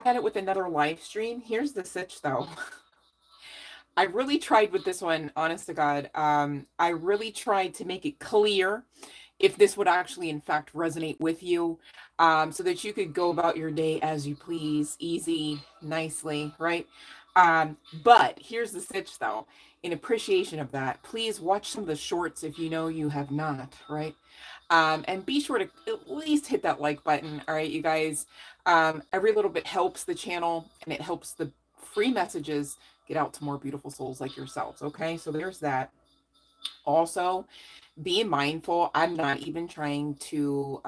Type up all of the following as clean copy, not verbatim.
at it with another live stream. Here's the sitch though. I really tried with this one, honest to God. I really tried to make it clear if this would actually, in fact, resonate with you, so that you could go about your day as you please, easy, nicely, right? But here's the stitch, though. In appreciation of that, please watch some of the shorts if you know you have not, right? And be sure to at least hit that like button, all right, you guys? Every little bit helps the channel, and it helps the free messages get out to more beautiful souls like yourselves, okay? So there's that. Also, be mindful. I'm not even trying to,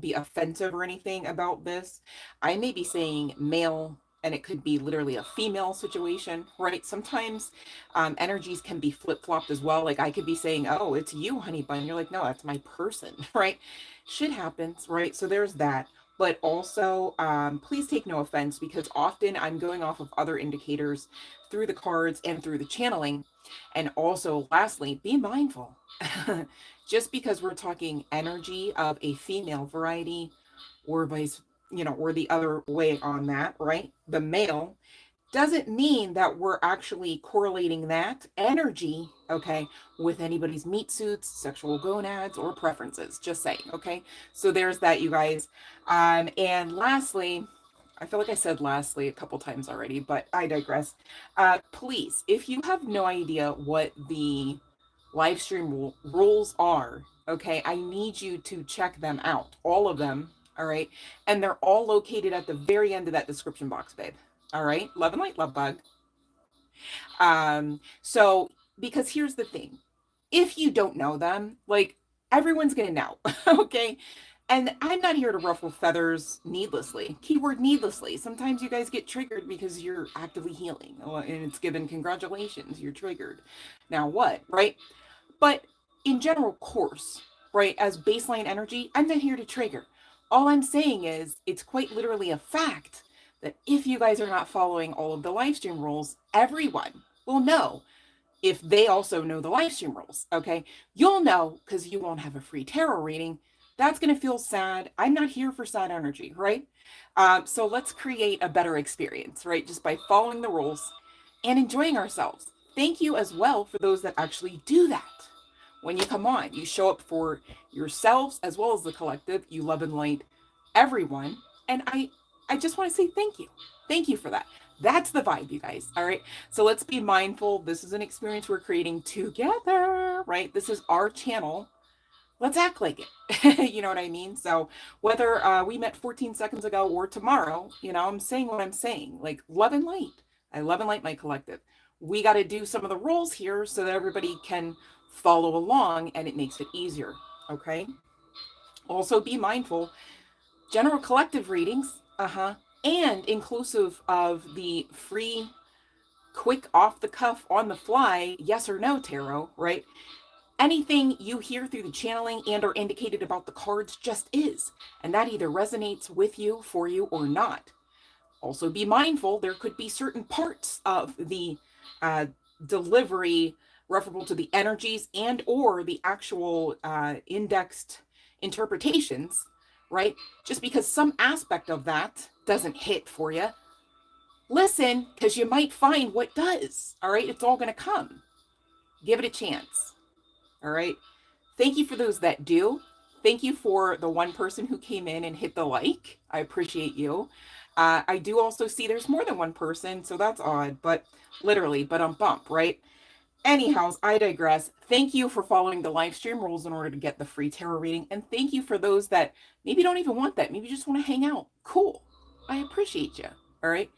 be offensive or anything about this. I may be saying male, and it could be literally a female situation, right? Sometimes energies can be flip flopped as well. Like I could be saying, oh, it's you, honey bun. You're like, no, that's my person, right? Shit happens, right? So there's that. But also, please take no offense because often I'm going off of other indicators through the cards and through the channeling. And also, lastly, be mindful. Just because we're talking energy of a female variety or vice, or the other way on that, right? The male doesn't mean that we're actually correlating that energy, okay, with anybody's meat suits, sexual gonads, or preferences. Just saying, okay? So there's that, you guys. And lastly, I feel like I said lastly a couple times already, but I digress. Please, if you have no idea what the live stream rules are, okay, I need you to check them out, all of them, all right? And they're all located at the very end of that description box, babe. All right, love and light, love bug. So because here's the thing, if you don't know them, like everyone's gonna know, okay? And I'm not here to ruffle feathers needlessly. Keyword needlessly. Sometimes you guys get triggered because you're actively healing, and it's given congratulations, you're triggered. Now what, right? But in general course, right, as baseline energy, I'm not here to trigger. All I'm saying is it's quite literally a fact that if you guys are not following all of the live stream rules, everyone will know if they also know the live stream rules, okay? You'll know because you won't have a free tarot reading. That's going to feel sad. I'm not here for sad energy, right? So let's create a better experience, right? Just by following the rules and enjoying ourselves. Thank you as well for those that actually do that. When you come on, you show up for yourselves as well as the collective. You love and light everyone. And I just want to say thank you. Thank you for that. That's the vibe, you guys. All right. So let's be mindful. This is an experience we're creating together, right? This is our channel. Let's act like it. You know what I mean? So whether we met 14 seconds ago or tomorrow, I'm saying what I'm saying. Like love and light. I love and light my collective. We got to do some of the rules here so that everybody can follow along and it makes it easier. Okay. Also be mindful. General collective readings, and inclusive of the free, quick, off the cuff, on the fly, yes or no tarot, right? Anything you hear through the channeling and are indicated about the cards just is, and that either resonates with you, for you, or not. Also be mindful, there could be certain parts of the delivery referable to the energies and or the actual indexed interpretations, right? Just because some aspect of that doesn't hit for you, listen, because you might find what does. All right, it's all going to come. Give it a chance. All right. Thank you for those that do. Thank you for the one person who came in and hit the like. I appreciate you. I do also see there's more than one person, so that's odd, but literally, but bump, right? Anyhow, I digress. Thank you for following the live stream rules in order to get the free tarot reading. And thank you for those that maybe don't even want that. Maybe just want to hang out. Cool. I appreciate you. All right.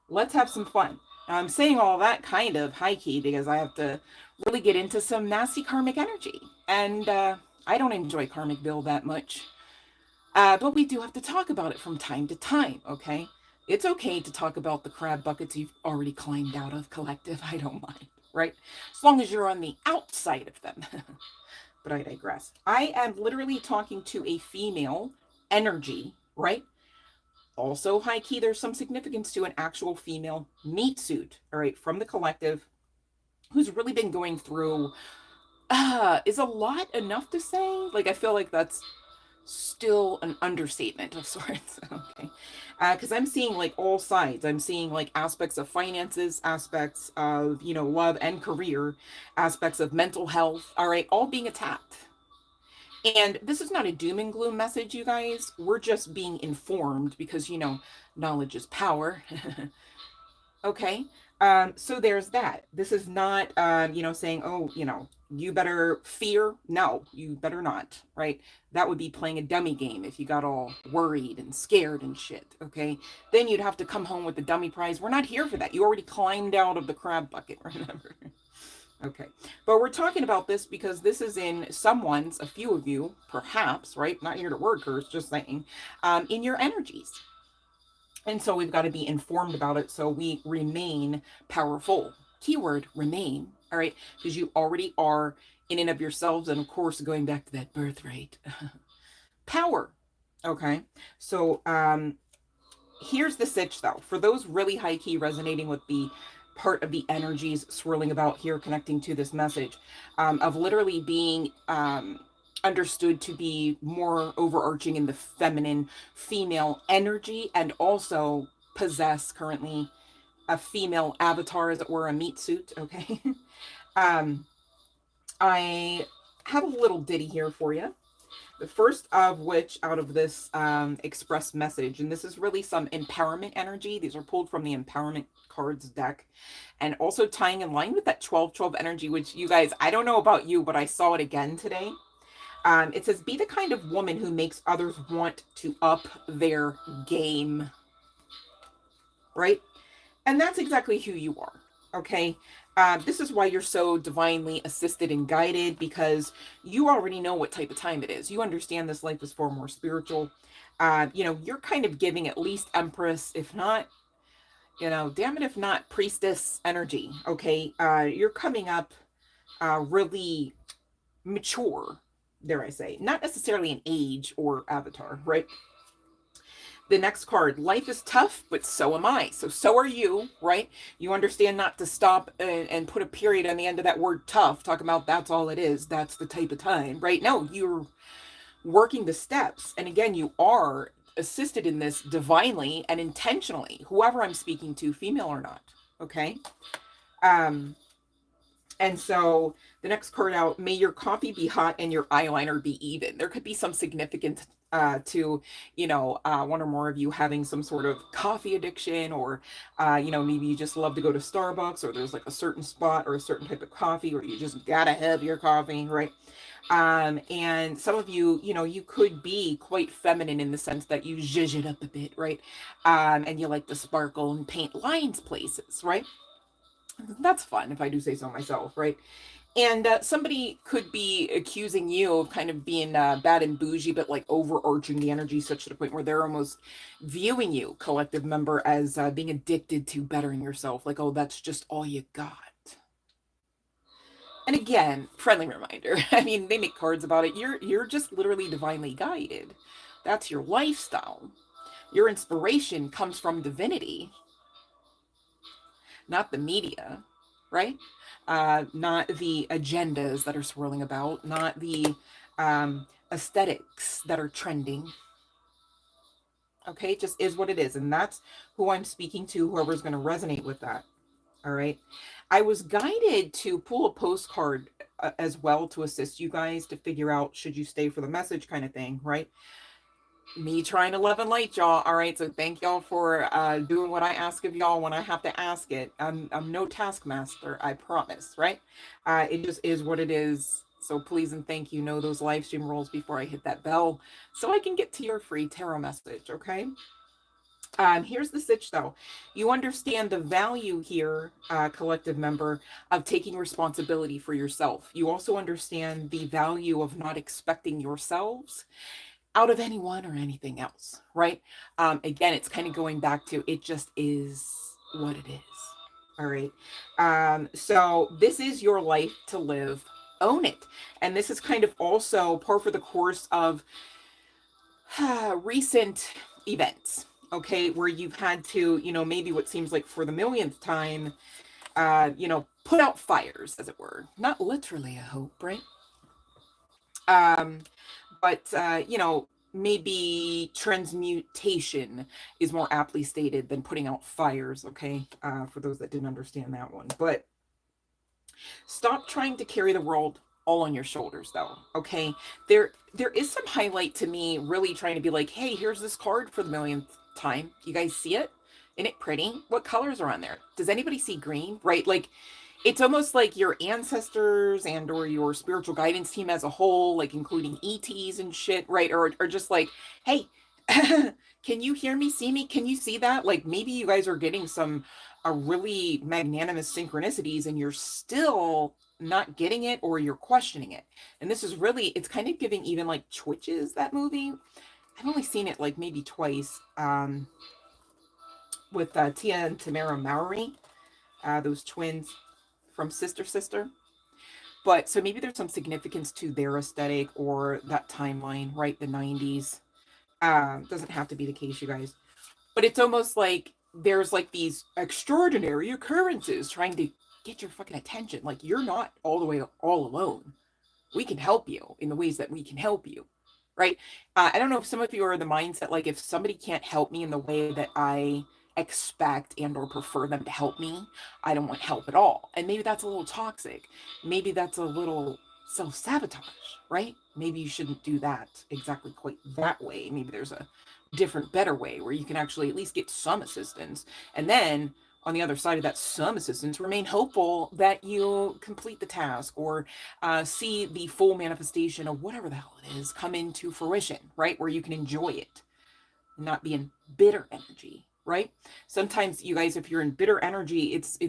Let's have some fun. Now, I'm saying all that kind of high key because I have to really get into some nasty karmic energy. And I don't enjoy karmic bill that much. But we do have to talk about it from time to time. Okay. It's okay to talk about the crab buckets you've already climbed out of, collective. I don't mind, right? As long as you're on the outside of them. But I digress. I am literally talking to a female energy, right? Also, high key, there's some significance to an actual female meat suit, all right, from the collective, who's really been going through, is a lot enough to say? Like, I feel like that's still an understatement of sorts. Okay. Because I'm seeing like all sides. I'm seeing like aspects of finances, aspects of, you know, love and career, aspects of mental health, all right, all being attacked. And this is not a doom and gloom message, you guys. We're just being informed because, you know, knowledge is power. Okay. So there's that. This is not, you know, saying, oh, you know, you better fear. No, you better not. Right. That would be playing a dummy game if you got all worried and scared and shit. Okay. Then you'd have to come home with the dummy prize. We're not here for that. You already climbed out of the crab bucket, remember? Okay. But we're talking about this because this is in someone's, a few of you, perhaps, right? Not here to word curse, just saying, in your energies. And so we've got to be informed about it so we remain powerful. Keyword remain, all right? Because you already are in and of yourselves. And of course, going back to that birthright, power. Okay. So here's the sitch though. For those really high key resonating with the part of the energies swirling about here, connecting to this message of literally being understood to be more overarching in the feminine female energy, and also possess currently a female avatar, as it were, a meat suit. Okay. I have a little ditty here for you. The first of which out of this express message, and this is really some empowerment energy. These are pulled from the empowerment cards deck, and also tying in line with that 12-12 energy, which you guys, I don't know about you, but I saw it again today. It says, be the kind of woman who makes others want to up their game. Right? And that's exactly who you are. Okay. This is why you're so divinely assisted and guided, because you already know what type of time it is. You understand this life is far more spiritual. You know, you're kind of giving at least Empress, if not, you know, damn it, if not priestess energy. Okay. You're coming up really mature, dare I say, not necessarily an age or avatar, right? The next card, life is tough, but so am I. So are you, right? You understand not to stop and put a period on the end of that word tough, talking about that's all it is. That's the type of time, right? No, you're working the steps. And again, you are assisted in this divinely and intentionally, whoever I'm speaking to, female or not. Okay. And so the next card out, may your coffee be hot and your eyeliner be even. There could be some significance to, you know, one or more of you having some sort of coffee addiction, or, you know, maybe you just love to go to Starbucks, or there's like a certain spot or a certain type of coffee, or you just gotta have your coffee, right? And some of you, you know, you could be quite feminine in the sense that you zhuzh it up a bit, right? And you like to sparkle and paint lines places, right? That's fun, if I do say so myself, right? And somebody could be accusing you of kind of being bad and bougie, but like overarching the energy such to the point where they're almost viewing you, collective member, as being addicted to bettering yourself. Like, oh, that's just all you got. And again, friendly reminder. I mean, they make cards about it. You're just literally divinely guided. That's your lifestyle. Your inspiration comes from divinity, not the media, right? Not the agendas that are swirling about, not the aesthetics that are trending. Okay, it just is what it is. And that's who I'm speaking to, whoever's going to resonate with that. All right. I was guided to pull a postcard as well to assist you guys to figure out, should you stay for the message kind of thing, right? Me trying to love and light y'all. All right, so thank y'all for doing what I ask of y'all when I have to ask it. I'm no taskmaster, I promise, right? It just is what it is. So please and thank you, know those live stream rules before I hit that bell so I can get to your free tarot message. Okay. Here's the sitch though. You understand the value here, collective member, of taking responsibility for yourself. You also understand the value of not expecting yourselves out of anyone or anything else, right? Again, it's kind of going back to, it just is what it is. All right. So this is your life to live. Own it. And this is kind of also par for the course of recent events, okay, where you've had to, you know, maybe what seems like for the millionth time, you know, put out fires, as it were. Not literally, I hope, right? But, you know, maybe transmutation is more aptly stated than putting out fires, okay? For those that didn't understand that one. But stop trying to carry the world all on your shoulders, though, okay? There is some highlight to me really trying to be like, hey, here's this card for the millionth time. You guys see it? Isn't it pretty? What colors are on there? Does anybody see green? Right? Like, it's almost like your ancestors and or your spiritual guidance team as a whole, like including ETs and shit, right? Or just like, hey, can you hear me, see me? Can you see that? Like, maybe you guys are getting some really magnanimous synchronicities and you're still not getting it, or you're questioning it. And this is really, it's kind of giving even like Twitches, that movie. I've only seen it like maybe twice, with Tia and Tamara Mowry, those twins from Sister Sister. But so maybe there's some significance to their aesthetic or that timeline, right? The 90s. Doesn't have to be the case, you guys. But it's almost like there's like these extraordinary occurrences trying to get your fucking attention. Like, you're not all the way all alone. We can help you in the ways that we can help you, right? I don't know if some of you are in the mindset, like, if somebody can't help me in the way that I expect and or prefer them to help me, I don't want help at all. And maybe that's a little toxic. Maybe that's a little self-sabotage, right? Maybe you shouldn't do that exactly quite that way. Maybe there's a different, better way where you can actually at least get some assistance. And then on the other side of that some assistance, remain hopeful that you complete the task or see the full manifestation of whatever the hell it is come into fruition, right? Where you can enjoy it, not be in bitter energy, right? Sometimes, you guys, if you're in bitter energy, it's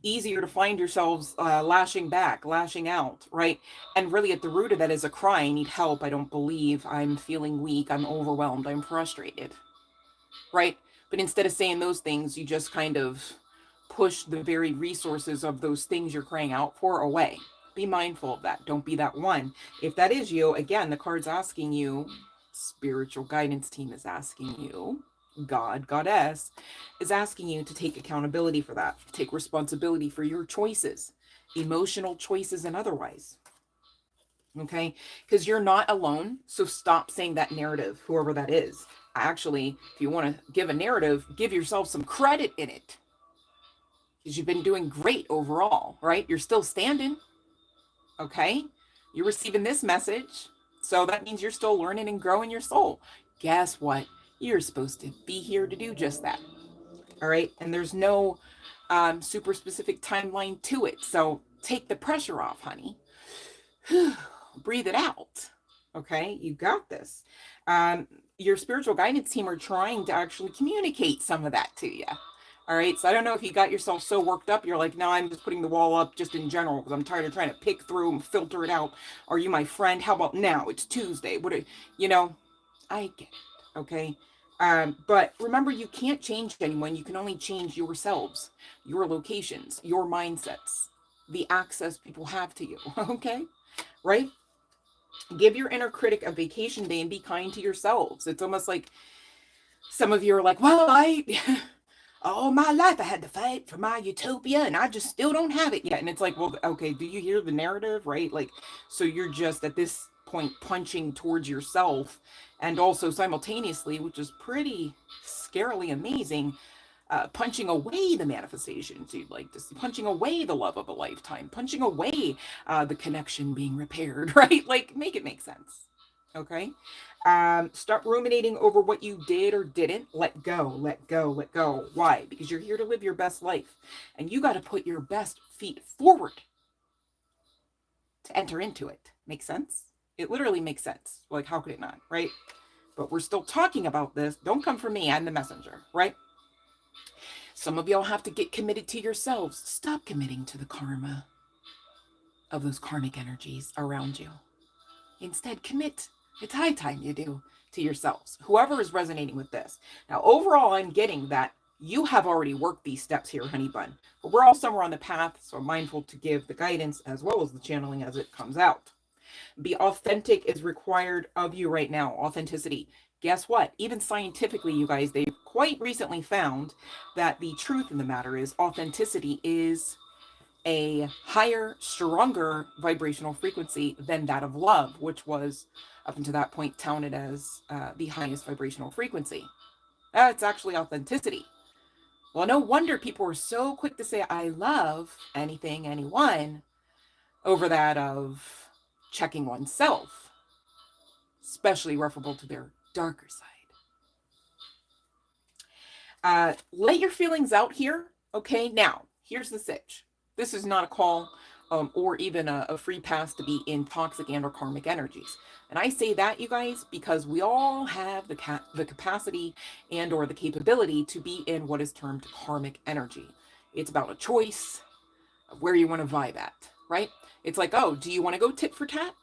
easier to find yourselves lashing back, lashing out, right? And really at the root of that is a cry, I need help, I don't believe, I'm feeling weak, I'm overwhelmed, I'm frustrated, right? But instead of saying those things, you just kind of push the very resources of those things you're crying out for away. Be mindful of that. Don't be that one. If that is you, again, the card's asking you, spiritual guidance team is asking you, God, Goddess, is asking you to take accountability for that. Take responsibility for your choices, emotional choices and otherwise. Okay? Because you're not alone. So stop saying that narrative, whoever that is. Actually, if you want to give a narrative, give yourself some credit in it. Because you've been doing great overall, right? You're still standing. Okay? You're receiving this message. So that means you're still learning and growing your soul. Guess what? You're supposed to be here to do just that. All right? And there's no super specific timeline to it. So take the pressure off, honey. Breathe it out. Okay? You got this. Your spiritual guidance team are trying to actually communicate some of that to you. All right. So I don't know if you got yourself so worked up. You're like, no, I'm just putting the wall up just in general because I'm tired of trying to pick through and filter it out. Are you my friend? How about now? It's Tuesday. What are, you know, I get it. Okay. But remember, you can't change anyone. You can only change yourselves, your locations, your mindsets, the access people have to you. Okay. Right. Give your inner critic a vacation day and be kind to yourselves. It's almost like some of you are like, well, all my life I had to fight for my utopia and I just still don't have it yet. And it's like, well, okay, do you hear the narrative, right? Like, so you're just at this point punching towards yourself and also simultaneously, which is pretty scarily amazing, punching away the manifestations you'd like to see, punching away the love of a lifetime, punching away the connection being repaired, right? Like, make it make sense. Okay. Start ruminating over what you did or didn't. Let go, let go, let go. Why? Because you're here to live your best life and you got to put your best feet forward to enter into it. Make sense? It literally makes sense. Like, how could it not? Right? But we're still talking about this. Don't come for me. I'm the messenger, right? Some of y'all have to get committed to yourselves. Stop committing to the karma of those karmic energies around you. Instead, commit. It's high time you do to yourselves. Whoever is resonating with this. Now, overall, I'm getting that you have already worked these steps here, honey bun. But we're all somewhere on the path, so I'm mindful to give the guidance as well as the channeling as it comes out. Be authentic is required of you right now. Authenticity. Guess what? Even scientifically, you guys, they quite recently found that the truth in the matter is authenticity is a higher, stronger vibrational frequency than that of love, which was up until that point counted as the highest vibrational frequency. That's actually authenticity. Well, no wonder people were so quick to say, I love anything, anyone, over that of checking oneself, especially referable to their darker side. Let your feelings out here. Okay, now, here's the sitch. This is not a call or even a free pass to be in toxic and or karmic energies. And I say that, you guys, because we all have the capacity and or the capability to be in what is termed karmic energy. It's about a choice of where you want to vibe at, right? It's like, oh, do you want to go tit for tat?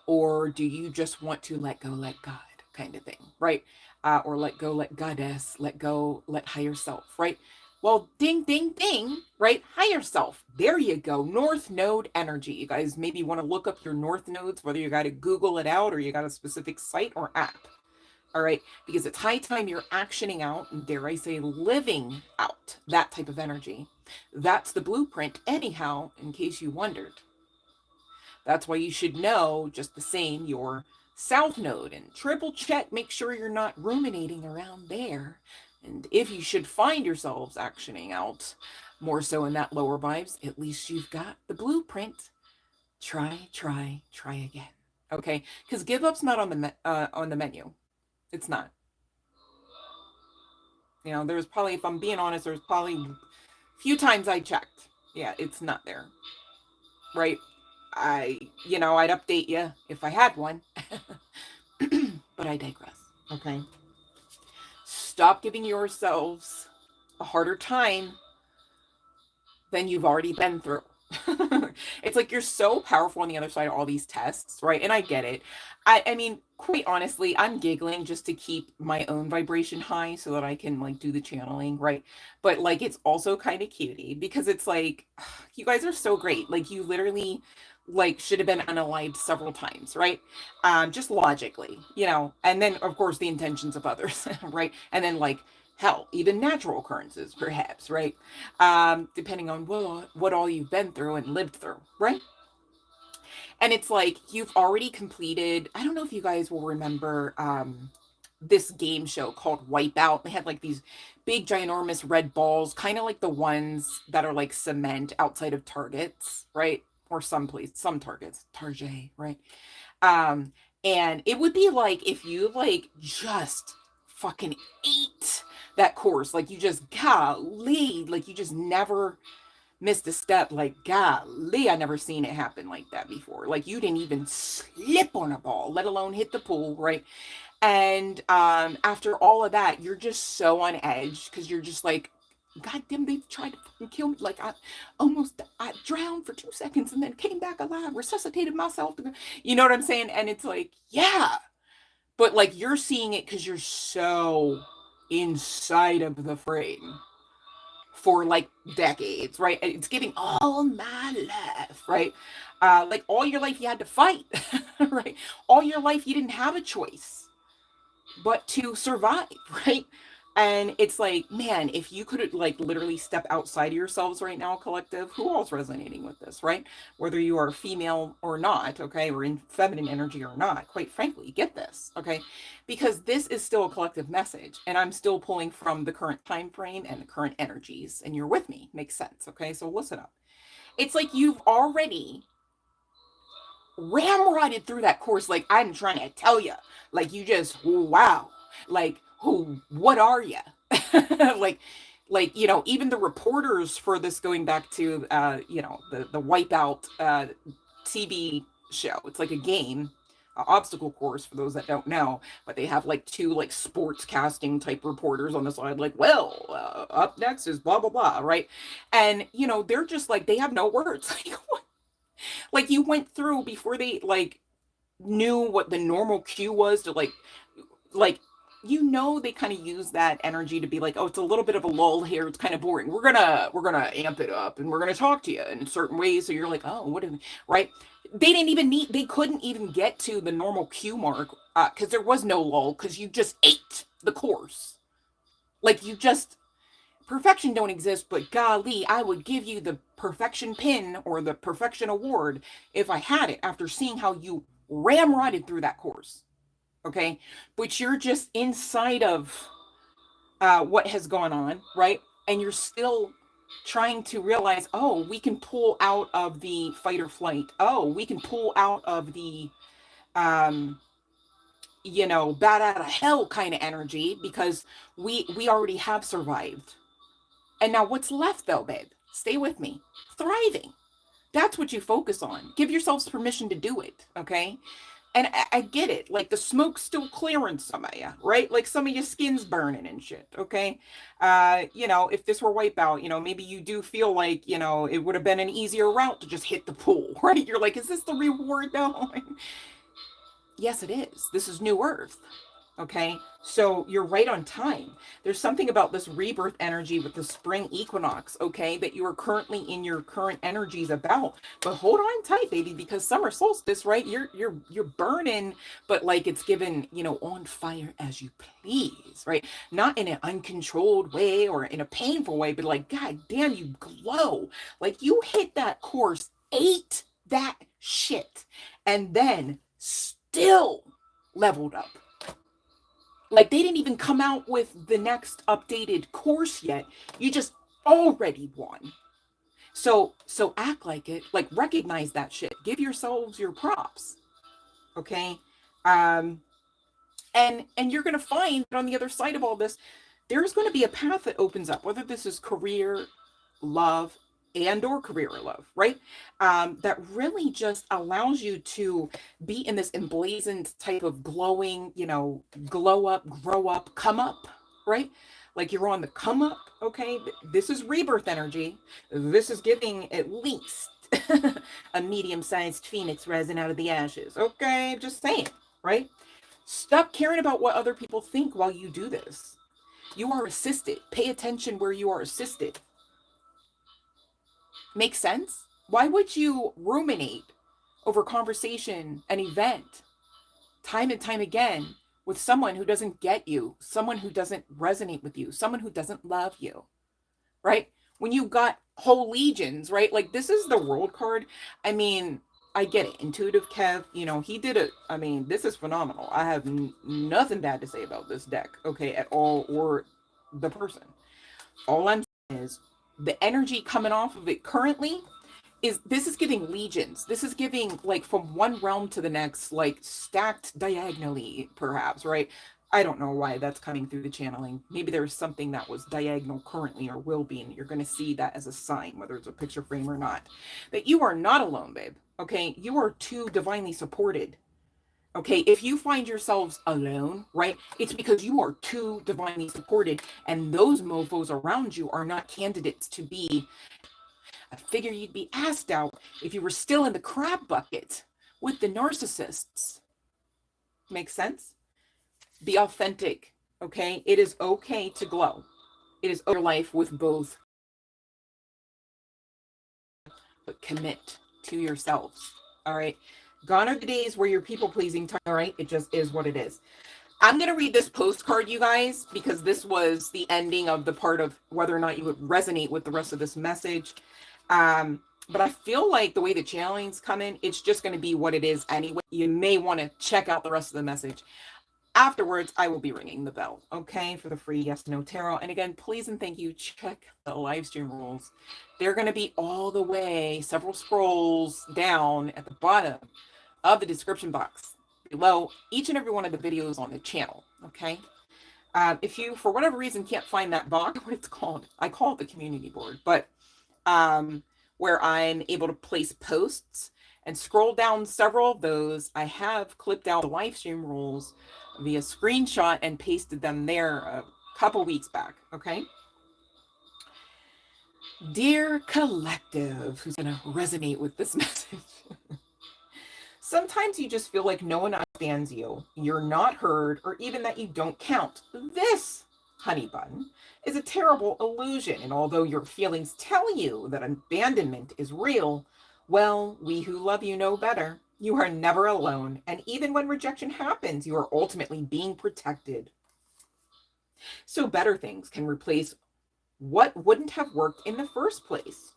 Or do you just want to let go, let God kind of thing, right? Or let go, let goddess, let go, let higher self, right? Well, ding, ding, ding, right? Higher self. There you go. North node energy. You guys maybe want to look up your north nodes, whether you got to Google it out or you got a specific site or app. All right. Because it's high time you're actioning out, and dare I say, living out that type of energy. That's the blueprint, anyhow, in case you wondered. That's why you should know just the same your south node and triple check, make sure you're not ruminating around there. And if you should find yourselves actioning out more so in that lower vibes, at least you've got the blueprint. Try again. Okay, because give up's not on the menu. It's not. You know, there's probably, if I'm being honest, there's probably a few times I checked. Yeah, it's not there. Right? I'd update you if I had one. But I digress. Okay. Stop giving yourselves a harder time than you've already been through. It's like you're so powerful on the other side of all these tests, right? And I get it. I mean, quite honestly, I'm giggling just to keep my own vibration high so that I can like do the channeling, right? But like it's also kind of cutie because it's like you guys are so great. Like you literally like should have been unalived several times, right? Just logically, and then of course the intentions of others, right? And then like hell, even natural occurrences, perhaps, right? Depending on what all you've been through and lived through, right? And it's like you've already completed. I don't know if you guys will remember this game show called Wipeout. They had like these big, ginormous red balls, kind of like the ones that are like cement outside of Targets, right? Or some Targets, Target, right? And it would be like if you like just fucking ate that course, like you just golly, like you just never missed a step, like golly, I never seen it happen like that before. Like you didn't even slip on a ball, let alone hit the pool, right? And after all of that, you're just so on edge because you're just like, God damn, they tried to fucking kill me. Like I drowned for 2 seconds and then came back alive, resuscitated myself. You know what I'm saying? And it's like, yeah. But like you're seeing it because you're so inside of the frame for like decades, right? It's giving all my life, right? Like all your life you had to fight, right? All your life you didn't have a choice but to survive, right? And it's like, man, if you could like literally step outside of yourselves right now, collective, who all's resonating with this, right? Whether you are female or not, okay, or in feminine energy or not, quite frankly, get this, okay? Because this is still a collective message, and I'm still pulling from the current time frame and the current energies, and you're with me. Makes sense, okay? So listen up. It's like you've already ramrodded through that course. Like I'm trying to tell you, like you just wow, like what are you? like even the reporters for this, going back to the Wipeout TV show. It's like a game, obstacle course for those that don't know, but they have like two like sports casting type reporters on the side, like, well, up next is blah blah blah, right? And they're just like, they have no words. Like what? Like you went through before they like knew what the normal cue was to like they kind of use that energy to be like, oh, it's a little bit of a lull here, it's kind of boring, we're gonna amp it up and we're gonna talk to you in certain ways, so you're like, oh, what is, right? They couldn't even get to the normal cue mark because there was no lull, because you just ate the course. Like you just perfection don't exist, but golly, I would give you the perfection pin or the perfection award if I had it after seeing how you ramrodded through that course. Okay. But you're just inside of what has gone on, right? And you're still trying to realize, oh, we can pull out of the fight or flight. Oh, we can pull out of the, um, bat out of hell kind of energy because we already have survived. And now what's left though, babe? Stay with me. Thriving. That's what you focus on. Give yourselves permission to do it, okay? And I get it. Like the smoke's still clearing some of you, right? Like some of your skin's burning and shit, okay? If this were Wipeout, maybe you do feel like, it would have been an easier route to just hit the pool, right? You're like, is this the reward though? Yes, it is. This is New Earth. Okay, so you're right on time. There's something about this rebirth energy with the spring equinox, okay, that you are currently in your current energies about. But hold on tight, baby, because summer solstice, right? You're burning, but like it's given, on fire as you please, right? Not in an uncontrolled way or in a painful way, but like, god damn, you glow. Like you hit that course, ate that shit, and then still leveled up. Like they didn't even come out with the next updated course yet. You just already won. So act like it, like recognize that shit. Give yourselves your props. Okay? And you're going to find that on the other side of all this, there's going to be a path that opens up, whether this is career, love, and or career or love, right? That really just allows you to be in this emblazoned type of glowing, glow up, grow up, come up, right? Like you're on the come up, okay? This is rebirth energy. This is giving at least a medium-sized phoenix rising out of the ashes, okay? Just saying, right? Stop caring about what other people think while you do this. You are assisted. Pay attention where you are assisted. Make sense? Why would you ruminate over conversation, an event, time and time again with someone who doesn't get you, someone who doesn't resonate with you, someone who doesn't love you, right? When you got whole legions, right? Like this is the world card. I mean, I get it. Intuitive Kev, he did it. I mean, this is phenomenal. I have nothing bad to say about this deck, okay, at all, or the person. All I'm saying is the energy coming off of it currently is giving legions. This is giving like from one realm to the next, like stacked diagonally, perhaps, right? I don't know why that's coming through the channeling. Maybe there's something that was diagonal currently or will be, and you're going to see that as a sign, whether it's a picture frame or not, that you are not alone, babe. Okay. You are too divinely supported. Okay, if you find yourselves alone, right, it's because you are too divinely supported, and those mofos around you are not candidates to be. I figure you'd be asked out if you were still in the crab bucket with the narcissists. Make sense? Be authentic, okay? It is okay to glow. It is your life with both, but commit to yourselves, all right? Gone are the days where you're people-pleasing time, all right? It just is what it is. I'm going to read this postcard, you guys, because this was the ending of the part of whether or not you would resonate with the rest of this message. But I feel like the way the channelings come in, it's just going to be what it is anyway. You may want to check out the rest of the message. Afterwards, I will be ringing the bell, okay, for the free Yes to No Tarot. And again, please and thank you, check the live stream rules. They're going to be all the way, several scrolls down at the bottom of the description box below each and every one of the videos on the channel, okay? If you, for whatever reason, can't find that box, what it's called, I call it the community board, but where I'm able to place posts and scroll down several of those, I have clipped out the live stream rules via screenshot and pasted them there a couple weeks back, okay? Dear collective, who's going to resonate with this message? Sometimes you just feel like no one understands you, you're not heard, or even that you don't count. This, honey bun, is a terrible illusion, and although your feelings tell you that abandonment is real, well, we who love you know better. You are never alone, and even when rejection happens, you are ultimately being protected. So better things can replace what wouldn't have worked in the first place.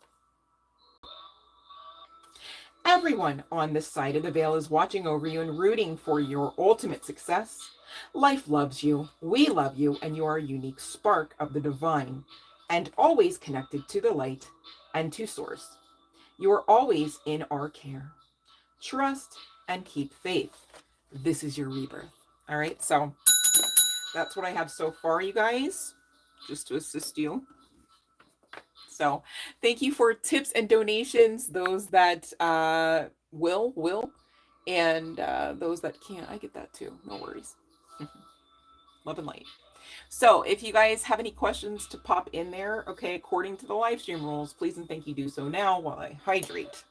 Everyone on this side of the veil is watching over you and rooting for your ultimate success. Life loves you, we love you, and you are a unique spark of the divine and always connected to the light and to source. You are always in our care. Trust and keep faith. This is your rebirth. All right, so that's what I have so far, you guys, just to assist you. So thank you for tips and donations, those that will, and those that can't. I get that too. No worries. Love and light. So if you guys have any questions to pop in there, okay, according to the live stream rules, please and thank you do so now while I hydrate.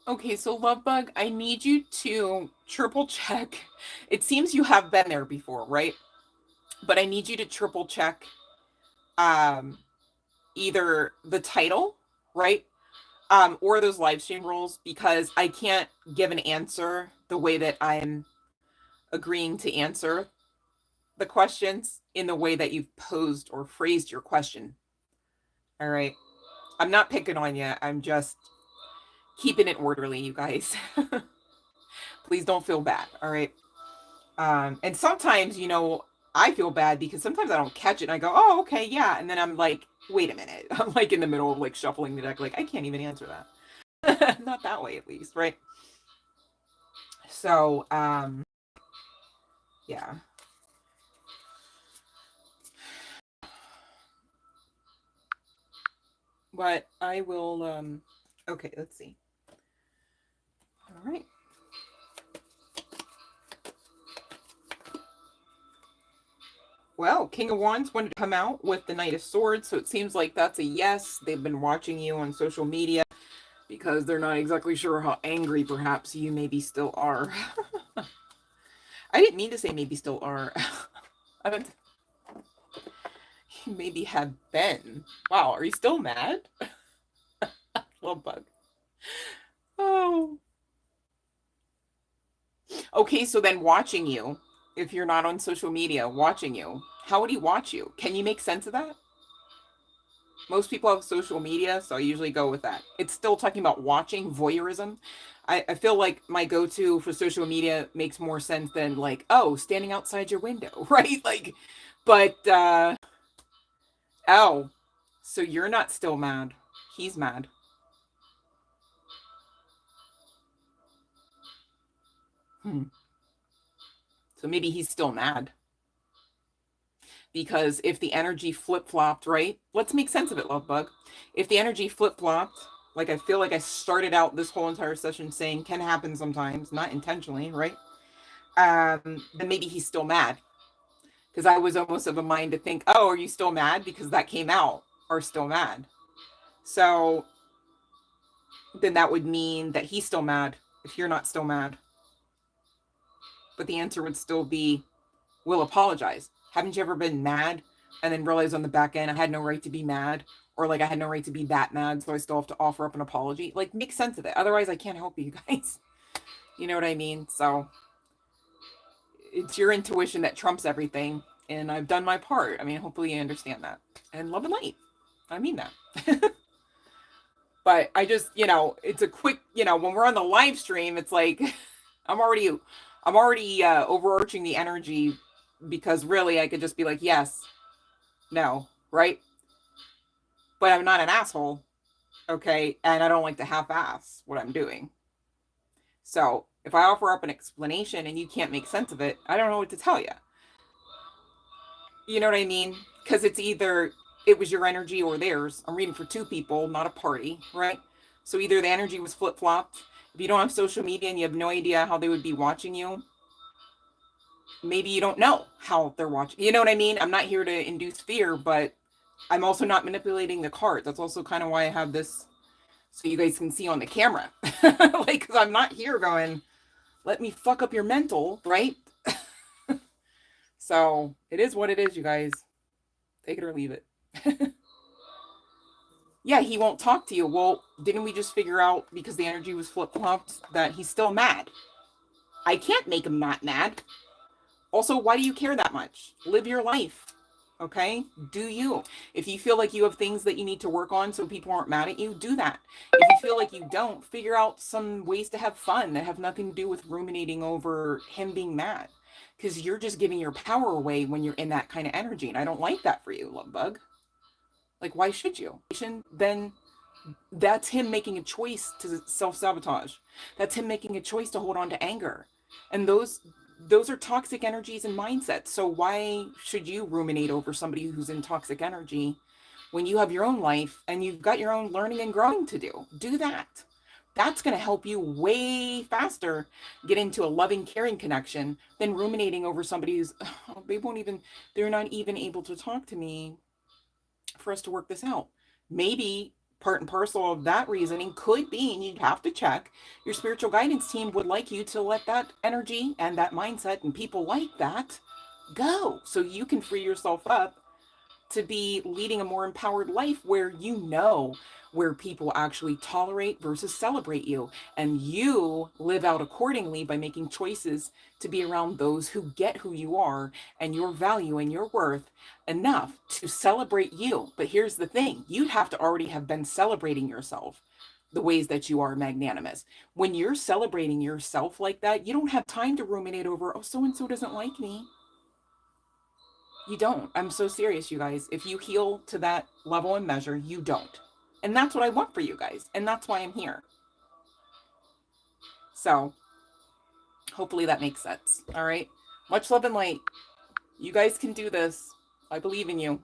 Okay, so Lovebug, I need you to triple check. It seems you have been there before, right? But I need you to triple check either the title, right? Or those live stream rules, because I can't give an answer the way that I'm agreeing to answer the questions in the way that you've posed or phrased your question. All right. I'm not picking on you. I'm just keeping it orderly, you guys. Please don't feel bad. All right. And sometimes, you know, I feel bad because sometimes I don't catch it and I go, oh, okay, yeah. And then I'm like, wait a minute. I'm like in the middle of like shuffling the deck. Like, I can't even answer that. Not that way, at least. Right. So, yeah. But I will, okay, let's see. All right. Well, King of Wands wanted to come out with the Knight of Swords, so it seems like that's a yes. They've been watching you on social media because they're not exactly sure how angry perhaps you maybe still are. I didn't mean to say maybe still are. I meant you maybe have been. Wow, are you still mad? Love bug. Oh. Okay, so then watching you, if you're not on social media, watching you, how would he watch you? Can you make sense of that? Most people have social media, so I usually go with that. It's still talking about watching, voyeurism. I feel like my go-to for social media makes more sense than like, oh, standing outside your window, right? Like, but, oh, so you're not still mad. He's mad. So maybe he's still mad. Because if the energy flip-flopped, right? Let's make sense of it, Lovebug. If the energy flip-flopped, like I feel like I started out this whole entire session saying can happen sometimes, not intentionally, right? Then maybe he's still mad. Because I was almost of a mind to think, oh, are you still mad? Because that came out, are still mad. So then that would mean that he's still mad if you're not still mad. But the answer would still be, we'll apologize. Haven't you ever been mad and then realized on the back end I had no right to be mad, or like I had no right to be that mad, so I still have to offer up an apology? Like, make sense of it. Otherwise, I can't help you guys. You know what I mean? So it's your intuition that trumps everything, and I've done my part. I mean, hopefully you understand that. And love and light. I mean that. But I just, you know, it's a quick, you know, when we're on the live stream, it's like I'm already overarching the energy, because really I could just be like, yes, no, right? But I'm not an asshole, okay? And I don't like to half-ass what I'm doing. So if I offer up an explanation and you can't make sense of it, I don't know what to tell you. You know what I mean? Because it's either it was your energy or theirs. I'm reading for two people, not a party, right? So either the energy was flip-flopped. If you don't have social media and you have no idea how they would be watching you, maybe you don't know how they're watching. You know what I mean? I'm not here to induce fear, but I'm also not manipulating the cards. That's also kind of why I have this, so you guys can see on the camera. Like, because I'm not here going, let me fuck up your mental, right? So it is what it is, you guys. Take it or leave it. Yeah, he won't talk to you. Well, didn't we just figure out, because the energy was flip-flopped, that he's still mad? I can't make him not mad. Also, why do you care that much? Live your life. Okay? Do you. If you feel like you have things that you need to work on so people aren't mad at you, do that. If you feel like you don't, figure out some ways to have fun that have nothing to do with ruminating over him being mad. Because you're just giving your power away when you're in that kind of energy. And I don't like that for you, love bug. Like, why should you? Then that's him making a choice to self-sabotage. That's him making a choice to hold on to anger. And those are toxic energies and mindsets. So why should you ruminate over somebody who's in toxic energy when you have your own life and you've got your own learning and growing to do? Do that. That's going to help you way faster get into a loving, caring connection than ruminating over somebody who's, oh, they're not even able to talk to me for us to work this out. Maybe part and parcel of that reasoning could be, and you'd have to check, your spiritual guidance team would like you to let that energy and that mindset and people like that go, so you can free yourself up to be leading a more empowered life where you know where people actually tolerate versus celebrate you, and you live out accordingly by making choices to be around those who get who you are and your value and your worth enough to celebrate you. But here's the thing, you'd have to already have been celebrating yourself the ways that you are magnanimous. When you're celebrating yourself like that, you don't have time to ruminate over, oh, so and so doesn't like me. You don't. I'm so serious, you guys. If you heal to that level and measure, you don't. And that's what I want for you guys. And that's why I'm here. So hopefully that makes sense. All right. Much love and light. You guys can do this. I believe in you.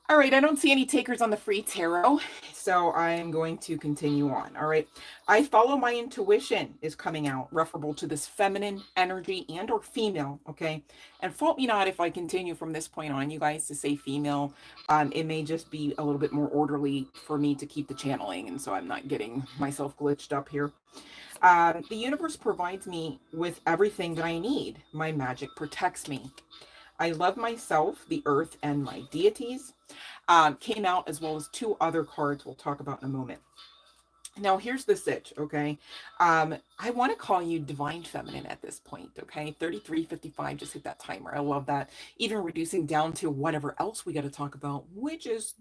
All right, I don't see any takers on the free tarot, so I'm going to continue on. All right, I follow my intuition is coming out, referable to this feminine energy and or female, okay? And fault me not if I continue from this point on, you guys, to say female. It may just be a little bit more orderly for me to keep the channeling, and so I'm not getting myself glitched up here. The universe provides me with everything that I need. My magic protects me. I love myself, the earth, and my deities. Came out, as well as two other cards we'll talk about in a moment. Now, here's the sitch, okay? I want to call you divine feminine at this point, okay? 3355, just hit that timer. I love that. Even reducing down to whatever else we got to talk about, which is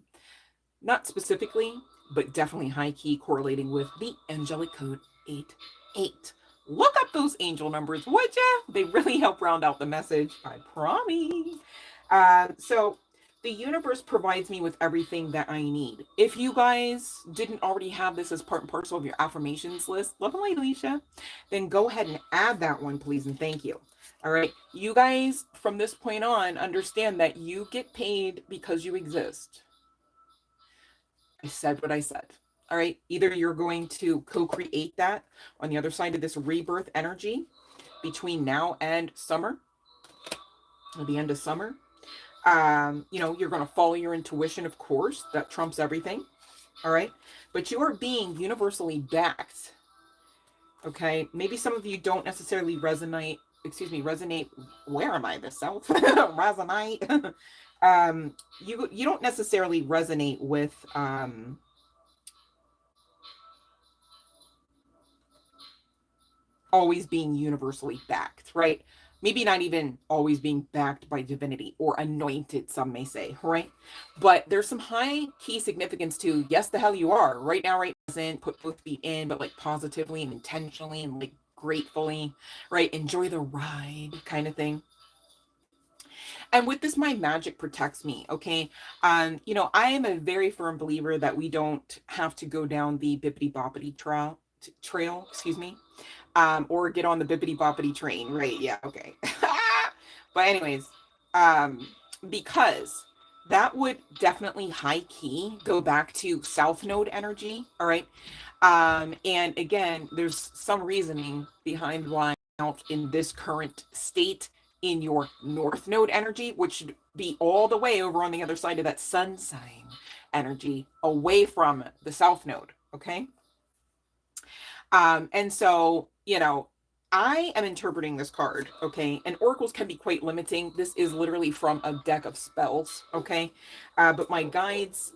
not specifically, but definitely high key correlating with the angelic code 88. Look up those angel numbers, would ya? They really help round out the message, I promise. So the universe provides me with everything that I need. If you guys didn't already have this as part and parcel of your affirmations list, love and light, Alicia, then go ahead and add that one, please, and thank you. All right. You guys, from this point on, understand that you get paid because you exist. I said what I said. All right. Either you're going to co-create that on the other side of this rebirth energy between now and summer, or the end of summer. You know, you're going to follow your intuition, of course, that trumps everything. All right. But you are being universally backed. Okay. Maybe some of you don't necessarily resonate. Where am I? The South? Resonate. You don't necessarily resonate with, always being universally backed, right? Maybe not even always being backed by divinity or anointed, some may say, right? But there's some high key significance to, yes, the hell you are. Right now, right present, put both feet in, but like positively and intentionally and like gratefully, right? Enjoy the ride kind of thing. And with this, my magic protects me, okay? You know, I am a very firm believer that we don't have to go down the bippity boppity trail, excuse me, or get on the bippity boppity train, right? Yeah, okay. But anyways, because that would definitely high key go back to South Node energy, all right? And again, there's some reasoning behind why I'm out in this current state in your north node energy, which should be all the way over on the other side of that sun sign energy, away from the south node. Okay. And so, you know, I am interpreting this card, okay? And oracles can be quite limiting. This is literally from a deck of spells, okay? But my guides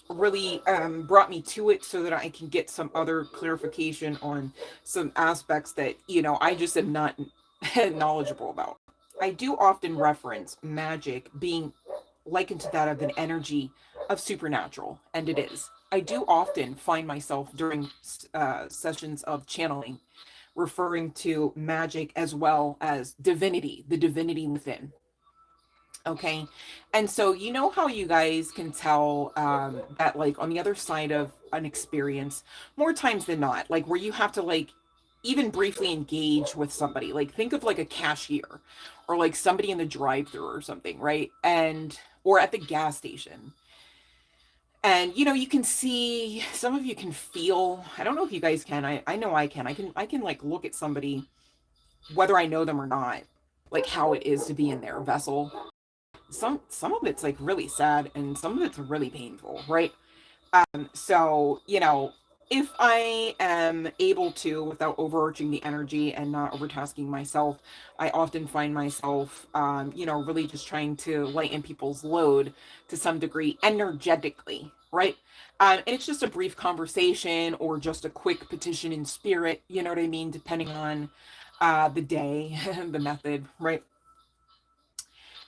really brought me to it so that I can get some other clarification on some aspects that, you know, I just am not knowledgeable about. I do often reference magic being likened to that of an energy of supernatural, and it is. I do often find myself during sessions of channeling referring to magic as well as divinity, the divinity within. Okay. And so, you know how you guys can tell that, like, on the other side of an experience, more times than not, like, where you have to, like, even briefly engage with somebody, like, think of like a cashier or like somebody in the drive through or something, right? And, or at the gas station. And, you know, you can see, some of you can feel, I don't know if you guys can, I know I can, I can like look at somebody, whether I know them or not, like how it is to be in their vessel. Some of it's like really sad and some of it's really painful, right? So, you know, if I am able to, without overarching the energy and not overtasking myself, I often find myself, you know, really just trying to lighten people's load to some degree energetically, right? And it's just a brief conversation or just a quick petition in spirit, you know what I mean? Depending on the day, the method, right?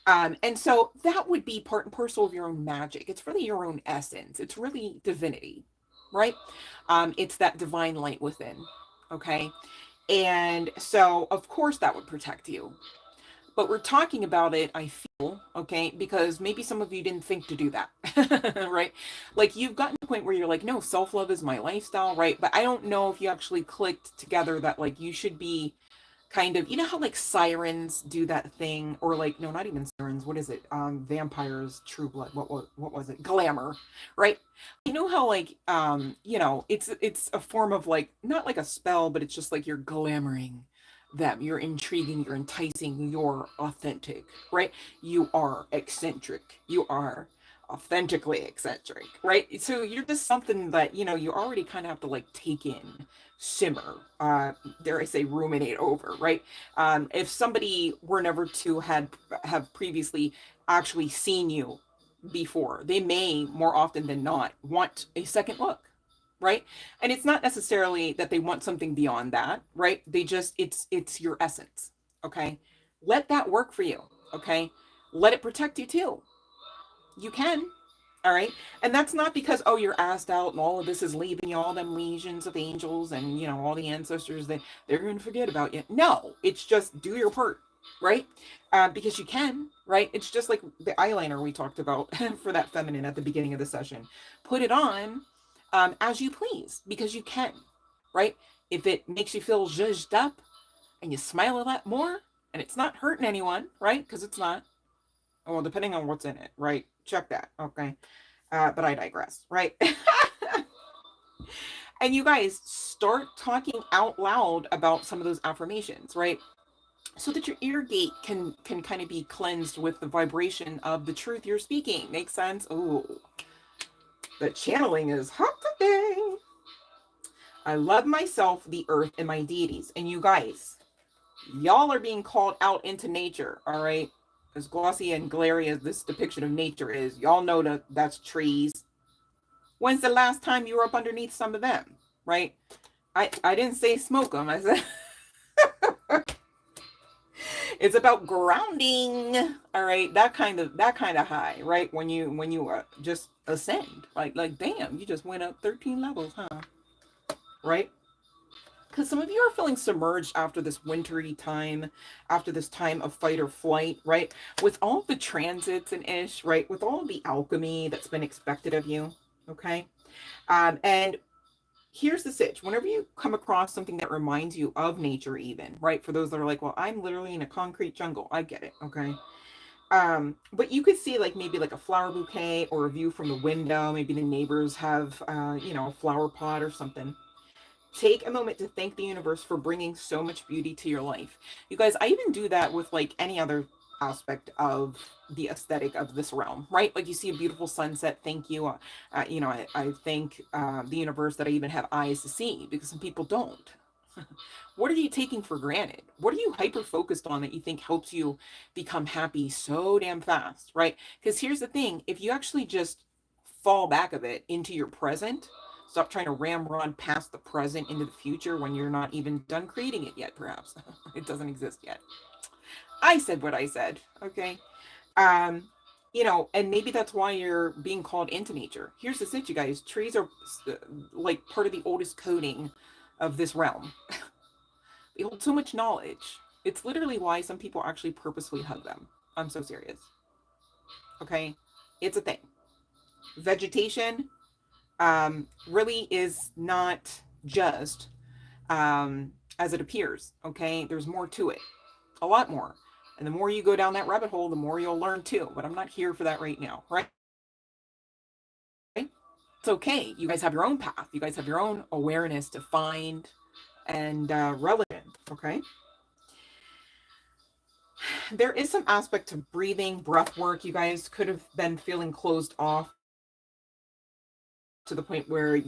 And so that would be part and parcel of your own magic. It's really your own essence. It's really divinity, right? It's that divine light within. Okay. And so, of course, that would protect you. But we're talking about it, I feel, okay, because maybe some of you didn't think to do that, right? Like you've gotten to the point where you're like, no, self love is my lifestyle, right? But I don't know if you actually clicked together that, like, you should be kind of, you know how like sirens do that thing, or like, no, not even sirens, what is it, vampires, true blood, what was it, glamour, right? You know how like, you know, it's a form of like, not like a spell, but it's just like you're glamoring them, you're intriguing, you're enticing, you're authentic, right? You are eccentric, you are authentically eccentric, right? So you're just something that, you know, you already kind of have to like take in, simmer, dare I say, ruminate over, right? If somebody were never to have previously actually seen you before, they may more often than not want a second look, right? And it's not necessarily that they want something beyond that, right? They just, it's your essence, okay? Let that work for you, okay? Let it protect you too. You can. All right. And that's not because, oh, you're asked out and all of this is leaving you, all them legions of angels and, you know, all the ancestors, they're going to forget about you. No, it's just do your part, right? Because you can, right? It's just like the eyeliner we talked about for that feminine at the beginning of the session. Put it on as you please, because you can, right? If it makes you feel zhuzhed up and you smile a lot more and it's not hurting anyone, right? Because it's not. Well, depending on what's in it, right? Check that, okay? But I digress, right? And you guys start talking out loud about some of those affirmations, right? So that your ear gate can kind of be cleansed with the vibration of the truth you're speaking. Makes sense? Oh, the channeling is hot today. I love myself, the earth, and my deities. And you guys, y'all are being called out into nature, all right? As glossy and glary as this depiction of nature is, y'all know that that's trees. When's the last time you were up underneath some of them, right? I didn't say smoke them. I said it's about grounding, all right? That kind of high, right? When you just ascend, like damn, you just went up 13 levels, huh? Right? Because some of you are feeling submerged after this wintry time, after this time of fight or flight, right? With all the transits and ish, right? With all the alchemy that's been expected of you, okay? And here's the sitch. Whenever you come across something that reminds you of nature, even, right? For those that are like, well, I'm literally in a concrete jungle. I get it, okay? But you could see like maybe like a flower bouquet or a view from the window. Maybe the neighbors have, you know, a flower pot or something. Take a moment to thank the universe for bringing so much beauty to your life. You guys, I even do that with like any other aspect of the aesthetic of this realm, right? Like you see a beautiful sunset, thank you. I thank the universe that I even have eyes to see, because some people don't. What are you taking for granted? What are you hyper focused on that you think helps you become happy so damn fast, right? Because here's the thing, if you actually just fall back of it into your present, stop trying to ramrod past the present into the future when you're not even done creating it yet, perhaps. It doesn't exist yet. I said what I said, okay? Um, and maybe that's why you're being called into nature. Here's the sit, you guys. Trees are like part of the oldest coding of this realm. They hold so much knowledge. It's literally why some people actually purposely hug them. I'm so serious. Okay? It's a thing. Vegetation really is not just as it appears. Okay? There's more to it. A lot more. And the more you go down that rabbit hole, the more you'll learn too. But I'm not here for that right now, right? It's okay. You guys have your own path. You guys have your own awareness to find and relevant. Okay? There is some aspect to breathing, breath work. You guys could have been feeling closed off to the point where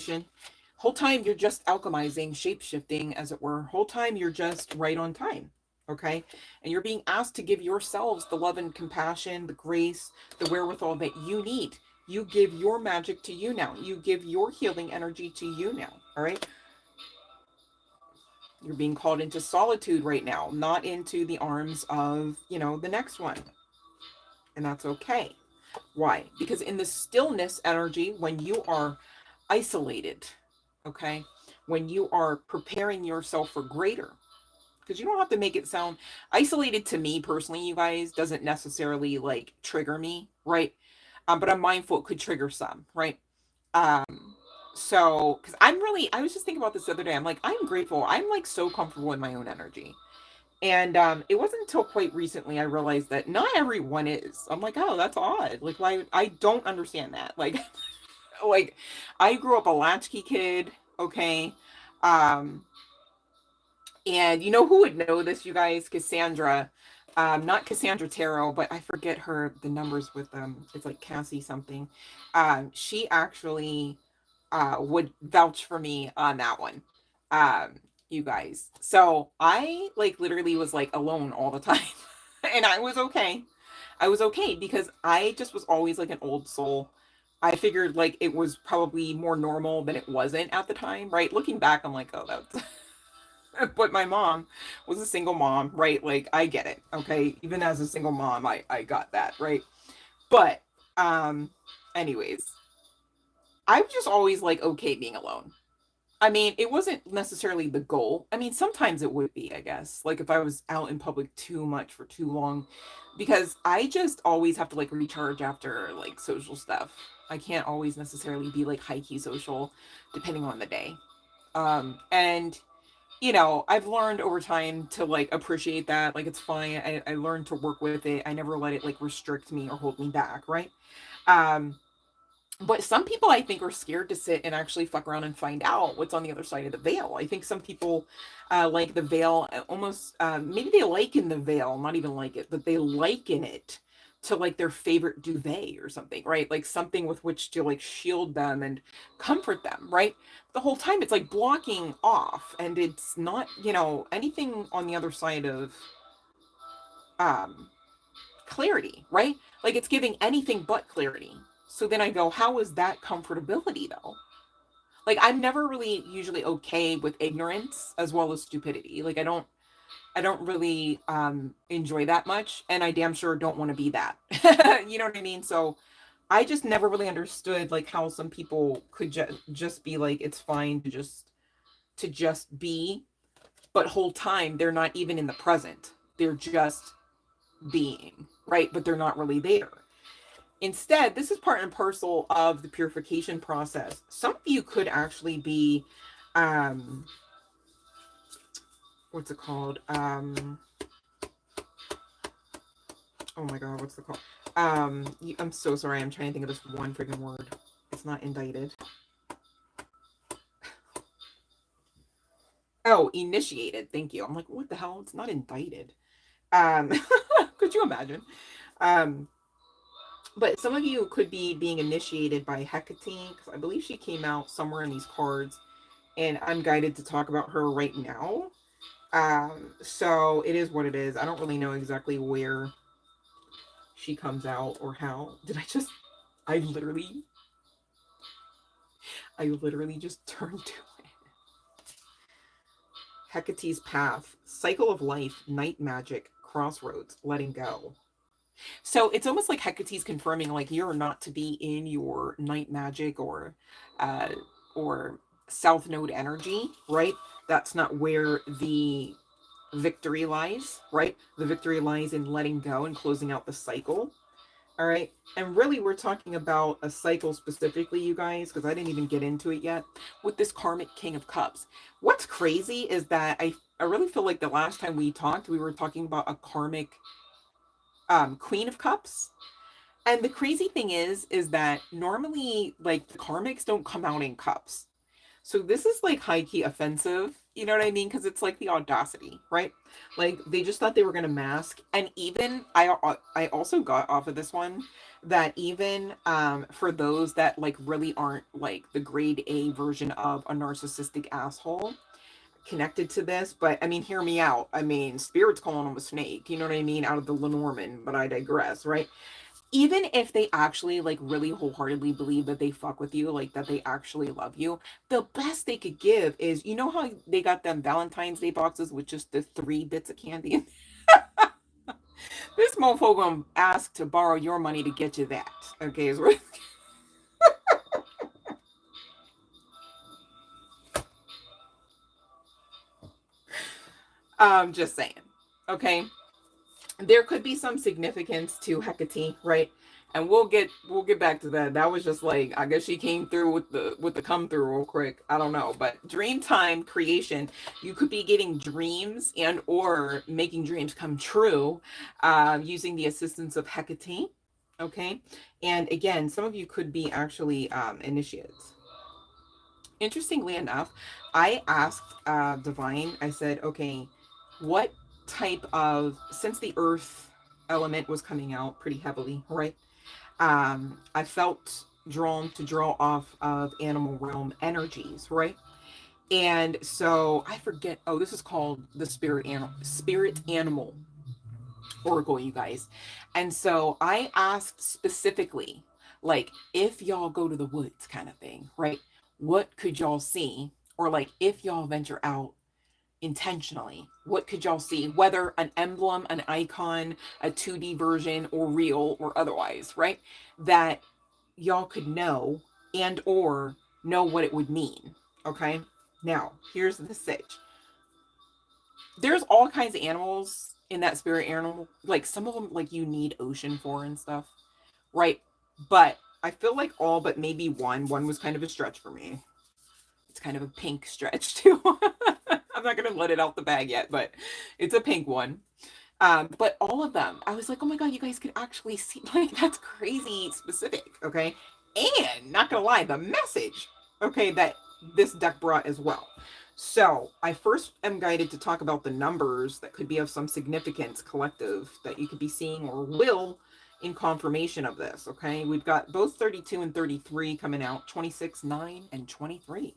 whole time you're just alchemizing, shape shifting, as it were. Whole time you're just right on time. Okay. And you're being asked to give yourselves the love and compassion, the grace, the wherewithal that you need. You give your magic to you now. You give your healing energy to you now. All right. You're being called into solitude right now, not into the arms of, the next one. And that's okay. Why? Because in the stillness energy, when you are isolated, okay, when you are preparing yourself for greater, because you don't have to make it sound isolated. To me personally, you guys, doesn't necessarily like trigger me, right? But I'm mindful it could trigger some, right? Um, so because I was just thinking about this the other day. I'm like, I'm grateful. I'm like so comfortable in my own energy. And it wasn't until quite recently I realized that not everyone is. I'm like, oh, that's odd. Like, why? I don't understand that. Like, like I grew up a latchkey kid. Okay, um, and you know who would know this, you guys? Cassandra, not Cassandra Tarot, but I forget her the numbers with It's like Cassie something. She actually would vouch for me on that one. Um, you guys. So I like literally was like alone all the time. And I was okay. I was okay because I just was always like an old soul. I figured like it was probably more normal than it wasn't at the time, right? Looking back, I'm like, oh, that's. But my mom was a single mom, right? Like I get it, okay? Even as a single mom, I got that, right? But anyways, I was just always like okay being alone. I mean, it wasn't necessarily the goal. I mean, sometimes it would be, I guess. Like if I was out in public too much for too long, because I just always have to like recharge after like social stuff. I can't always necessarily be like high key social depending on the day. And I've learned over time to like appreciate that. Like it's fine. I learned to work with it. I never let it like restrict me or hold me back, right? Um, but some people I think are scared to sit and actually fuck around and find out what's on the other side of the veil. I think some people like the veil almost, maybe they liken the veil, not even like it, but they liken it to like their favorite duvet or something, right? Like something with which to like shield them and comfort them, right? The whole time it's like blocking off, and it's not, anything on the other side of um clarity, right? Like it's giving anything but clarity. So then I go, how is that comfortability though? Like I'm never really usually okay with ignorance as well as stupidity. Like I don't really enjoy that much, and I damn sure don't want to be that. You know what I mean? So I just never really understood like how some people could just be like it's fine to just be, but whole time they're not even in the present. They're just being, right? But they're not really there. Instead, this is part and parcel of the purification process. Some of you could actually be, um, what's it called? Oh my God, what's the call? I'm so sorry. I'm trying to think of this one freaking word. It's not indicted. Oh, initiated. Thank you. I'm like, what the hell? It's not indicted. Could you imagine? Um, but some of you could be being initiated by Hecate, because I believe she came out somewhere in these cards, and I'm guided to talk about her right now. So it is what it is. I don't really know exactly where she comes out or how. Did I just I literally just turned to it. Hecate's path, cycle of life, night magic, crossroads, letting go. So it's almost like Hecate's confirming like you're not to be in your night magic uh or south node energy, right? That's not where the victory lies, right? The victory lies in letting go and closing out the cycle. All right. And really, we're talking about a cycle specifically, you guys, because I didn't even get into it yet with this karmic King of Cups. What's crazy is that I really feel like the last time we talked, we were talking about a karmic Queen of Cups. And the crazy thing is that normally, like, the karmics don't come out in cups. So this is like high key offensive, you know what I mean? Because it's like the audacity, right? Like they just thought they were gonna mask, and even I also got off of this one that even for those that like really aren't like the grade A version of a narcissistic asshole connected to this, but I mean, hear me out. I mean, spirit's calling him a snake, you know what I mean? Out of the Lenormand, but I digress, right? Even if they actually like really wholeheartedly believe that they fuck with you, like that they actually love you, the best they could give is, you know how they got them Valentine's Day boxes with just the 3 bits of candy? This mofo gonna ask to borrow your money to get you that. Okay, is what just saying. Okay. There could be some significance to Hecate, right? And we'll get back to that. That was just like, I guess she came through with the come through real quick. I don't know, but dream time creation, you could be getting dreams and or making dreams come true, using the assistance of Hecate. Okay, and again, some of you could be actually initiates. Interestingly enough, I asked Divine. I said, okay, what type of, since the earth element was coming out pretty heavily, right? I felt drawn to draw off of animal realm energies, right? And so I forget, oh, this is called the spirit animal oracle, you guys. And so I asked specifically, like, if y'all go to the woods kind of thing, right? What could y'all see? Or like if y'all venture out intentionally, what could y'all see? Whether an emblem, an icon, a 2D version, or real or otherwise, right? That y'all could know and or know what it would mean. Okay. Now, here's the sitch. There's all kinds of animals in that spirit animal. Like some of them, like you need ocean for and stuff, right? But I feel like all but maybe one. One was kind of a stretch for me. It's kind of a pink stretch too. I'm not gonna let it out the bag yet, but it's a pink one. But all of them, I was like, oh my god, you guys could actually see. Like that's crazy specific, okay? And not gonna lie, the message, okay, that this deck brought as well. So I first am guided to talk about the numbers that could be of some significance collective that you could be seeing or will in confirmation of this. Okay, we've got both 32 and 33 coming out, 26, 9, and 23.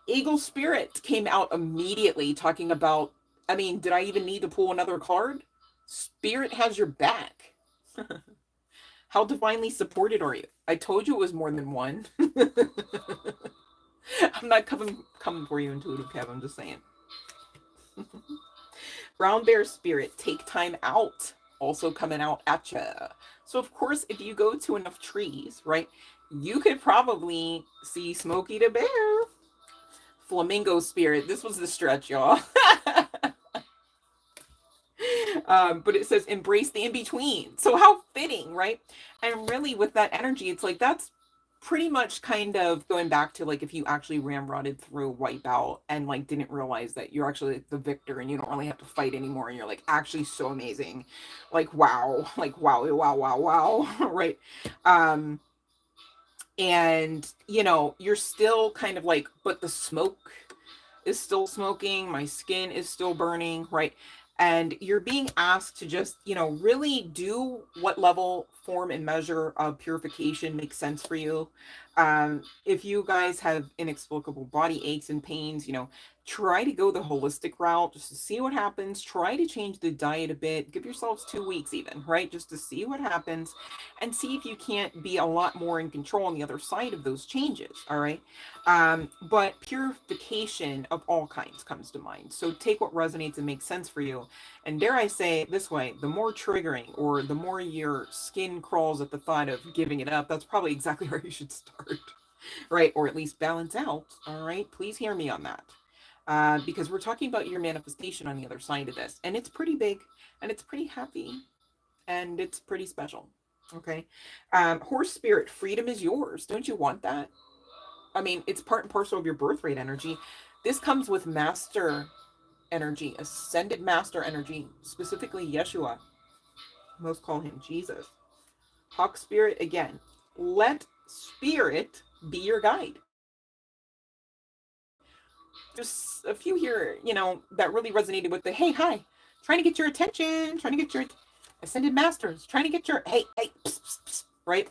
Eagle Spirit came out immediately talking about, I mean, did I even need to pull another card? Spirit has your back. How divinely supported are you? I told you it was more than one. I'm not coming for you, intuitive Kev. I'm just saying. Brown Bear Spirit, take time out. Also coming out at ya. So of course, if you go to enough trees, right, you could probably see Smokey the Bear. Flamingo Spirit. This was the stretch, y'all. But it says embrace the in-between. So how fitting, right? And really with that energy, it's like that's pretty much kind of going back to like if you actually ramrodded through Wipeout and like didn't realize that you're actually the victor and you don't really have to fight anymore and you're like actually so amazing. Like wow, like wow, right? And you know, you're still kind of like, but the smoke, is still smoking, my skin is still burning, right? And you're being asked to just, you know, really do what level, form, and measure of purification makes sense for you. If you guys have inexplicable body aches and pains, you know, try to go the holistic route just to see what happens. Try to change the diet a bit. Give yourselves 2 weeks even, right? Just to see what happens and see if you can't be a lot more in control on the other side of those changes, all right? But purification of all kinds comes to mind. So take what resonates and makes sense for you. And dare I say it this way, the more triggering or the more your skin crawls at the thought of giving it up, that's probably exactly where you should start, right? Or at least balance out, all right? Please hear me on that. Because we're talking about your manifestation on the other side of this. And it's pretty big and it's pretty happy and it's pretty special. Okay. Horse spirit, freedom is yours. Don't you want that? I mean, it's part and parcel of your birth rate energy. This comes with master energy, ascended master energy, specifically Yeshua. Most call him Jesus. Hawk spirit, again, let spirit be your guide. There's a few here, you know, that really resonated with the, hey, hi, trying to get your attention, trying to get your ascended masters, trying to get your, hey, pss, pss, pss, right?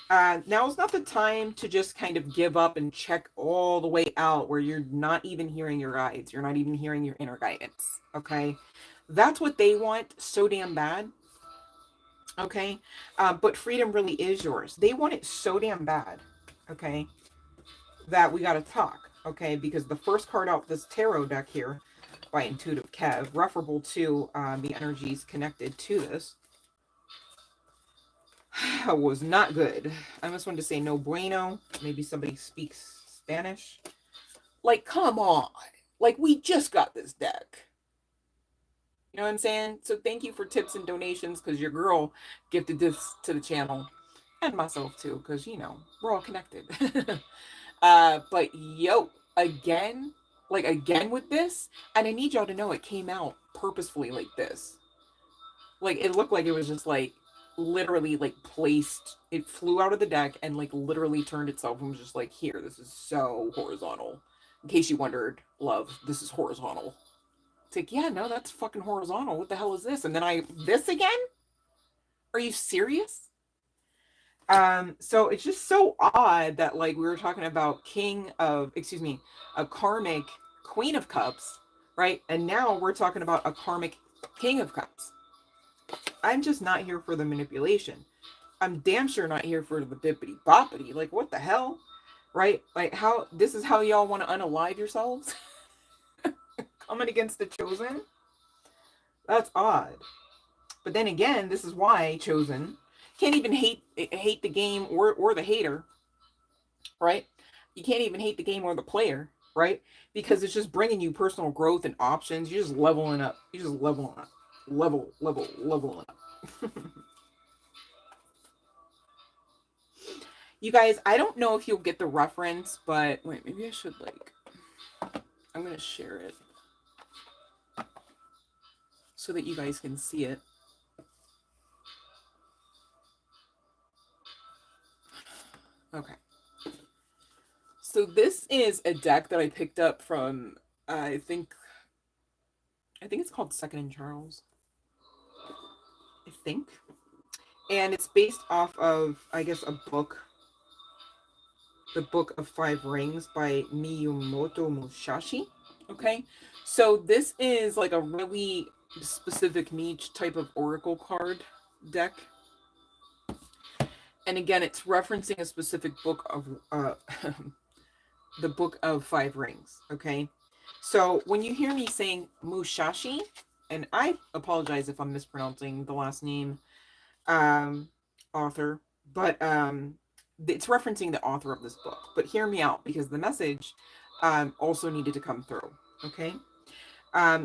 Now is not the time to just kind of give up and check all the way out where you're not even hearing your guides. You're not even hearing your inner guidance. Okay. That's what they want so damn bad. Okay. But freedom really is yours. They want it so damn bad. Okay. That we got to talk. Okay. Because the first card out this tarot deck here by Intuitive Kev, referable to the energies connected to this, was not good. I almost wanted to say no bueno. Maybe somebody speaks Spanish. Like, come on. Like, we just got this deck. You know what I'm saying? So thank you for tips and donations because your girl gifted this to the channel. And myself too, because, you know, we're all connected. But yo, again with this, and I need y'all to know it came out purposefully like this. Like, it looked like it was just like, literally like placed, it flew out of the deck and like literally turned itself and was just like, here, this is so horizontal. In case you wondered, love, this is horizontal. It's like, yeah, no, that's fucking horizontal. What the hell is this? And then this again? Are you serious? So it's just so odd that like we were talking about a karmic Queen of Cups, right? And now we're talking about a karmic King of Cups. I'm just not here for the manipulation. I'm damn sure not here for the bippity boppity. Like, what the hell? Right? Like, this is how y'all want to unalive yourselves? Coming against the chosen? That's odd. But then again, this is why chosen can't even hate the game or the hater. Right? You can't even hate the game or the player. Right? Because it's just bringing you personal growth and options. You're just leveling up. You're just leveling up. Leveling up. You guys, I don't know if you'll get the reference, but wait, maybe I should like, I'm going to share it so that you guys can see it. Okay. So this is a deck that I picked up from, I think it's called Second and Charles. I think. And it's based off of, I guess, a book. The Book of Five Rings by Miyamoto Musashi. Okay. So this is like a really specific niche type of oracle card deck. And again, it's referencing a specific book of the Book of Five Rings. Okay. So when you hear me saying Musashi, and I apologize if I'm mispronouncing the last name, author, but it's referencing the author of this book. But hear me out because the message also needed to come through. Okay.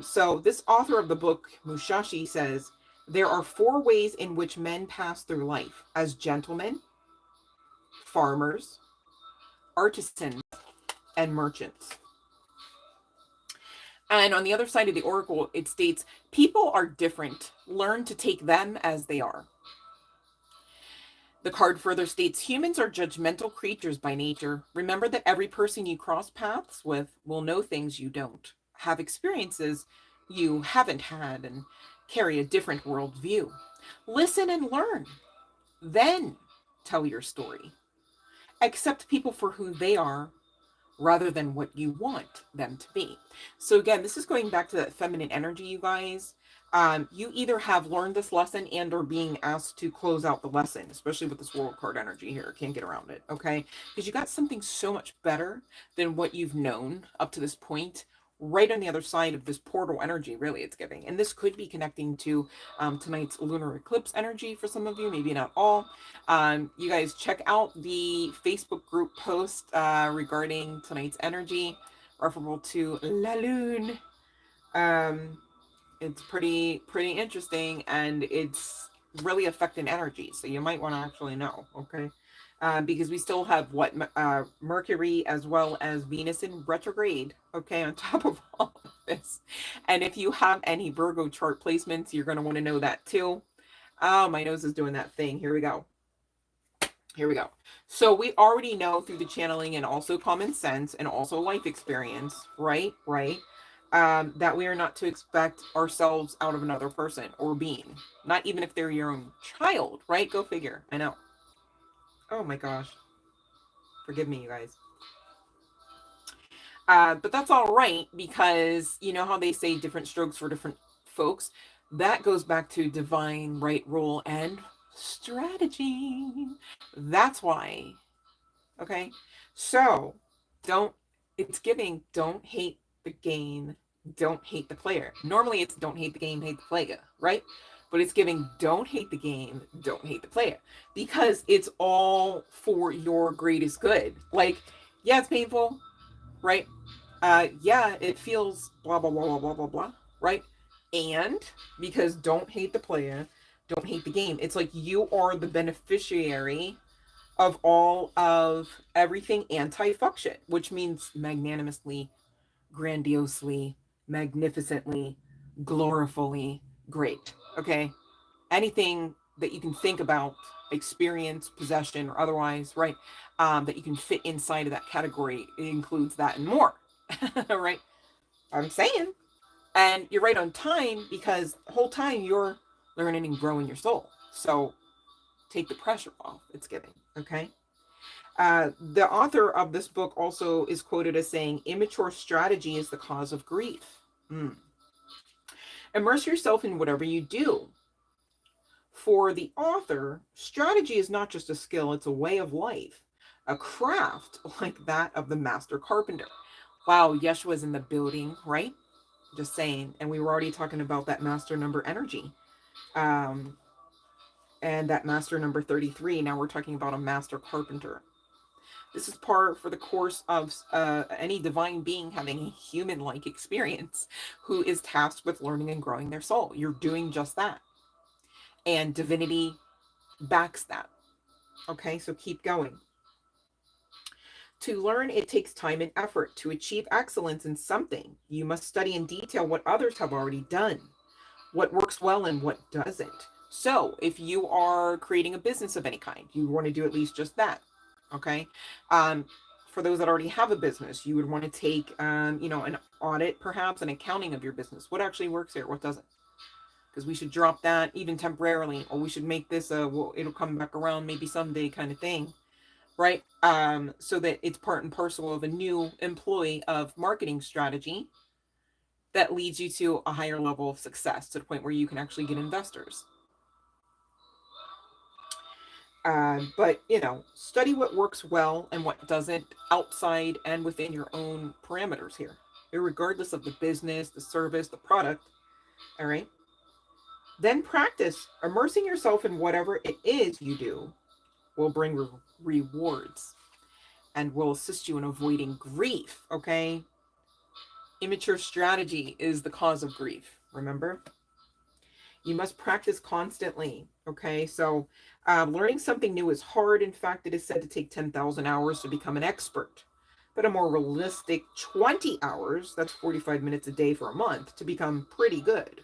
So this author of the book, Musashi, says, there are 4 ways in which men pass through life: as gentlemen, farmers, artisans, and merchants. And on the other side of the oracle, it states, people are different. Learn to take them as they are. The card further states, humans are judgmental creatures by nature. Remember that every person you cross paths with will know things you don't, have experiences you haven't had, and carry a different worldview. Listen and learn, then tell your story. Accept people for who they are rather than what you want them to be. So again, this is going back to that feminine energy, you guys. You either have learned this lesson and are being asked to close out the lesson, especially with this world card energy here. Can't get around it, okay? Because you got something so much better than what you've known up to this point, right on the other side of this portal energy, really, it's giving. And this could be connecting to tonight's lunar eclipse energy for some of you, maybe not all. You guys check out the Facebook group post regarding tonight's energy, referable to La Lune. It's pretty interesting, and it's really affecting energy, so you might want to actually know, okay? Because we still have what Mercury as well as Venus in retrograde, okay, on top of all of this. And if you have any Virgo chart placements, you're going to want to know that too. Oh, my nose is doing that thing. Here we go. Here we go. So we already know through the channeling and also common sense and also life experience, right? That we are not to expect ourselves out of another person or being, not even if they're your own child, right? Go figure. I know. Oh my gosh. Forgive me, you guys. But that's all right, because you know how they say different strokes for different folks. That goes back to divine right rule and strategy. That's why. Okay. So it's giving, don't hate the game, don't hate the player. Normally it's don't hate the game, hate the player, right? But it's giving, don't hate the game, don't hate the player, because it's all for your greatest good. Like, yeah, it's painful, right? Yeah, it feels blah, blah, blah, blah, blah, blah, blah, right? And because don't hate the player, don't hate the game. It's like you are the beneficiary of all of everything anti-function, which means magnanimously, grandiosely, magnificently, glorifully great. Okay? Anything that you can think about, experience, possession, or otherwise, right? That you can fit inside of that category, it includes that and more. Right? I'm saying. And you're right on time, because the whole time you're learning and growing your soul. So take the pressure off, it's giving. Okay? The author of this book also is quoted as saying, immature strategy is the cause of grief. Immerse yourself in whatever you do. For the author, strategy is not just a skill, it's a way of life, a craft like that of the master carpenter. Wow, Yeshua's in the building, right? Just saying. And we were already talking about that master number energy. And that master number 33. Now we're talking about a master carpenter. This is par for the course of any divine being having a human-like experience who is tasked with learning and growing their soul. You're doing just that. And divinity backs that. Okay, so keep going. To learn, it takes time and effort. To achieve excellence in something, you must study in detail what others have already done, what works well and what doesn't. So if you are creating a business of any kind, you want to do at least just that. Okay. For those that already have a business, you would want to take, an audit, perhaps an accounting of your business. What actually works here? What doesn't? Because we should drop that even temporarily, or we should make this it'll come back around maybe someday kind of thing, right? So that it's part and parcel of a new employee of marketing strategy that leads you to a higher level of success, to the point where you can actually get investors. But, study what works well and what doesn't, outside and within your own parameters here, regardless of the business, the service, the product. All right. Then practice. Immersing yourself in whatever it is you do will bring rewards and will assist you in avoiding grief. Okay. Immature strategy is the cause of grief. Remember? You must practice constantly. Okay. So learning something new is hard. In fact, it is said to take 10,000 hours to become an expert, but a more realistic 20 hours, that's 45 minutes a day for a month, to become pretty good.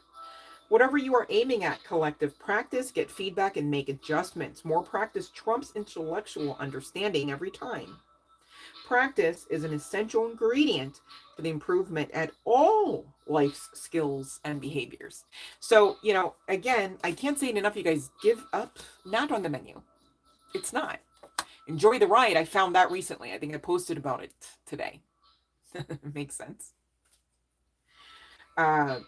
Whatever you are aiming at, collective, practice, get feedback, and make adjustments. More practice trumps intellectual understanding every time. Practice is an essential ingredient for the improvement at all life's skills and behaviors. So, you know, again, I can't say it enough, you guys, give up, not on the menu. It's not. Enjoy the ride. I found that recently. I think I posted about it today. Makes sense.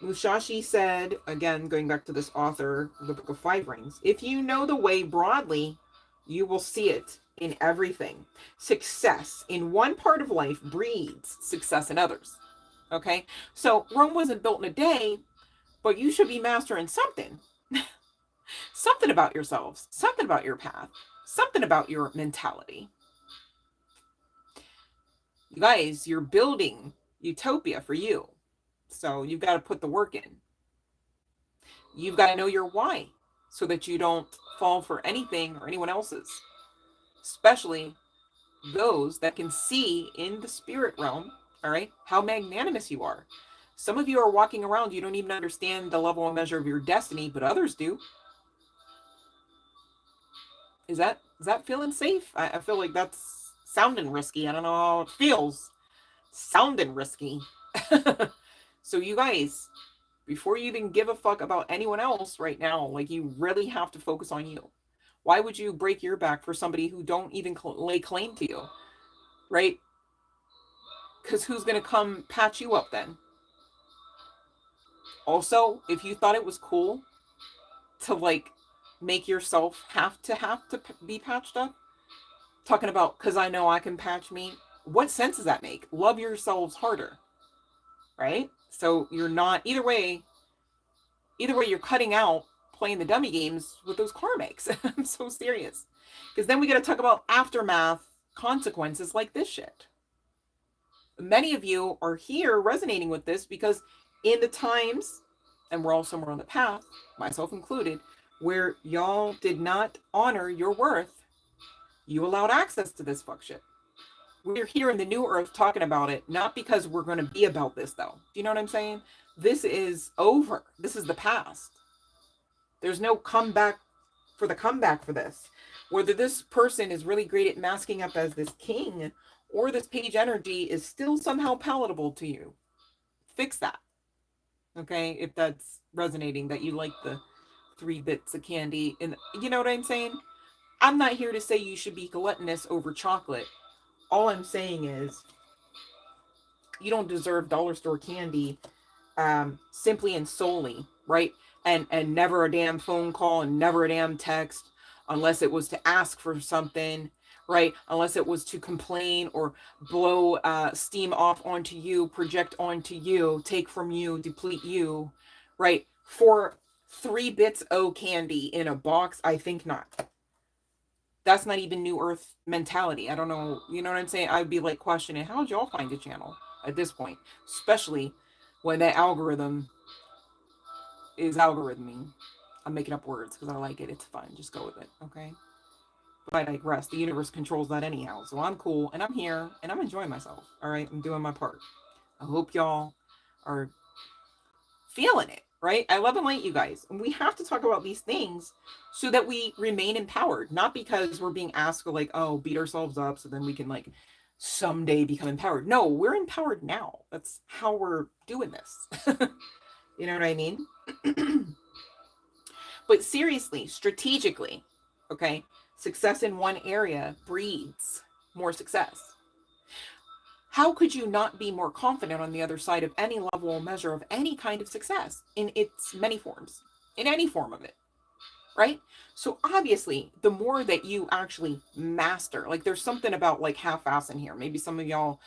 Musashi said, again, going back to this author of the Book of Five Rings, if you know the way broadly, you will see it in everything. Success in one part of life breeds success in others. Okay? So Rome wasn't built in a day, but you should be mastering something. Something about yourselves, something about your path, something about your mentality. You guys, you're building utopia for you. So you've got to put the work in. You've got to know your why so that you don't fall for anything or anyone else's, especially those that can see in the spirit realm, all right, how magnanimous you are. Some of you are walking around, you don't even understand the level and measure of your destiny, but others do. Is that feeling safe? I feel like that's sounding risky. I don't know how it feels. Sounding risky. So you guys, before you even give a fuck about anyone else right now, like, you really have to focus on you. Why would you break your back for somebody who don't even lay claim to you, right? Because who's going to come patch you up then? Also, if you thought it was cool to, like, make yourself have to be patched up, talking about, because I know I can patch me, what sense does that make? Love yourselves harder, right? So you're not, either way you're cutting out playing the dummy games with those karmics. I'm so serious. Because then we got to talk about aftermath consequences like this shit. Many of you are here resonating with this because in the times, and we're all somewhere on the path, myself included, where y'all did not honor your worth, you allowed access to this fuck shit. We're here in the new earth talking about it, not because we're going to be about this, though. Do you know what I'm saying? This is over. This is the past. There's no comeback for this. Whether this person is really great at masking up as this king or this page energy is still somehow palatable to you, fix that. Okay? If that's resonating, that you like the 3 bits of candy. And you know what I'm saying? I'm not here to say you should be gluttonous over chocolate. All I'm saying is you don't deserve dollar store candy simply and solely, right? And never a damn phone call and never a damn text unless it was to ask for something, right? Unless it was to complain or blow steam off onto you, project onto you, take from you, deplete you, right? For 3 bits of candy in a box, I think not. That's not even New Earth mentality. I don't know. You know what I'm saying? I'd be like questioning, how'd y'all find a channel at this point? Especially when that algorithm is algorithming. I'm making up words because I like it. It's fun. Just go with it. Okay. But I digress. The universe controls that anyhow. So I'm cool and I'm here and I'm enjoying myself. All right. I'm doing my part. I hope y'all are feeling it. Right? I love and light you guys. And we have to talk about these things so that we remain empowered, not because we're being asked to, like, oh, beat ourselves up so then we can, like, someday become empowered. No, we're empowered now. That's how we're doing this. You know what I mean? But seriously, strategically, okay, success in one area breeds more success. How could you not be more confident on the other side of any level or measure of any kind of success in its many forms, in any form of it, right? So obviously, the more that you actually master, like, there's something about, like, half-ass in here. Maybe some of y'all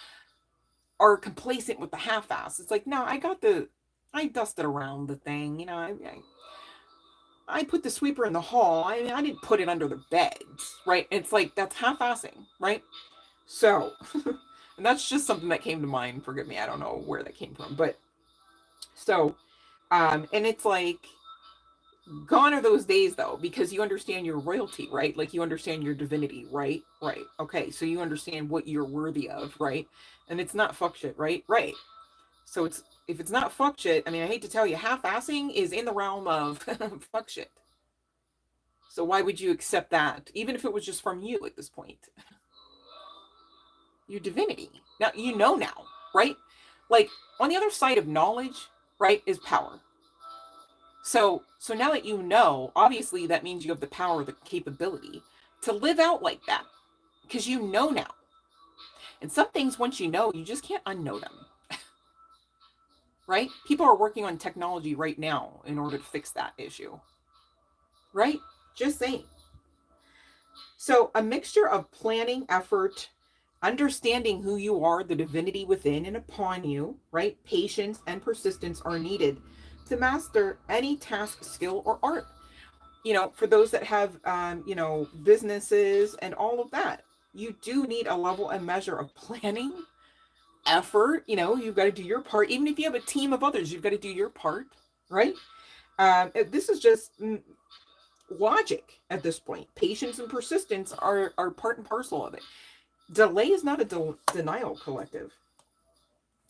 are complacent with the half-ass. It's like, no, I dusted around the thing, you know, I put the sweeper in the hall. I didn't put it under the beds, right? It's like, that's half-assing, right? So... And that's just something that came to mind. Forgive me. I don't know where that came from. But so, and it's like, gone are those days though, because you understand your royalty, right? Like, you understand your divinity, right? Right. Okay. So you understand what you're worthy of, right? And it's not fuck shit, right? Right. So it's if it's not fuck shit, I mean, I hate to tell you, half-assing is in the realm of fuck shit. So why would you accept that, even if it was just from you at this point? Your divinity. Now, you know now, right? Like, on the other side of knowledge, right, is power. So now that you know, obviously that means you have the power, the capability to live out like that, because you know now. And some things, once you know, you just can't unknow them. Right? People are working on technology right now in order to fix that issue. Right? Just saying. So a mixture of planning, effort, understanding who you are, the divinity within and upon you, right? Patience and persistence are needed to master any task, skill, or art. You know, for those that have, businesses and all of that, you do need a level and measure of planning, effort. You know, you've got to do your part. Even if you have a team of others, you've got to do your part, right? This is just logic at this point. Patience and persistence are part and parcel of it. Delay is not a denial collective.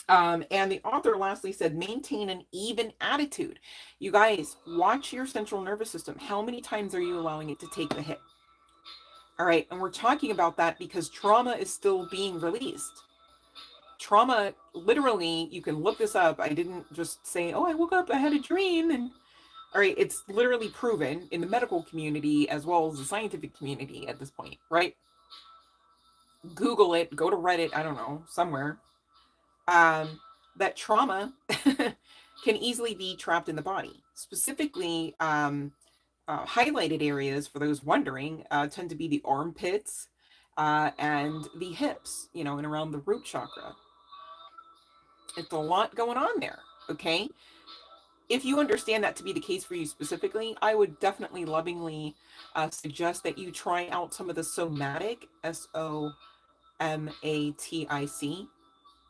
And the author lastly said, maintain an even attitude. You guys, watch your central nervous system. How many times are you allowing it to take the hit? All right. And we're talking about that because trauma is still being released. Trauma, literally, you can look this up. I didn't just say, oh, I woke up, I had a dream. And all right, it's literally proven in the medical community as well as the scientific community at this point, right? Google it, go to Reddit, I don't know, somewhere. That trauma can easily be trapped in the body. Specifically, highlighted areas for those wondering tend to be the armpits and the hips, you know, and around the root chakra. It's a lot going on there, okay? If you understand that to be the case for you specifically, I would definitely lovingly suggest that you try out some of the somatic, SOMATIC,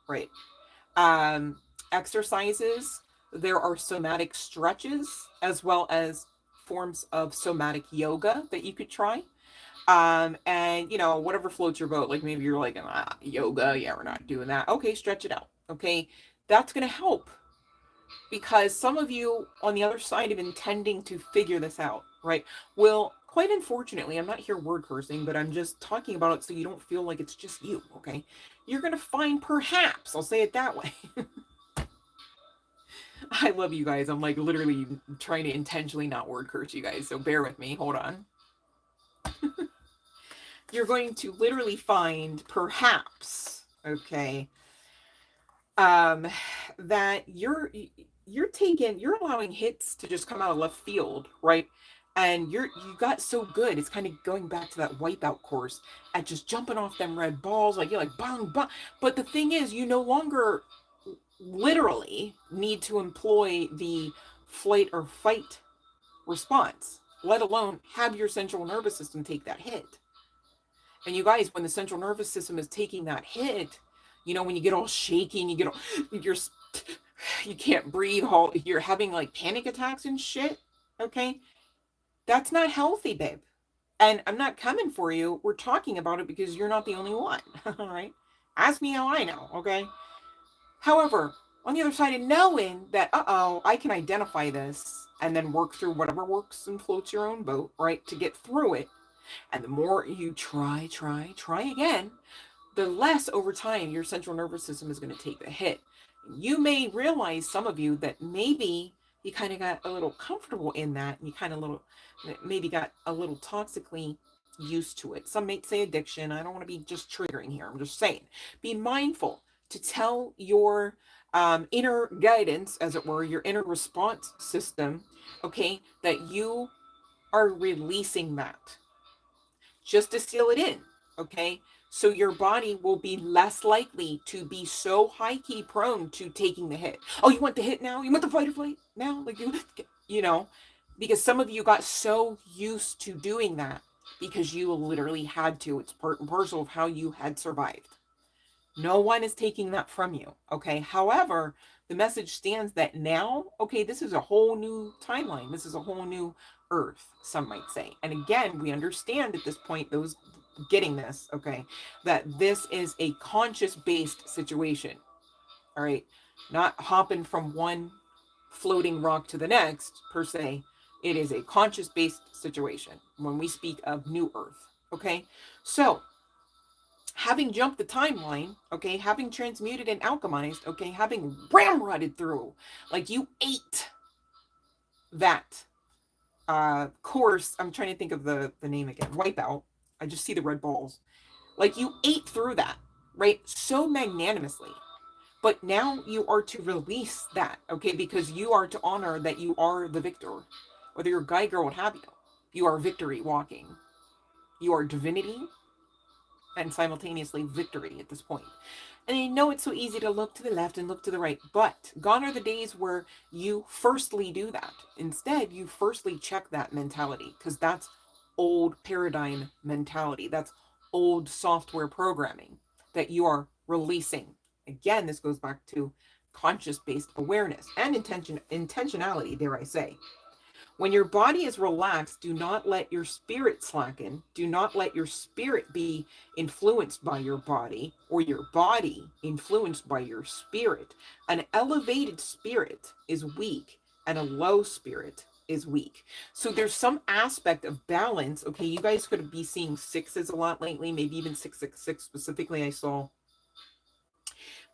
right? Exercises. There are somatic stretches as well as forms of somatic yoga that you could try. And you know, whatever floats your boat. Like maybe you're like, yoga, yeah, we're not doing that. Okay, stretch it out. Okay, that's going to help because some of you on the other side of intending to figure this out, right, will, quite unfortunately, I'm not here word cursing, but I'm just talking about it so you don't feel like it's just you, okay? You're going to find, perhaps, I'll say it that way. I love you guys. I'm like literally trying to intentionally not word curse you guys, so bear with me. Hold on. You're going to literally find, perhaps, okay, that you're allowing hits to just come out of left field, right? And you got so good. It's kind of going back to that wipeout course at just jumping off them red balls, like you're like bang bang. But the thing is, you no longer literally need to employ the flight or fight response, let alone have your central nervous system take that hit. And you guys, when the central nervous system is taking that hit, you know, when you get all shaky and you can't breathe, you're having like panic attacks and shit, okay? That's not healthy, babe. And I'm not coming for you. We're talking about it because you're not the only one, all right? Ask me how I know, okay? However, on the other side of knowing that, I can identify this and then work through whatever works and floats your own boat, right, to get through it. And the more you try again, the less over time your central nervous system is going to take the hit. You may realize, some of you, that maybe you kind of got a little comfortable in that, and you maybe got a little toxically used to it. Some may say addiction. I don't want to be just triggering here. I'm just saying, be mindful to tell your inner guidance, as it were, your inner response system, okay, that you are releasing that just to seal it in, okay? So your body will be less likely to be so high key prone to taking the hit. Oh, you want the hit now? You want the fight or flight now? Like, you know, because some of you got so used to doing that because you literally had to. It's part and parcel of how you had survived. No one is taking that from you, okay? However, the message stands that now, okay, this is a whole new timeline. This is a whole new earth, some might say. And again, we understand at this point, those getting this, okay, that this is a conscious-based situation, all right? not hopping from one floating rock to the next per se. It is a conscious based situation when we speak of new earth. Okay, so having jumped the timeline, okay, having transmuted and alchemized, okay, having ramrodded through, like you ate that course. I'm trying to think of the name again. Wipeout. I just see the red balls. Like you ate through that, right? So magnanimously. But now you are to release that, okay? Because you are to honor that you are the victor. Whether you're a guy, girl, what have you. You are victory walking. You are divinity and simultaneously victory at this point. And I know it's so easy to look to the left and look to the right, but gone are the days where you firstly do that. Instead, you firstly check that mentality, because that's old paradigm mentality. That's old software programming that you are releasing. Again, this goes back to conscious-based awareness and intentionality, dare I say. When your body is relaxed, do not let your spirit slacken. Do not let your spirit be influenced by your body, or your body influenced by your spirit. An elevated spirit is weak, and a low spirit is weak. So there's some aspect of balance. Okay, you guys could be seeing sixes a lot lately, maybe even 666 specifically, I saw.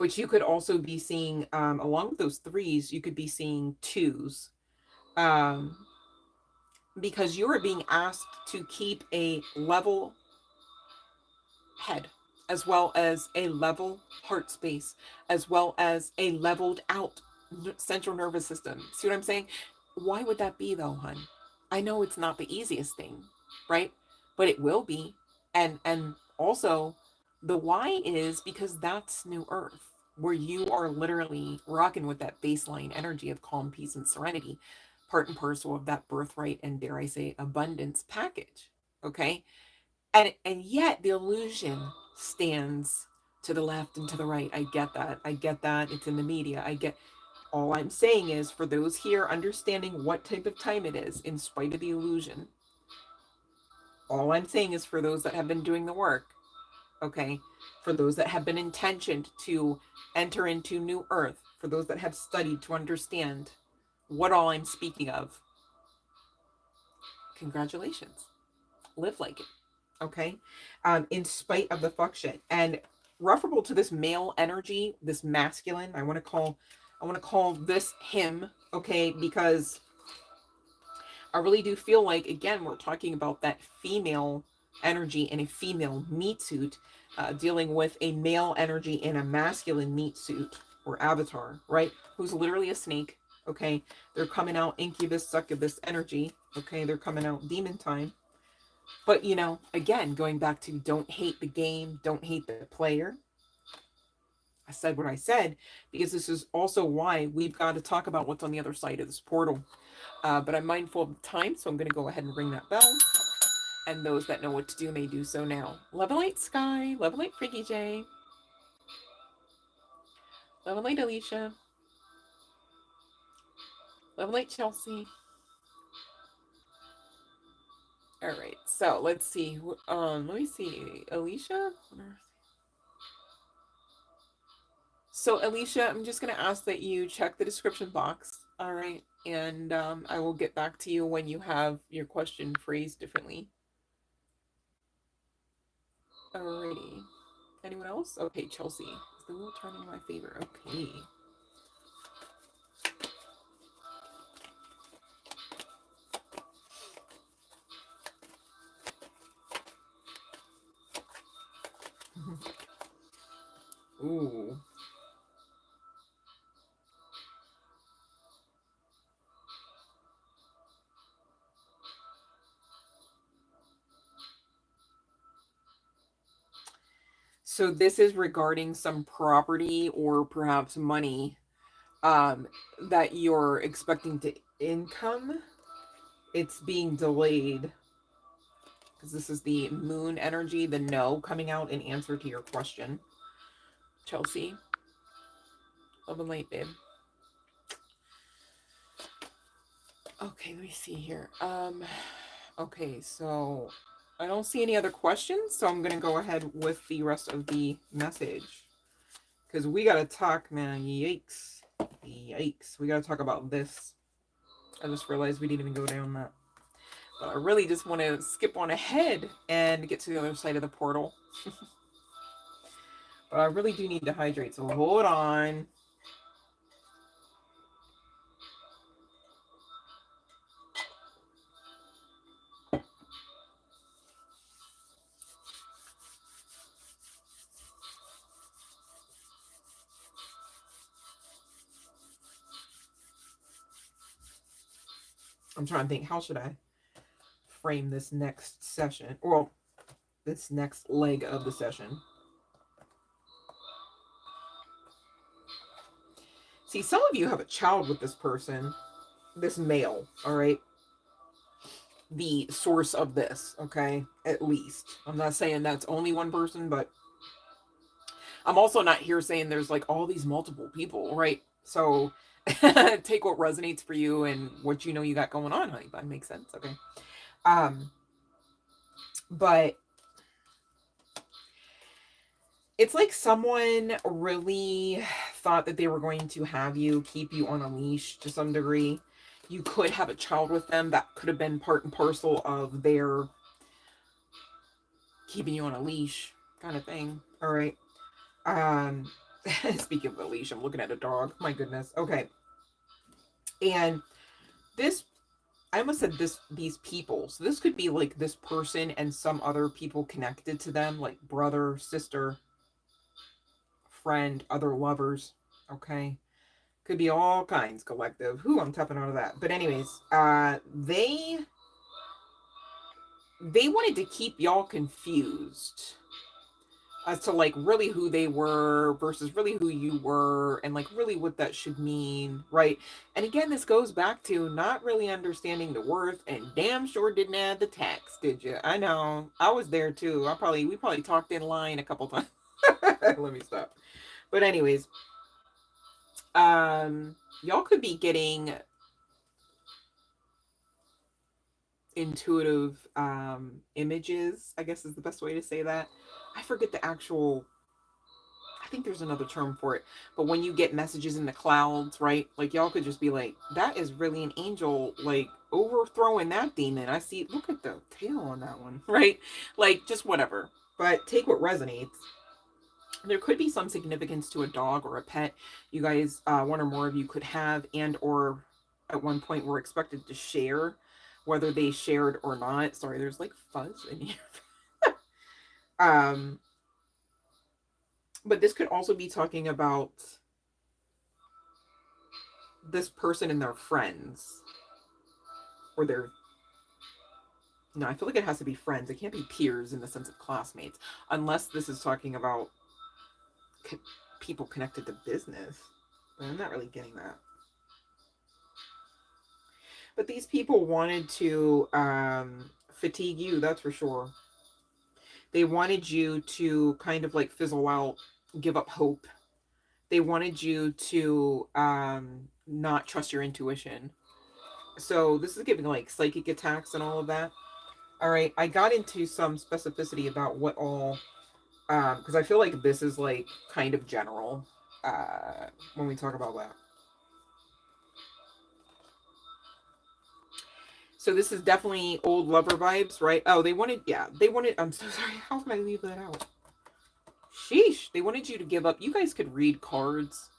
But you could also be seeing, along with those threes, you could be seeing twos. Because you are being asked to keep a level head, as well as a level heart space, as well as a leveled out central nervous system. See what I'm saying? Why would that be though, hun? I know it's not the easiest thing, right? But it will be. And also the why is because that's new earth, where you are literally rocking with that baseline energy of calm, peace, and serenity, part and parcel of that birthright and, dare I say, abundance package. Okay. And yet the illusion stands to the left and to the right. I get that. I get that. It's in the media. I get. All I'm saying is, for those here understanding what type of time it is, in spite of the illusion, all I'm saying is, for those that have been doing the work, okay, for those that have been intentioned to enter into new earth, for those that have studied to understand what all I'm speaking of, congratulations. Live like it. Okay, in spite of the fuck shit. And referable to this male energy, this masculine, I want to call this him, okay, because I really do feel like, again, we're talking about that female energy in a female meat suit, dealing with a male energy in a masculine meat suit or avatar, right? Who's literally a snake. Okay, they're coming out incubus, succubus energy. Okay, they're coming out demon time. But, you know, again, going back to don't hate the game, don't hate the player. I said what I said, because this is also why we've got to talk about what's on the other side of this portal. But I'm mindful of the time, so I'm going to go ahead and ring that bell. And those that know what to do may do so now. Love and light, Sky. Love and light, Freaky J. Love and light, Alicia. Love and light, Chelsea. All right, so let's see. Let me see. Alicia? So, Alicia, I'm just going to ask that you check the description box. All right. And I will get back to you when you have your question phrased differently. Alrighty. Anyone else? Okay, Chelsea. Is the wheel turning in my favor? Okay. Ooh. So this is regarding some property or perhaps money that you're expecting to income. It's being delayed because this is the moon energy, the no coming out in answer to your question. Chelsea. Love and light, babe. Okay, let me see here. Okay, so I don't see any other questions, so I'm going to go ahead with the rest of the message. Because we got to talk, man. Yikes. Yikes. We got to talk about this. I just realized we didn't even go down that. But I really just want to skip on ahead and get to the other side of the portal. But I really do need to hydrate, so hold on. I'm trying to think, how should I frame this next session? Well, this next leg of the session. See, some of you have a child with this person, this male, all right? The source of this, okay? At least. I'm not saying that's only one person, but I'm also not here saying there's like all these multiple people, right? So take what resonates for you and what you know you got going on, honey. That makes sense, okay? But it's like someone really thought that they were going to have you, keep you on a leash to some degree. You could have a child with them. That could have been part and parcel of their keeping you on a leash kind of thing. All right. Speaking of a leash, I'm looking at a dog. My goodness. Okay. And this, I almost said this, these people. So this could be like this person and some other people connected to them, like brother, sister, friend, other lovers. Okay. Could be all kinds, collective. Who I'm tapping out of that. But anyways, they wanted to keep y'all confused as to like really who they were versus really who you were, and like really what that should mean, right? And again, this goes back to not really understanding the worth, and damn sure didn't add the tax, did you? I know, I was there too. We probably talked in line a couple times. Let me stop. But anyways, y'all could be getting intuitive images, I guess is the best way to say that. I forget the actual, I think there's another term for it, but when you get messages in the clouds, right? Like y'all could just be like, that is really an angel, like overthrowing that demon. I see, look at the tail on that one, right? Like just whatever, but take what resonates. There could be some significance to a dog or a pet you guys, one or more of you could have, and or at one point were expected to share, whether they shared or not. Sorry, there's like fuzz in here. But this could also be talking about this person and their friends, or their, no, I feel like it has to be friends. It can't be peers in the sense of classmates, unless this is talking about people connected to business. But I'm not really getting that. But these people wanted to fatigue you, that's for sure. They wanted you to kind of like fizzle out, give up hope. They wanted you to not trust your intuition. So this is giving like psychic attacks and all of that. All right, I got into some specificity about what all, because I feel like this is like kind of general when we talk about that. So this is definitely old lover vibes, right? Oh, they wanted, yeah, they wanted, I'm so sorry, how can I leave that out? Sheesh, they wanted you to give up. You guys could read cards.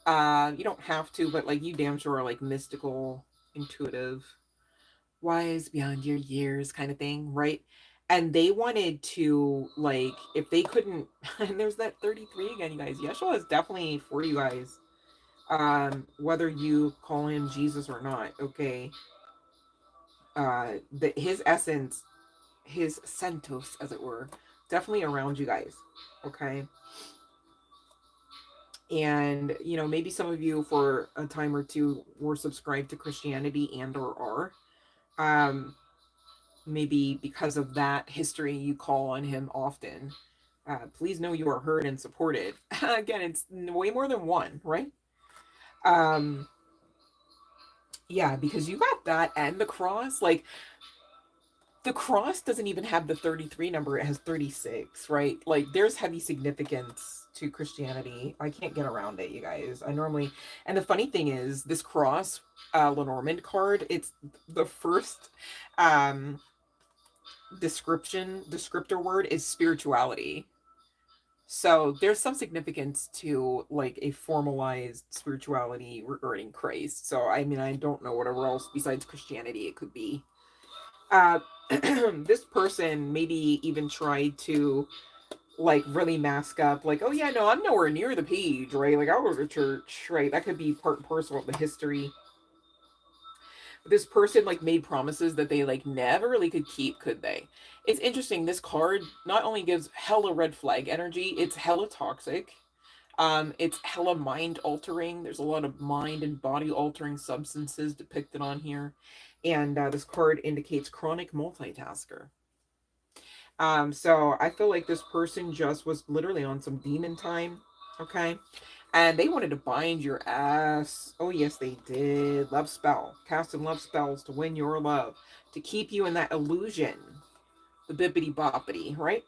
You don't have to, but like you damn sure are like mystical, intuitive, wise beyond your years kind of thing, right? And they wanted to, like, if they couldn't, and there's that 33 again, you guys. Yeshua is definitely for you guys. Whether you call him Jesus or not, okay? His essence, his centos, as it were, definitely around you guys, okay? And you know, maybe some of you for a time or two were subscribed to Christianity and or are, maybe because of that history you call on him often. Please know you are heard and supported. Again, it's way more than one, right? Yeah, because you got that and the cross. Like, the cross doesn't even have the 33 number, it has 36, right? Like, there's heavy significance to Christianity. I can't get around it, you guys. I normally, and the funny thing is, this cross Lenormand card, it's the first descriptor word is spirituality. So there's some significance to like a formalized spirituality regarding Christ. So I mean, I don't know whatever else besides Christianity it could be. This person maybe even tried to like really mask up, like, oh yeah, no, I'm nowhere near the page, right? Like, I'll go to church, right? That could be part and parcel of the history. This person like made promises that they like never really could keep, could they? It's interesting. This card not only gives hella red flag energy, it's hella toxic. It's hella mind altering. There's a lot of mind and body altering substances depicted on here. And this card indicates chronic multitasker. So I feel like this person just was literally on some demon time. Okay. And they wanted to bind your ass. Oh, yes, they did. Love spell. Casting love spells to win your love. To keep you in that illusion. The bippity boppity, right?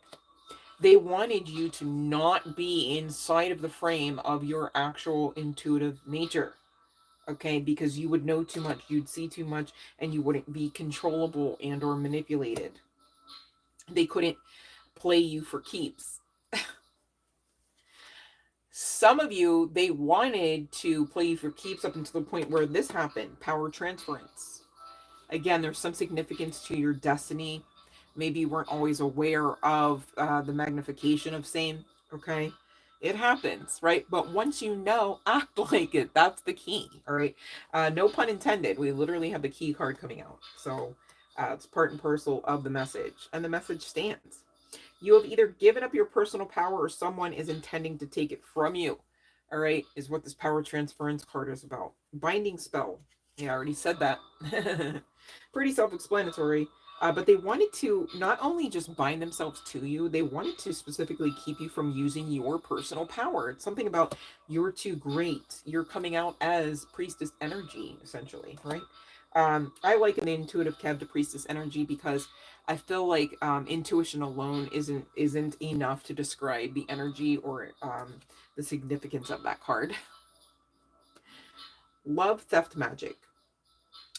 They wanted you to not be inside of the frame of your actual intuitive nature. Okay? Because you would know too much. You'd see too much. And you wouldn't be controllable and or manipulated. They couldn't play you for keeps. Some of you, they wanted to play you for keeps up until the point where this happened. Power transference. Again, there's some significance to your destiny. Maybe you weren't always aware of the magnification of same. Okay? It happens, right? But once you know, act like it. That's the key, all right? No pun intended. We literally have the key card coming out. So it's part and parcel of the message. And the message stands. You have either given up your personal power or someone is intending to take it from you. All right, is what this power transference card is about. Binding spell. Yeah, I already said that. Pretty self-explanatory. But they wanted to not only just bind themselves to you, they wanted to specifically keep you from using your personal power. It's something about you're too great. You're coming out as priestess energy, essentially, right? I liken the intuitive Kev to priestess energy because I feel like intuition alone isn't enough to describe the energy or the significance of that card. Love theft magic.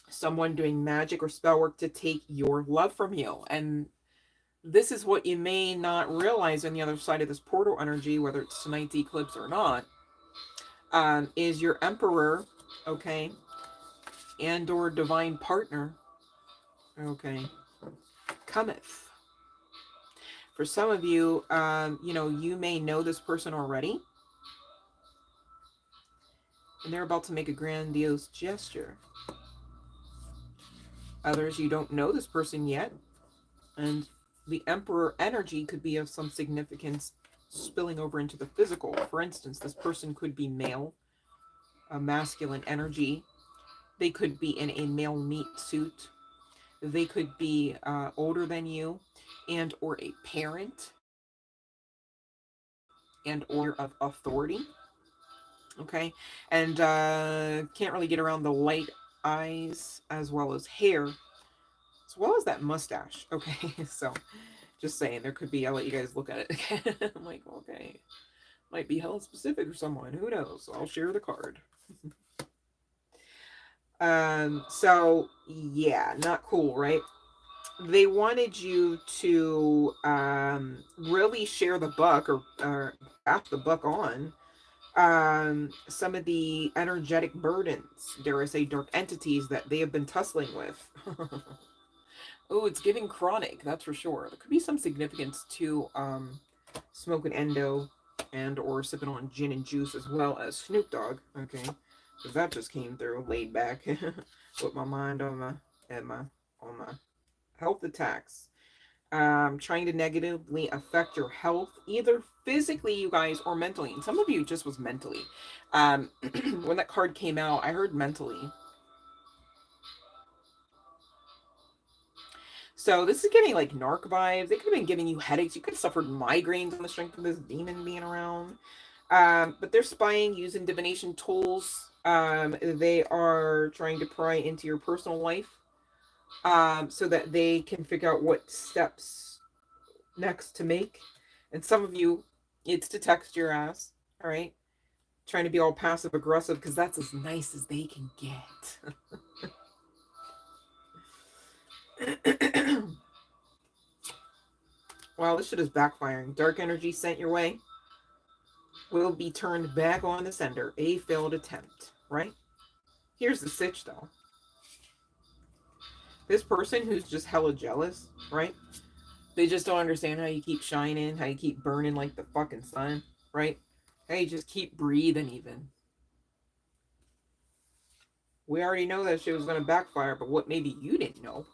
Someone doing magic or spell work to take your love from you. And this is what you may not realize on the other side of this portal energy, whether it's tonight's eclipse or not, is your emperor, okay, and or divine partner, okay, cometh. For some of you, you know, you may know this person already. And they're about to make a grandiose gesture. Others, you don't know this person yet. And the Emperor energy could be of some significance spilling over into the physical. For instance, this person could be male, a masculine energy. They could be in a male meat suit. They could be older than you and or a parent and or of authority. Okay, and can't really get around the light eyes as well as hair, as well as that mustache. Okay, so just saying, there could be, I'll let you guys look at it. I'm like, okay, might be hella specific for someone, who knows? I'll share the card. So yeah, not cool, right? They wanted you to really share the buck or pass the buck on some of the energetic burdens, dare I say dark entities that they have been tussling with. Oh, it's giving chronic, that's for sure. There could be some significance to smoking endo and or sipping on gin and juice as well as Snoop Dogg, okay? Because that just came through laid back with my mind on my health attacks. Trying to negatively affect your health, either physically, you guys, or mentally. And some of you just was mentally. When that card came out, I heard mentally. So this is giving like narc vibes. They could have been giving you headaches. You could have suffered migraines on the strength of this demon being around. But they're spying using divination tools. They are trying to pry into your personal life. So that they can figure out what steps next to make. And some of you It's to text your ass, all right? Trying to be all passive aggressive because that's as nice as they can get. Wow, this shit is backfiring. Dark energy sent your way will be turned back on the sender. A failed attempt, right? Here's the sitch, though. This person who's just hella jealous, right? They just don't understand how you keep shining, how you keep burning like the fucking sun, right? How you just keep breathing even. We already know that shit was going to backfire, but what maybe you didn't know.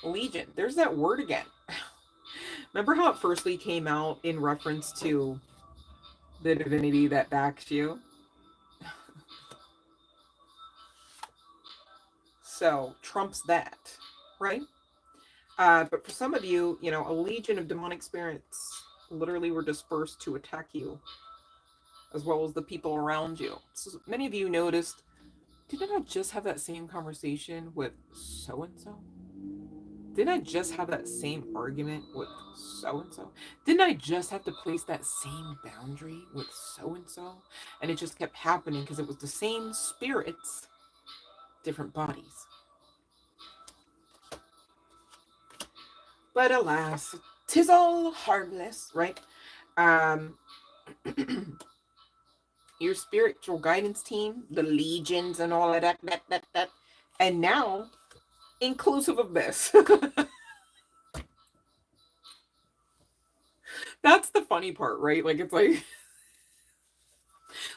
Legion. There's that word again. Remember how it firstly came out in reference to the divinity that backs you? So, trumps that, right? But for some of you, you know, a legion of demonic spirits literally were dispersed to attack you, as well as the people around you. So many of you noticed, didn't I just have that same conversation with so-and-so? Didn't I just have that same argument with so-and-so? Didn't I just have to place that same boundary with so-and-so? And it just kept happening because it was the same spirits, different bodies. But alas, 'tis all harmless, right? Your spiritual guidance team, the legions and all of that. And now, inclusive of this. That's the funny part, right? Like, it's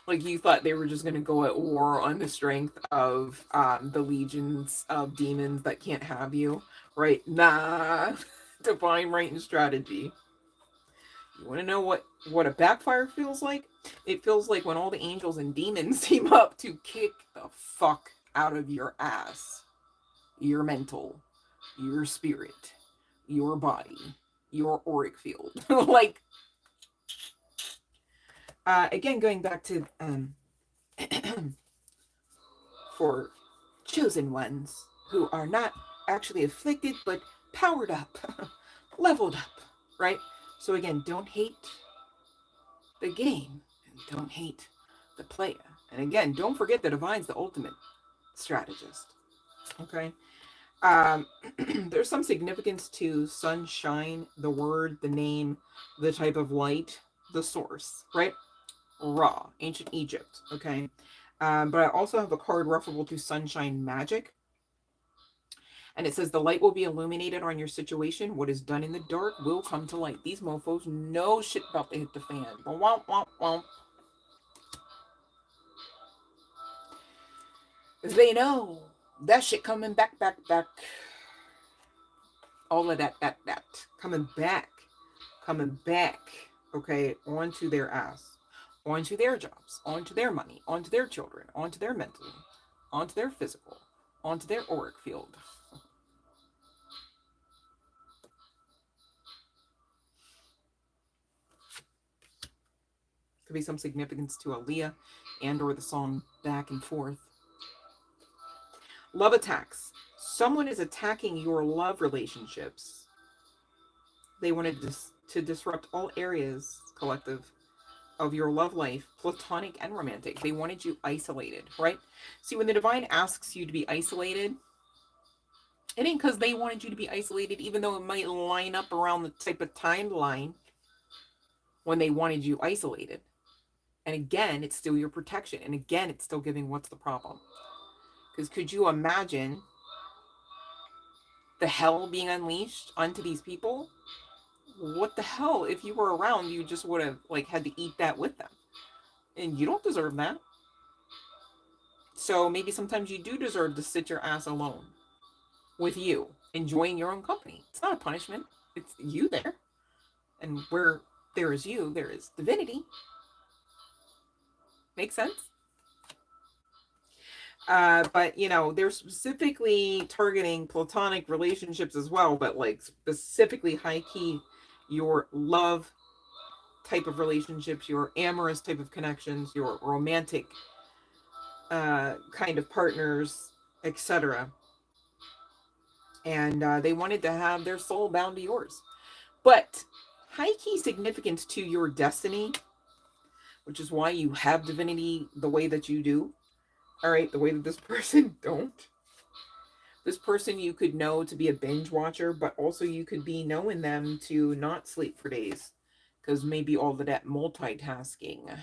like you thought they were just going to go at war on the strength of the legions of demons that can't have you, right? Nah. Divine right and strategy. You want to know what a backfire feels like? It feels like when all the angels and demons team up to kick the fuck out of your ass, your mental, your spirit, your body, your auric field. Like, again, going back to for chosen ones who are not actually afflicted but powered up, leveled up, right? So again, don't hate the game and don't hate the player. And again, don't forget the divine's the ultimate strategist. Okay. There's some significance to sunshine, the word, the name, the type of light, the source, right? Ra, ancient Egypt. Okay. But I also have a card referable to sunshine magic. And it says the light will be illuminated on your situation. What is done in the dark will come to light. These mofos know shit about to hit the fan. Womp, womp, womp. They know that shit coming back. All of that. Coming back. Okay, onto their ass. Onto their jobs. Onto their money. Onto their children. Onto their mental. Onto their physical. Onto their auric field. Could be some significance to Aaliyah and or the song Back and Forth. Love attacks. Someone is attacking your love relationships. They wanted to disrupt all areas, collective, of your love life, platonic and romantic. They wanted you isolated, right? See, when the divine asks you to be isolated, it ain't because they wanted you to be isolated, even though it might line up around the type of timeline when they wanted you isolated. And again, it's still your protection. And again, it's still giving what's the problem. Because could you imagine the hell being unleashed onto these people? What the hell? If you were around, you just would have like had to eat that with them. And you don't deserve that. So maybe sometimes you do deserve to sit your ass alone with you, enjoying your own company. It's not a punishment. It's you there. And where there is you, there is divinity. Make sense? But you know, they're specifically targeting platonic relationships as well, but like specifically high key your love type of relationships, your amorous type of connections, your romantic kind of partners, etc. And they wanted to have their soul bound to yours. But high-key significance to your destiny, which is why you have divinity the way that you do. All right, the way that this person don't. This person you could know to be a binge watcher, but also you could be knowing them to not sleep for days, because maybe all of that multitasking.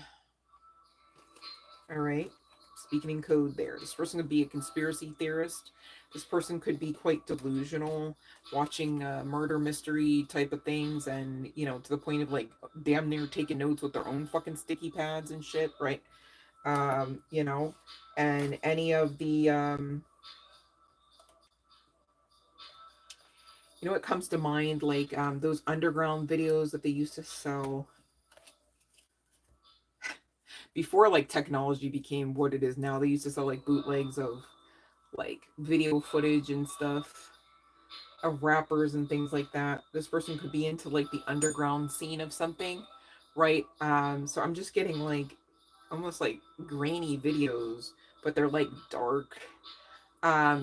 All right, speaking in code there. This person could be a conspiracy theorist. This person could be quite delusional, watching murder mystery type of things, and, you know, to the point of like damn near taking notes with their own fucking sticky pads and shit, right? You know, and any of the you know what comes to mind, like those underground videos that they used to sell before like technology became what it is now. They used to sell like bootlegs of like video footage and stuff of rappers and things like that. This person could be into like the underground scene of something, right? So I'm just getting like almost like grainy videos, but they're like dark.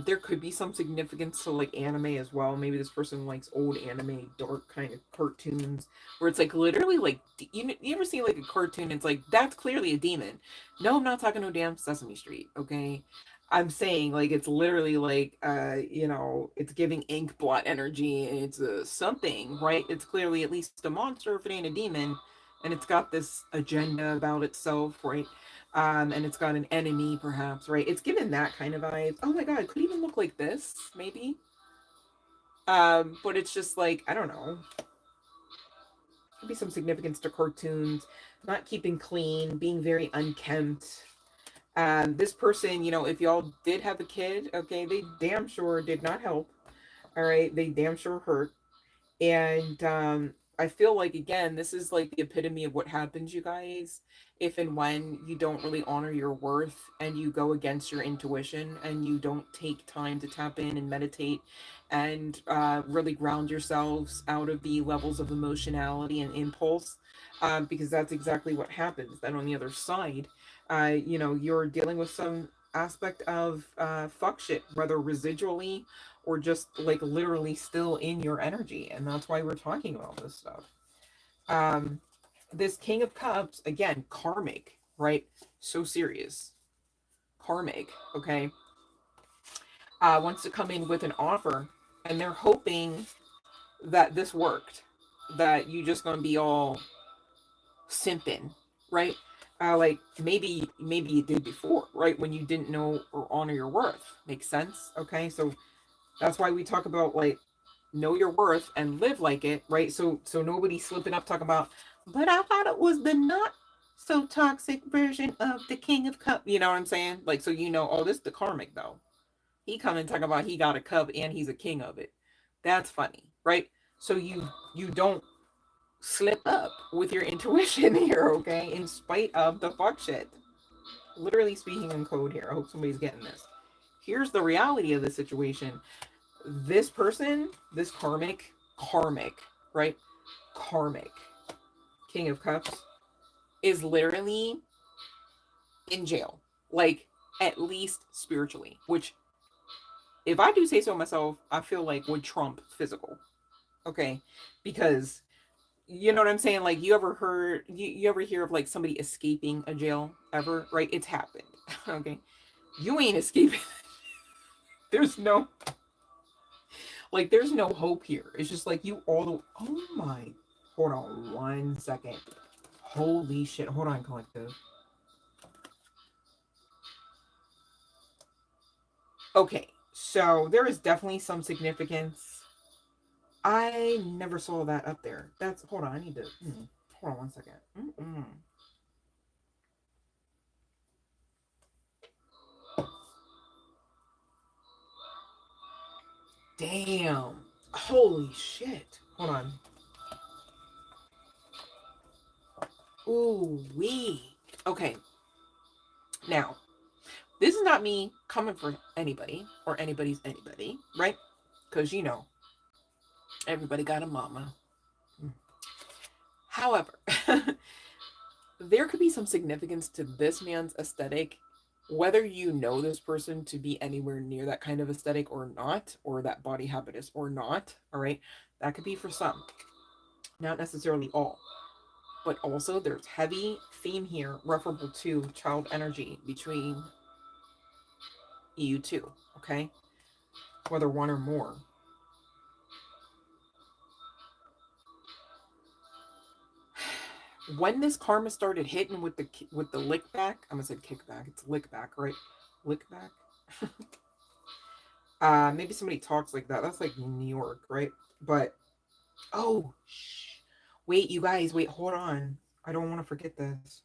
There could be some significance to like anime as well. Maybe this person likes old anime, dark kind of cartoons, where it's like literally like you ever see like a cartoon? It's like that's clearly a demon. No, I'm not talking no damn Sesame Street. Okay, I'm saying like it's literally like you know, it's giving ink blot energy. It's something, right? It's clearly at least a monster if it ain't a demon, and it's got this agenda about itself, right? And it's got an enemy, perhaps, right? It's given that kind of vibe. Oh my god, it could even look like this, maybe. But it's just like, I don't know. Could be some significance to cartoons, not keeping clean, being very unkempt. This person, you know, if y'all did have a kid, okay, they damn sure did not help. All right, they damn sure hurt. And I feel like, again, this is like the epitome of what happens, you guys, if and when you don't really honor your worth and you go against your intuition and you don't take time to tap in and meditate and really ground yourselves out of the levels of emotionality and impulse, because that's exactly what happens. Then on the other side, you know, you're dealing with some aspect of fuck shit, whether residually or just like literally still in your energy. And that's why we're talking about this stuff. Um, this King of Cups, again, karmic, right? So serious. Karmic, okay? Wants to come in with an offer, and they're hoping that this worked, that you just gonna be all simping, right? Like maybe you did before, right? When you didn't know or honor your worth. Makes sense, okay? So that's why we talk about like know your worth and live like it, right? So nobody's slipping up talking about, but I thought it was the not so toxic version of the King of Cup. You know what I'm saying? Like, so you know, oh, this is the karmic though. He come and talk about he got a cup and he's a king of it. That's funny, right? So you don't slip up with your intuition here, okay? In spite of the fuck shit. Literally speaking in code here. I hope somebody's getting this. Here's the reality of the situation. This person, this karmic, right? Karmic King of Cups is literally in jail, like at least spiritually, which, if I do say so myself, I feel like would trump physical, okay? Because you know what I'm saying? Like, you ever hear of like somebody escaping a jail ever, right? It's happened, okay? You ain't escaping. There's no, like, there's no hope here. It's just like you all the, oh my, hold on 1 second. Holy shit. Hold on, collective. Okay, so there is definitely some significance. I never saw that up there. That's, hold on, I need to, hold on 1 second. Damn. Holy shit. Hold on. Ooh, wee. Okay. Now, this is not me coming for anybody or anybody's anybody, right? Because, you know, everybody got a mama. However, there could be some significance to this man's aesthetic, whether you know this person to be anywhere near that kind of aesthetic or not, or that body habitus or not. All right. That could be for some. Not necessarily all, but also there's heavy theme here referable to child energy between you two, okay? Whether one or more. When this karma started hitting with the lick back, I'm gonna say kickback. It's lick back, right? Lick back. Maybe somebody talks like that. That's like New York, right? But oh, shh. Wait, you guys, wait, hold on. I don't want to forget this.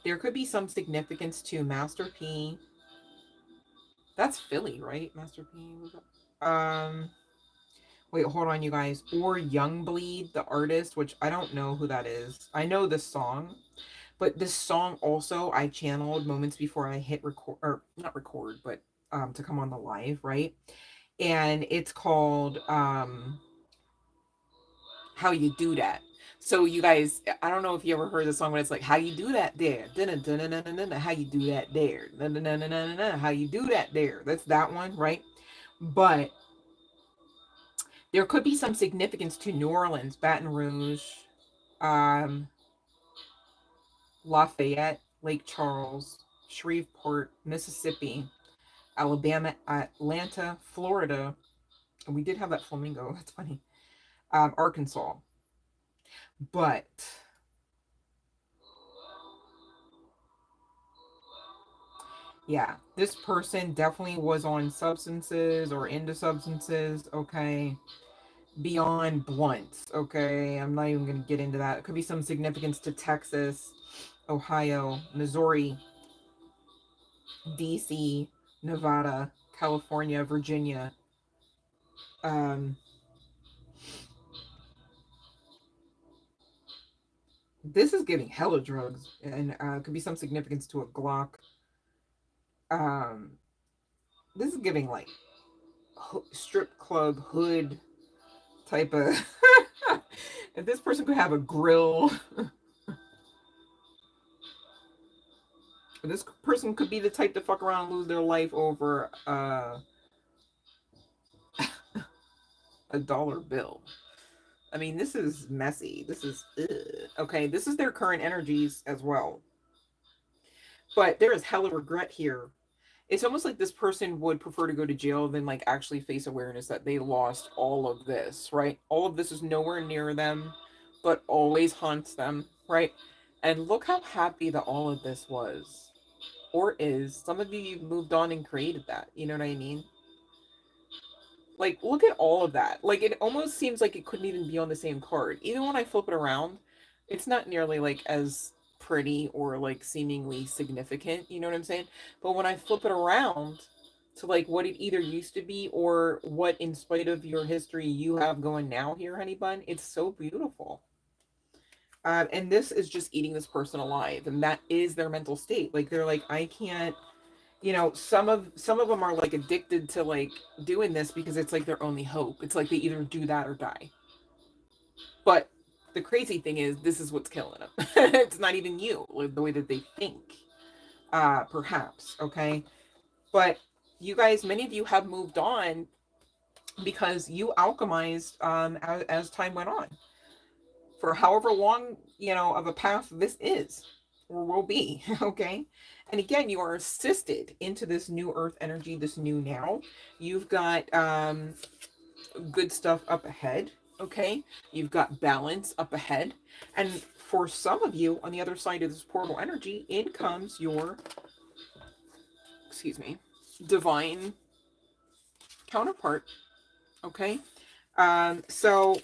There could be some significance to Master P. That's Philly, right? Master P. Wait, hold on, you guys. Or Youngbleed, the artist, which I don't know who that is. I know this song, but this song also I channeled moments before I hit record, or not record, but to come on the live, right? And it's called How You Do That. So you guys, I don't know if you ever heard the song when it's like, how you do that there, how you do that there, how you do that there. That's that one, right? But there could be some significance to New Orleans, Baton Rouge, um, Lafayette, Lake Charles, Shreveport, Mississippi, Alabama, Atlanta, Florida. And we did have that flamingo. That's funny. Arkansas. But yeah, this person definitely was on substances or into substances. Okay. Beyond blunts. Okay. I'm not even going to get into that. It could be some significance to Texas, Ohio, Missouri, DC, Nevada, California, Virginia. Um, this is giving hella drugs, and could be some significance to a Glock. Um, this is giving like strip club hood type of. If this person could have a grill, this person could be the type to fuck around and lose their life over a dollar bill. I mean, this is messy. This is okay. This is their current energies as well. But there is hella regret here. It's almost like this person would prefer to go to jail than like actually face awareness that they lost all of this, right? All of this is nowhere near them, but always haunts them, right? And look how happy that all of this was or is. Some of you, you've moved on and created that. You know what I mean? Like, look at all of that. Like, it almost seems like it couldn't even be on the same card. Even when I flip it around, it's not nearly like as pretty or like seemingly significant. You know what I'm saying? But when I flip it around to like what it either used to be or what, in spite of your history, you have going now here, honey bun, it's so beautiful. And this is just eating this person alive, and that is their mental state. Like, they're like, I can't, you know, some of them are like addicted to like doing this because it's like their only hope. It's like they either do that or die. But the crazy thing is, this is what's killing them. It's not even you, like the way that they think, perhaps. Okay, but you guys, many of you have moved on because you alchemized as time went on, for however long, you know, of a path this is or will be. Okay, and again, you are assisted into this new earth energy, this new now. You've got good stuff up ahead. Okay, you've got balance up ahead, and for some of you on the other side of this portal energy, in comes your, excuse me, divine counterpart. Okay, so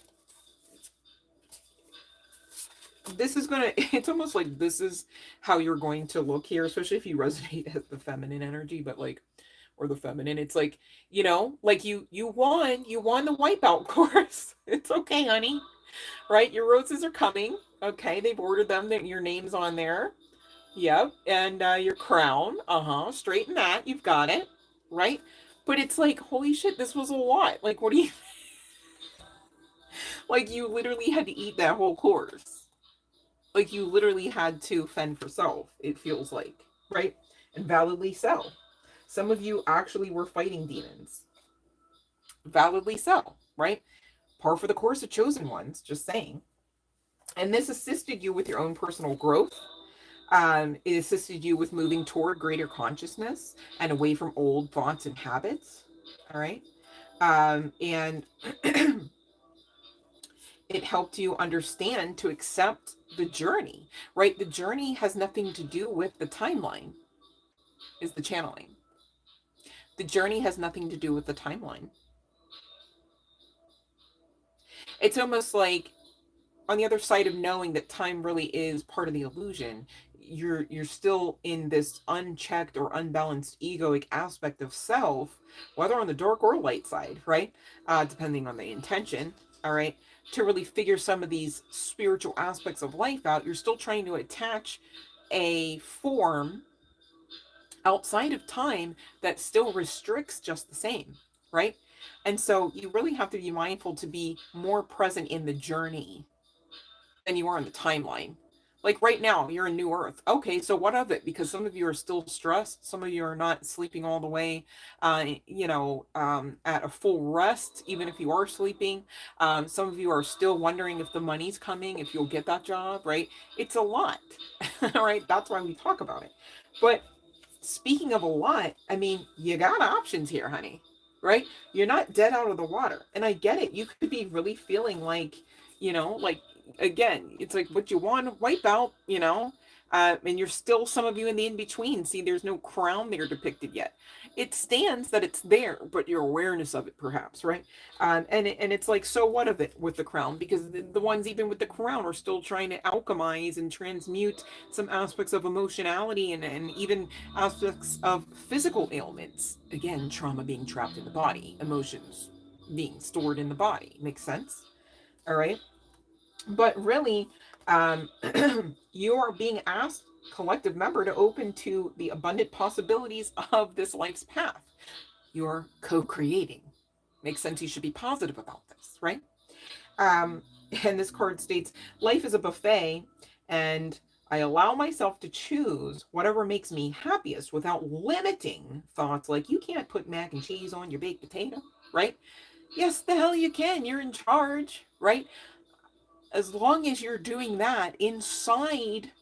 this is gonna, it's almost like this is how you're going to look here, especially if you resonate as the feminine energy, but like, or the feminine, it's like, you know, like you won the wipeout course. It's okay, honey, right? Your roses are coming. Okay, they've ordered them, that your name's on there. Yep. And your crown, straighten that, you've got it, right? But it's like, holy shit, this was a lot. Like, what do you, like, you literally had to eat that whole course. Like you literally had to fend for self, it feels like, right? And validly so. Some of you actually were fighting demons. Validly so, right? Par for the course of chosen ones, just saying. And this assisted you with your own personal growth. It assisted you with moving toward greater consciousness and away from old thoughts and habits. All right. And it helped you understand to accept the journey, right? The journey has nothing to do with the timeline, is the channeling. The journey has nothing to do with the timeline. It's almost like on the other side of knowing that time really is part of the illusion, you're still in this unchecked or unbalanced egoic aspect of self, whether on the dark or light side, right? Depending on the intention, all right? To really figure some of these spiritual aspects of life out, you're still trying to attach a form outside of time that still restricts just the same, right? And so you really have to be mindful to be more present in the journey than you are in the timeline. Like right now, you're in New Earth. Okay, so what of it? Because some of you are still stressed. Some of you are not sleeping all the way, at a full rest, even if you are sleeping. Some of you are still wondering if the money's coming, if you'll get that job, right? It's a lot, all right? That's why we talk about it. But speaking of a lot, I mean, you got options here, honey, right? You're not dead out of the water. And I get it. You could be really feeling like, like, again, it's like what you want to wipe out, and you're still, some of you in the in between. See, there's no crown there depicted yet. It stands that it's there, but your awareness of it, perhaps, right? And it's like, so what of it with the crown? Because the ones even with the crown are still trying to alchemize and transmute some aspects of emotionality and even aspects of physical ailments. Again, trauma being trapped in the body, emotions being stored in the body. Makes sense? All right. But really, um, you are being asked, collective member, to open to the abundant possibilities of this life's path. You're co-creating. Makes sense. You should be positive about this, right? Um, and this card states, life is a buffet, and I allow myself to choose whatever makes me happiest without limiting thoughts like, you can't put mac and cheese on your baked potato, right? Yes, the hell you can. You're in charge, right? As long as you're doing that inside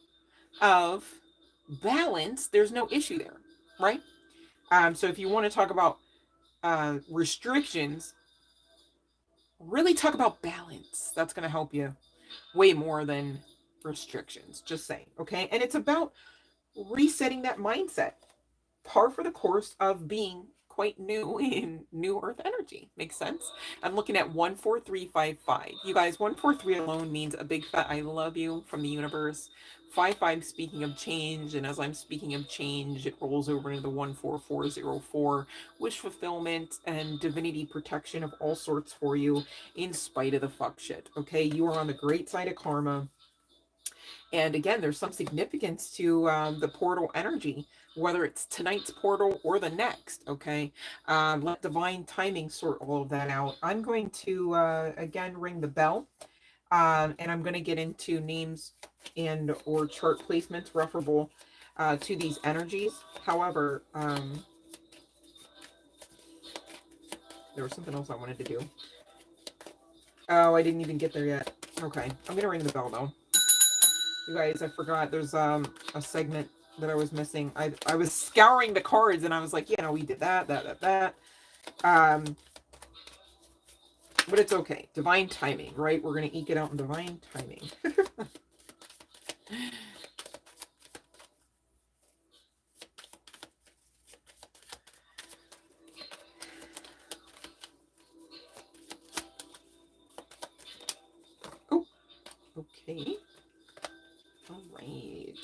of balance, there's no issue there, right? So if you want to talk about restrictions, really talk about balance. That's going to help you way more than restrictions. Just saying, okay? And it's about resetting that mindset. Par for the course of being quite new in new earth energy. Makes sense? I'm looking at 14355. You guys, 143 alone means a big fat I love you from the universe. 55 speaking of change, and as I'm speaking of change, it rolls over into the 14404, wish fulfillment and divinity protection of all sorts for you in spite of the fuck shit. Okay, you are on the great side of karma. And again, there's some significance to the portal energy, whether it's tonight's portal or the next, okay? Let divine timing sort all of that out. I'm going to, again, ring the bell, and I'm going to get into names and or chart placements referable to these energies. However, there was something else I wanted to do. Oh, I didn't even get there yet. Okay, I'm going to ring the bell, though. You guys, I forgot there's a segment that I was missing. I was scouring the cards and I was like, we did that. But it's okay. Divine timing, right? We're going to eke it out in divine timing. Oh, okay. All right.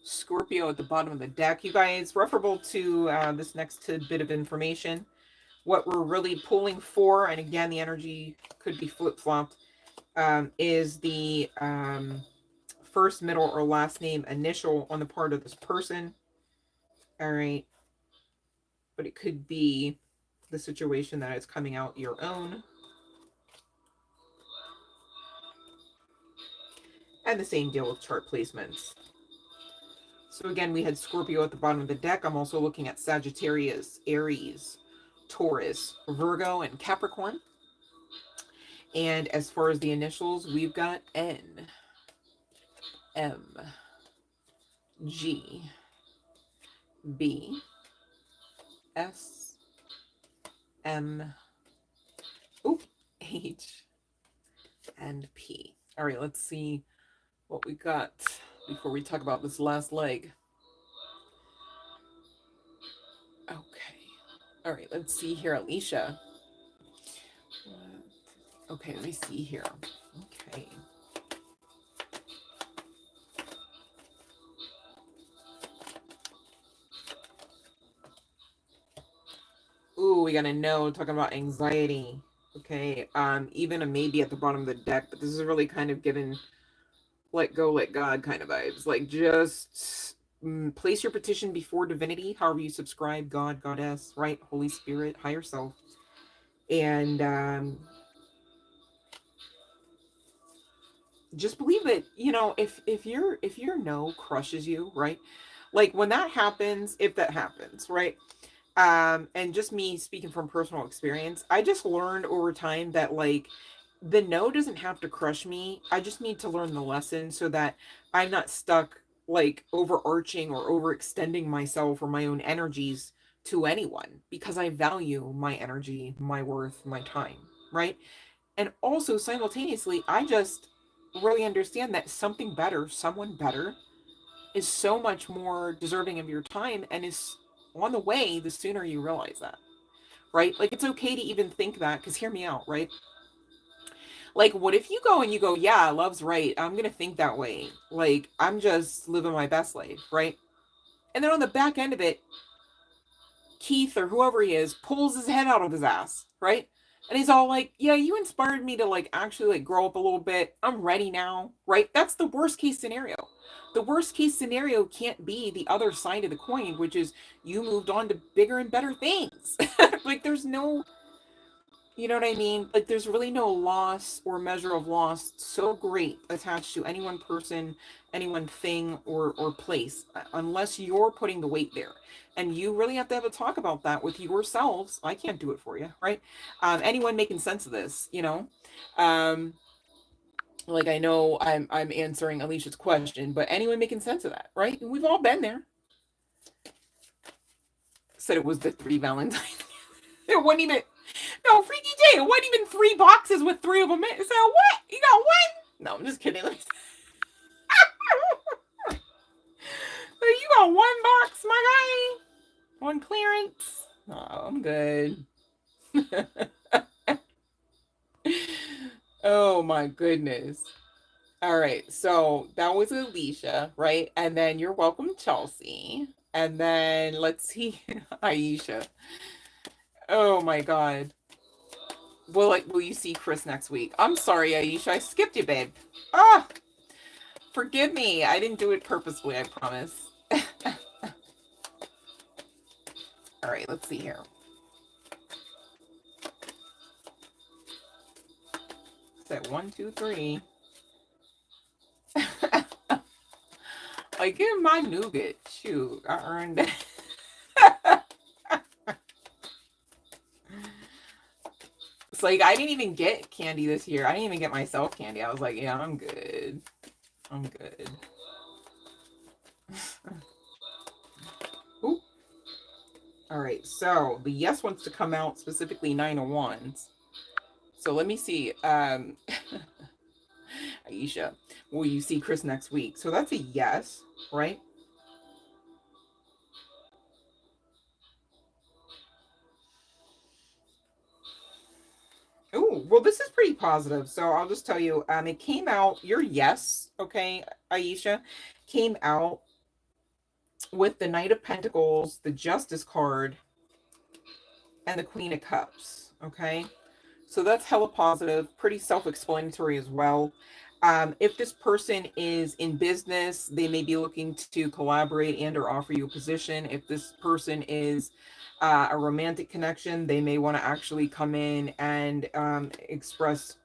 Scorpio at the bottom of the deck. You guys, referable to this next tidbit of information. What we're really pulling for, and again, the energy could be flip-flopped, is the first, middle, or last name initial on the part of this person. All right. But it could be the situation that is coming out your own. And the same deal with chart placements. So again, we had Scorpio at the bottom of the deck. I'm also looking at Sagittarius, Aries, Taurus, Virgo, and Capricorn. And as far as the initials, we've got N, M, G, B, S, M, H, and P. All right, let's see what we got before we talk about this last leg. Okay. All right, let's see here, Alicia. Okay, let me see here. Okay. Ooh, we got a no talking about anxiety. Okay, even a maybe at the bottom of the deck, but this is really kind of giving let go, let God kind of vibes. Like, just place your petition before divinity, however you subscribe, God, Goddess, right? Holy Spirit, higher self. And just believe that, you know, if your no crushes you, right? Like, when that happens, if that happens, right? And just me speaking from personal experience, I just learned over time that, like, the no doesn't have to crush me. I just need to learn the lesson so that I'm not stuck, like, overarching or overextending myself or my own energies to anyone, because I value my energy, my worth, my time, right? And also simultaneously, I just really understand that something better, someone better, is so much more deserving of your time and is on the way the sooner you realize that, right? Like, it's okay to even think that, because hear me out, right? Like, what if you go and you go, yeah, love's right, I'm gonna think that way, like, I'm just living my best life, right? And then on the back end of it, Keith or whoever he is pulls his head out of his ass, right? And he's all like, yeah, you inspired me to, like, actually, like, grow up a little bit, I'm ready now, right? That's the worst case scenario. The worst case scenario can't be the other side of the coin, which is you moved on to bigger and better things. Like, there's no, you know what I mean? Like, there's really no loss or measure of loss so great attached to any one person, any one thing, or place, unless you're putting the weight there. And you really have to have a talk about that with yourselves. I can't do it for you, right? Anyone making sense of this, you know? Like, I know I'm answering Alicia's question, but anyone making sense of that, right? We've all been there. Said it was the 3 Valentine. It wasn't even, no, Freaky J, it wasn't even 3 boxes with 3 of them in. So what? You got one? No, I'm just kidding. You got 1 box, my guy? 1 clearance? Oh, I'm good. Oh my goodness. All right, so that was Alicia, right? And then you're welcome, Chelsea. And then let's see, Aisha. Oh my God. Will you see Chris next week? I'm sorry, Aisha. I skipped you, babe. Ah, forgive me. I didn't do it purposefully, I promise. All right, let's see here. Set 1, 2, 3. Like, give my nougat. Shoot, I earned it. It's like, I didn't even get candy this year. I didn't even get myself candy. I was like, yeah, I'm good. I'm good. Ooh. All right, so the yes wants to come out, specifically 9 of Wands. So let me see. Aisha, will you see Chris next week? So that's a yes, right? Oh, well, this is pretty positive. So I'll just tell you, it came out, your yes, okay, Aisha, came out with the Knight of Pentacles, the Justice card, and the Queen of Cups, okay? So that's hella positive, pretty self-explanatory as well. If this person is in business, they may be looking to collaborate and or offer you a position. If this person is a romantic connection, they may want to actually come in and express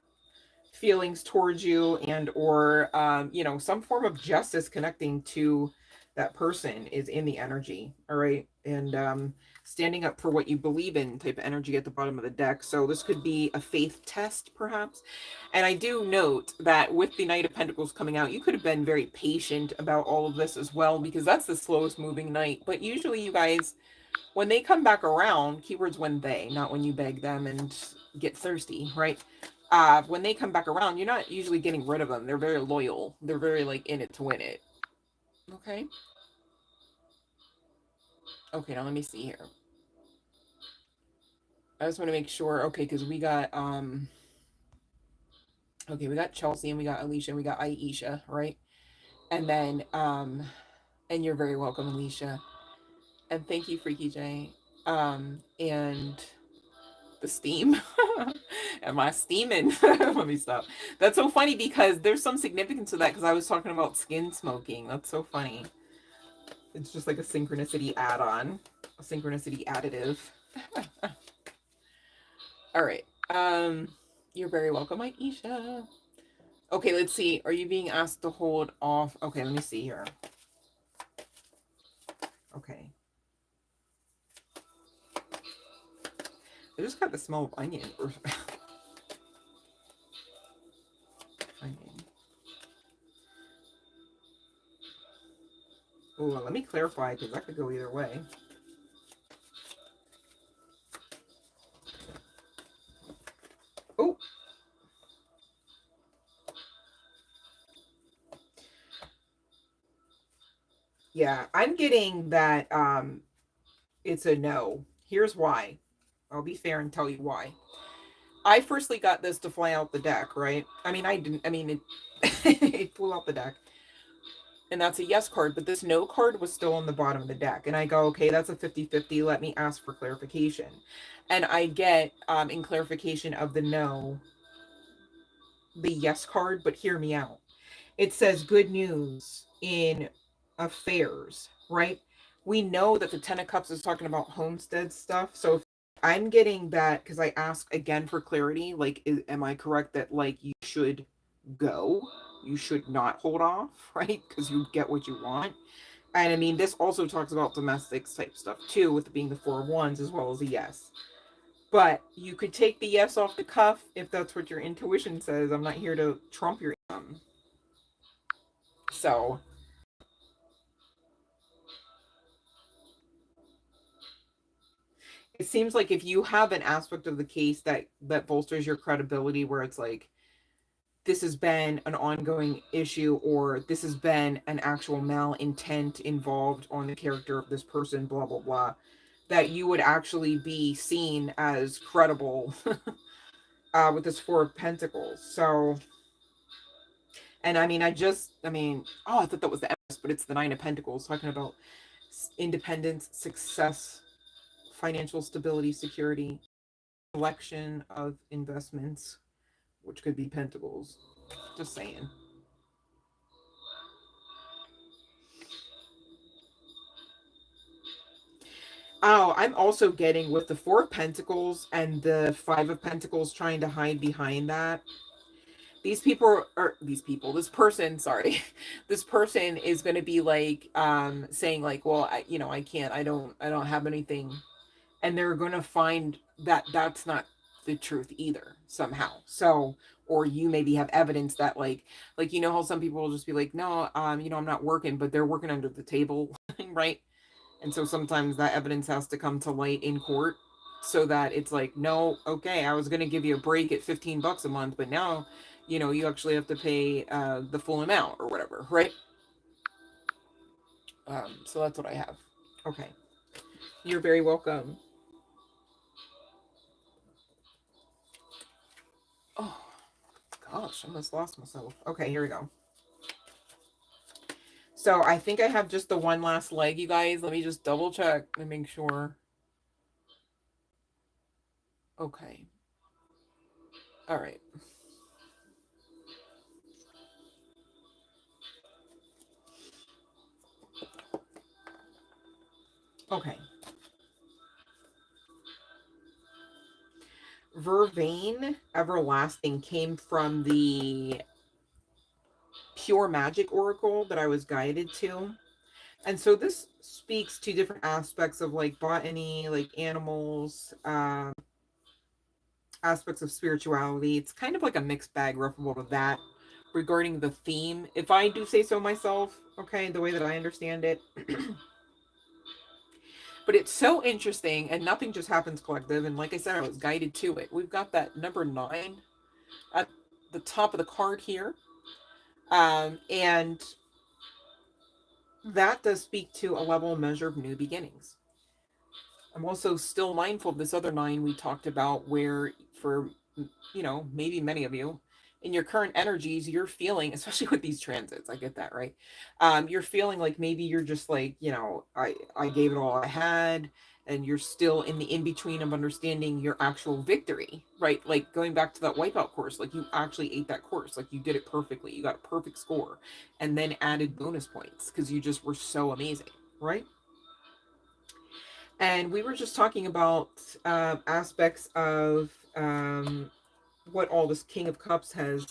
feelings towards you, and or you know, some form of justice connecting to that person is in the energy. All right. And standing up for what you believe in type of energy at the bottom of the deck. So this could be a faith test perhaps. And I do note that with the Knight of Pentacles coming out, you could have been very patient about all of this as well, because that's the slowest moving knight. But usually you guys, when they come back around, keywords when they, not when you beg them and get thirsty, right? When they come back around, you're not usually getting rid of them. They're very loyal. They're very like in it to win it. Okay. Okay, now let me see here. I just want to make sure. Okay, because we got okay, we got Chelsea and we got Alicia and we got Aisha, right? And then and you're very welcome, Alicia. And thank you, Freaky J. And the steam. Am I steaming? Let me stop. That's so funny because there's some significance to that, because I was talking about skin smoking. That's so funny. It's just like a synchronicity add-on, a synchronicity additive. All right. You're very welcome, Aisha. Okay, let's see. Are you being asked to hold off? Okay, let me see here. Okay. I just got the smell of onion. Onion. Oh, let me clarify, because that could go either way. Oh. Yeah, I'm getting that it's a no. Here's why. I'll be fair and tell you why. I firstly got this to fly out the deck, right? I mean, I didn't, I mean, it, it flew out the deck. And that's a yes card, but this no card was still on the bottom of the deck. And I go, okay, that's a 50-50. Let me ask for clarification. And I get, in clarification of the no, the yes card, but hear me out. It says good news in affairs, right? We know that the Ten of Cups is talking about homestead stuff. So if I'm getting that, because I ask again for clarity, like, am I correct that, like, you should go? You should not hold off, right? Because you get what you want. And I mean, this also talks about domestics type stuff too, with it being the Four of Wands as well as a yes. But you could take the yes off the cuff if that's what your intuition says. I'm not here to trump your so it seems like if you have an aspect of the case that bolsters your credibility, where it's like, this has been an ongoing issue, or this has been an actual malintent involved on the character of this person, blah blah blah, that you would actually be seen as credible with this Four of Pentacles. So, and I mean, oh, I thought that was the Empress, but it's the Nine of Pentacles, talking about independence, success, financial stability, security, selection of investments, which could be pentacles. Just saying. Oh, I'm also getting with the Four of Pentacles and the Five of Pentacles trying to hide behind that. These people are this person, sorry. This person is going to be like saying like, well, I can't, I don't have anything, and they're going to find that that's not the truth either somehow. So, or you maybe have evidence that like you know how some people will just be like, no, I'm not working, but they're working under the table, right? And so sometimes that evidence has to come to light in court, so that it's like, no, okay, I was going to give you a break at $15 a month, but now, you actually have to pay the full amount or whatever, right? So that's what I have. Okay. You're very welcome. Oh, gosh, I almost lost myself. Okay, here we go. So I think I have just the one last leg, you guys. Let me just double check and make sure. Okay. All right. Okay. Vervain Everlasting came from the Pure Magic Oracle that I was guided to. And so this speaks to different aspects of like botany, like animals, aspects of spirituality. It's kind of like a mixed bag referable to that regarding the theme, if I do say so myself, okay, the way that I understand it. But it's so interesting, and nothing just happens collective. And like I said, I was guided to it. We've got that number 9 at the top of the card here. And that does speak to a level and measure of new beginnings. I'm also still mindful of this other 9 we talked about, where for, maybe many of you, in your current energies, you're feeling, especially with these transits, I get that, right? You're feeling like maybe you're just like, I gave it all I had, and you're still in the in-between of understanding your actual victory, right? Like going back to that wipeout course, like you actually ate that course, like you did it perfectly, you got a perfect score, and then added bonus points because you just were so amazing, right? And we were just talking about aspects of what all this King of Cups has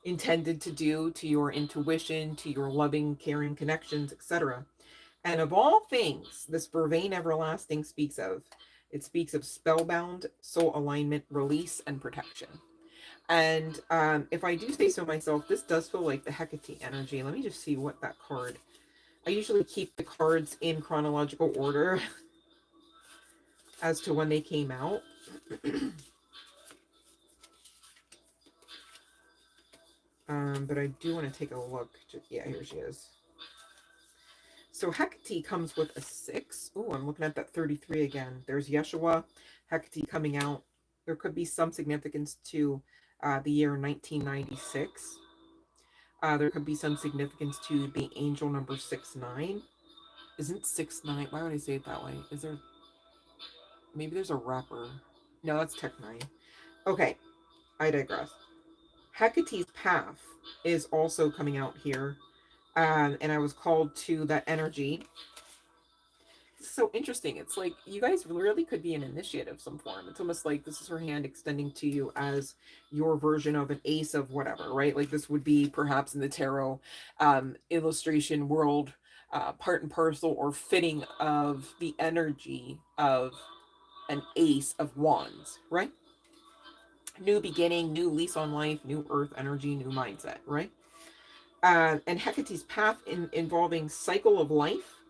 intended to do to your intuition, to your loving, caring connections, etc. And of all things, this Vervain Everlasting speaks of, it speaks of spellbound, soul alignment, release, and protection. And if I do say so myself, this does feel like the Hecate energy. Let me just see what that card. I usually keep the cards in chronological order as to when they came out. But I do want to take a look. Yeah, here she is. So Hecate comes with a 6. Oh, I'm looking at that 33 again. There's Yeshua, Hecate coming out. There could be some significance to the year 1996. There could be some significance to the angel number 69. Isn't 69? Why would I say it that way? Is there... Maybe there's a rapper. No, that's Tech 9. Okay, I digress. Hecate's path is also coming out here. And I was called to that energy. It's so interesting. It's like you guys really could be an initiate of some form. It's almost like this is her hand extending to you as your version of an ace of whatever, right? Like this would be perhaps in the tarot illustration world, part and parcel or fitting of the energy of an ace of wands, right? New beginning, new lease on life, new earth energy, new mindset, right? And Hecate's path involving cycle of life,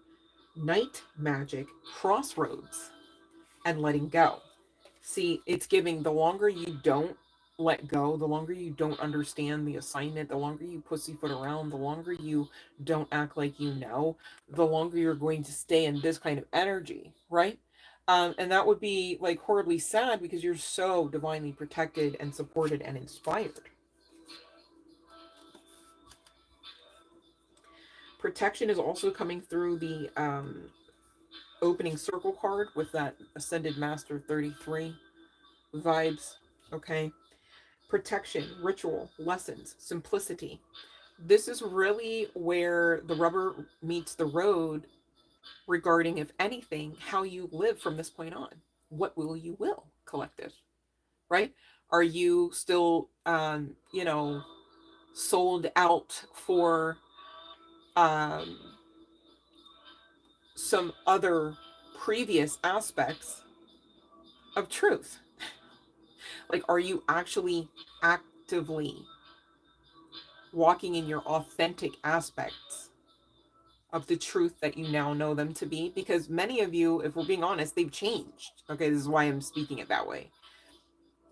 night magic, crossroads, and letting go. See, it's giving the longer you don't let go, the longer you don't understand the assignment, the longer you pussyfoot around, the longer you don't act like you know, the longer you're going to stay in this kind of energy, right? And that would be like horribly sad because you're so divinely protected and supported and inspired. Protection is also coming through the opening circle card with that Ascended Master 33 vibes. Okay. Protection, ritual, lessons, simplicity. This is really where the rubber meets the road regarding, if anything, how you live from this point on. What will you will, collective, right? Are you still, sold out for some other previous aspects of truth? Like, are you actually actively walking in your authentic aspects of the truth that you now know them to be? Because many of you, if we're being honest, they've changed. Okay, this is why I'm speaking it that way.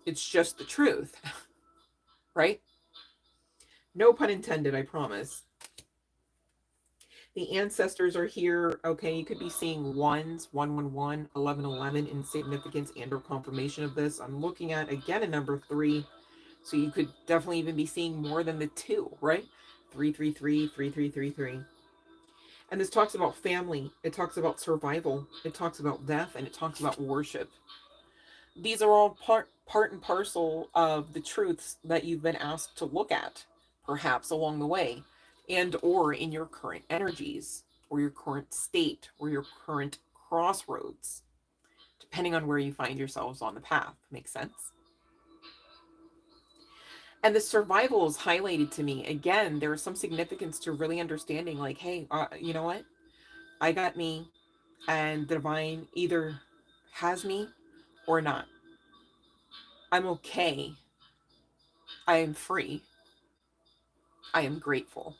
It's just the truth, right? No pun intended, I promise. The ancestors are here. Okay, you could be seeing ones, 111, 1111 in significance and or confirmation of this. I'm looking at, again, a number 3. So you could definitely even be seeing more than the 2, right? 333, 3333. And this talks about family. It talks about survival. It talks about death, and it talks about worship. These are all part and parcel of the truths that you've been asked to look at, perhaps along the way, and or in your current energies, or your current state, or your current crossroads, depending on where you find yourselves on the path. Makes sense? And the survival is highlighted to me. Again, there is some significance to really understanding, like, hey, you know what? I got me, and the divine either has me or not. I'm okay. I am free. I am grateful.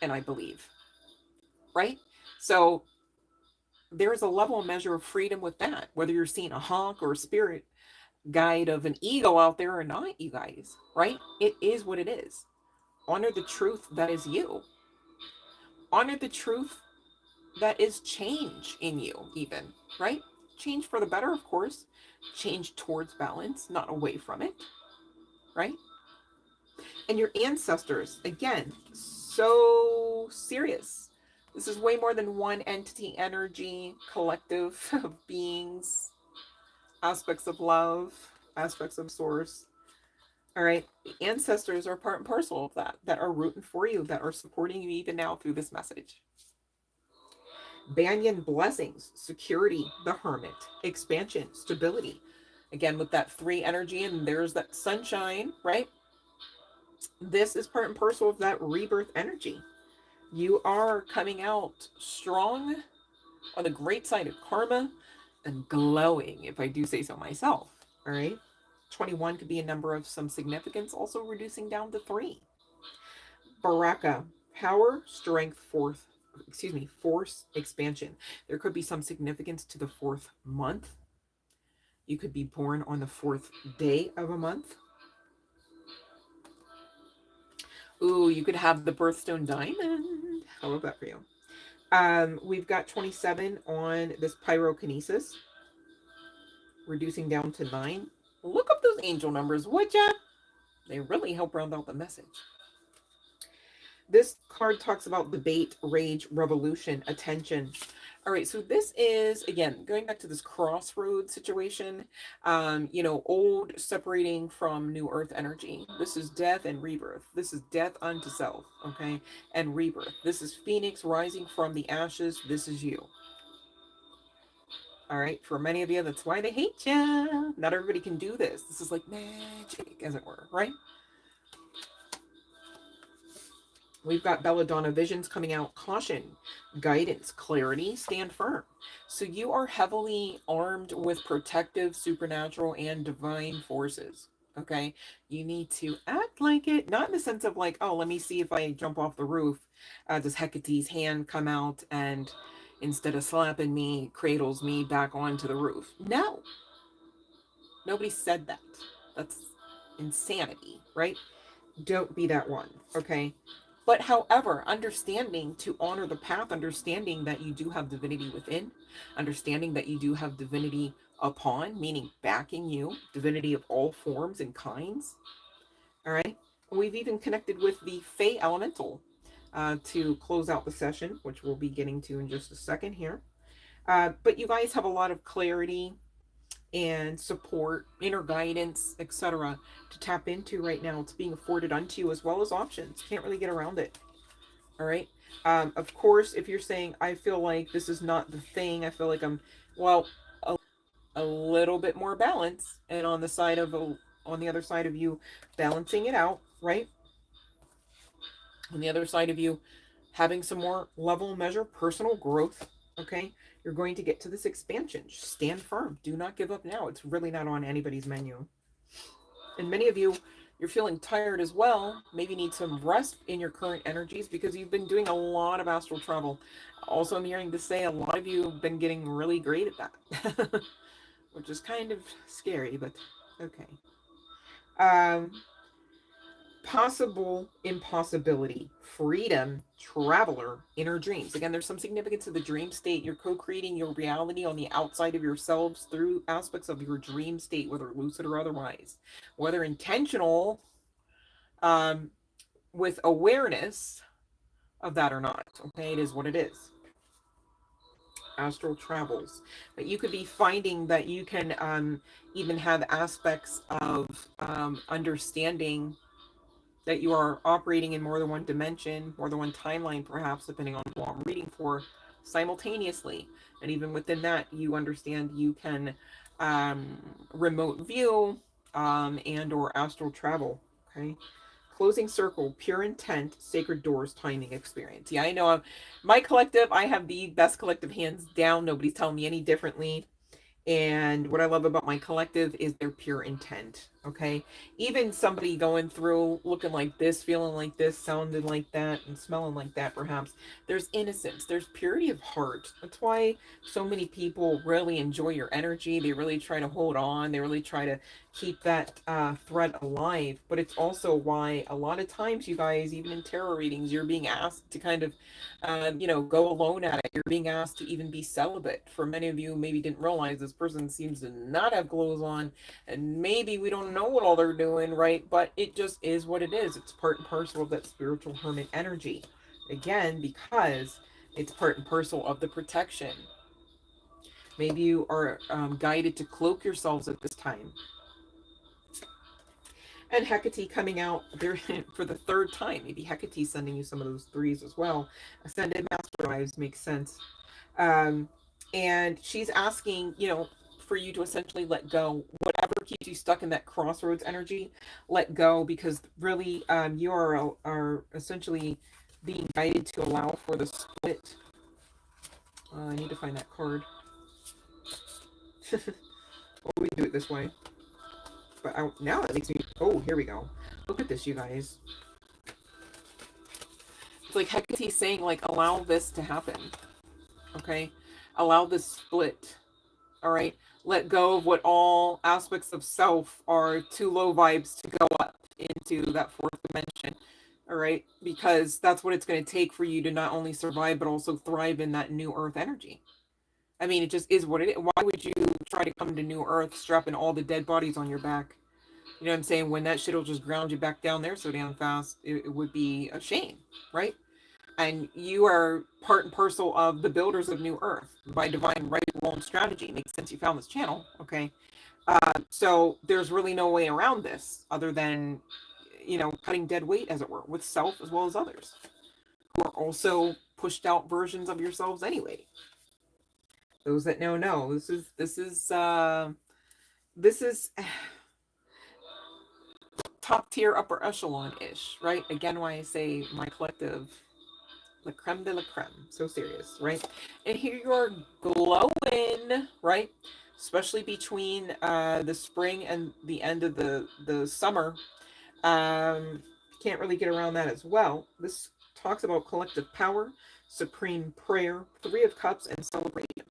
And I believe. Right? So there's a level and measure of freedom with that, whether you're seeing a hawk or a spirit guide of an ego out there or not, you guys, right? It is what it is. Honor the truth that is you. Honor the truth that is change in you, even, right? Change for the better, of course. Change towards balance, not away from it, right? And your ancestors, again, so serious. This is way more than one entity, energy, collective of beings, aspects of love, aspects of source. All right. The ancestors are part and parcel of that are rooting for you, that are supporting you even now through this message. Banyan blessings, security, the hermit, expansion, stability. Again, with that 3 energy, and there's that sunshine, right? This is part and parcel of that rebirth energy. You are coming out strong on the great side of karma and glowing, if I do say so myself. All right. 21 could be a number of some significance, also reducing down to 3. Baraka, power, strength, force, expansion. There could be some significance to the 4th month. You could be born on the 4th day of a month. Ooh, you could have the birthstone diamond. How about that for you? We've got 27 on this pyrokinesis, reducing down to 9. Look up those angel numbers, would ya? They really help round out the message. This card talks about debate, rage, revolution, attention. All right, so this is, again, going back to this crossroad situation, old separating from new earth energy. This is death and rebirth. This is death unto self, okay, and rebirth. This is Phoenix rising from the ashes. This is you. All right, for many of you, that's why they hate you. Not everybody can do this. This is like magic, as it were, right? We've got belladonna visions coming out. Caution, guidance, clarity, stand firm. So you are heavily armed with protective, supernatural, and divine forces. Okay, you need to act like it, not in the sense of like, oh, let me see if I jump off the roof, does Hecate's hand come out and instead of slapping me, cradles me back onto the roof? No, nobody said that. That's insanity, right? Don't be that one, okay? But however, understanding to honor the path, understanding that you do have divinity within, understanding that you do have divinity upon, meaning backing you, divinity of all forms and kinds. All right. We've even connected with the Fey Elemental to close out the session, which we'll be getting to in just a second here. But you guys have a lot of clarity and support, inner guidance, etc. to tap into right now. It's being afforded unto you, as well as options. Can't really get around it. All right. Of course, if you're saying, I feel like this is not the thing, I feel like I'm, well, a little bit more balance, and on the other side of you balancing it out, right? On the other side of you having some more level measure personal growth, okay? You're going to get to this expansion. Just stand firm. Do not give up now. It's really not on anybody's menu. And many of you, you're feeling tired as well. Maybe need some rest in your current energies because you've been doing a lot of astral travel. Also, I'm hearing to say a lot of you have been getting really great at that, which is kind of scary, but okay. Possible impossibility, freedom, traveler, inner dreams. Again, there's some significance to the dream state. You're co-creating your reality on the outside of yourselves through aspects of your dream state, whether lucid or otherwise, whether intentional, with awareness of that or not. Okay, it is what it is. Astral travels, but you could be finding that you can even have aspects of understanding that you are operating in more than one dimension, more than one timeline, perhaps, depending on what I'm reading for, simultaneously. And even within that, you understand you can remote view, and or astral travel. Okay. Closing circle, pure intent, sacred doors, timing, experience. Yeah, I know. My collective, I have the best collective hands down. Nobody's telling me any differently. And what I love about my collective is their pure intent. Okay. Even somebody going through looking like this, feeling like this, sounding like that, and smelling like that, perhaps, there's innocence, there's purity of heart. That's why so many people really enjoy your energy. They really try to hold on, they really try to keep that thread alive. But it's also why a lot of times, you guys, even in tarot readings, you're being asked to kind of go alone at it. You're being asked to even be celibate. For many of you, maybe didn't realize this person seems to not have clothes on, and maybe we don't know what all they're doing, right? But it just is what it is. It's part and parcel of that spiritual hermit energy. Again, because it's part and parcel of the protection. Maybe you are guided to cloak yourselves at this time. And Hecate coming out there for the third time. Maybe Hecate sending you some of those threes as well. Ascended Master Wives makes sense. And she's asking, for you to essentially let go. Whatever keeps you stuck in that crossroads energy, let go, because really you are essentially being guided to allow for the split. I need to find that card. Well, we do it this way. But now it makes me... Oh, here we go. Look at this, you guys. It's like Hecate saying, like, allow this to happen. Okay? Allow this split. All right? Let go of what all aspects of self are too low vibes to go up into that fourth dimension. All right? Because that's what it's going to take for you to not only survive, but also thrive in that new earth energy. I mean, it just is what it is. Why would you try to come to new earth strapping all the dead bodies on your back? You know what I'm saying? When that shit will just ground you back down there so damn fast, it would be a shame, right? And you are part and parcel of the builders of New Earth by divine right, will, and strategy. Makes sense you found this channel, okay? So there's really no way around this other than, cutting dead weight, as it were, with self as well as others who are also pushed out versions of yourselves anyway. Those that know. This is top tier, upper echelon-ish, right? Again, why I say my collective, la creme de la creme. So serious, right? And here you are glowing, right? Especially between the spring and the end of the summer. Can't really get around that as well. This talks about collective power, supreme prayer, 3 of Cups, and celebration.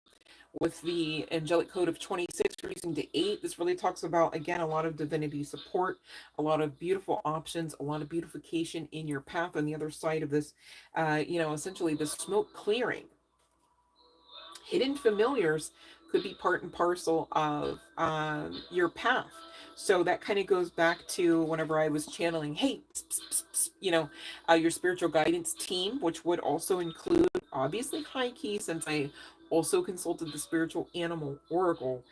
With the angelic code of 26 reducing to 8, this really talks about, again, a lot of divinity support, a lot of beautiful options, a lot of beautification in your path. On the other side of this, essentially the smoke clearing. Hidden familiars could be part and parcel of your path. So that kind of goes back to whenever I was channeling, hey, your spiritual guidance team, which would also include, obviously, high key, since I also consulted the spiritual animal oracle,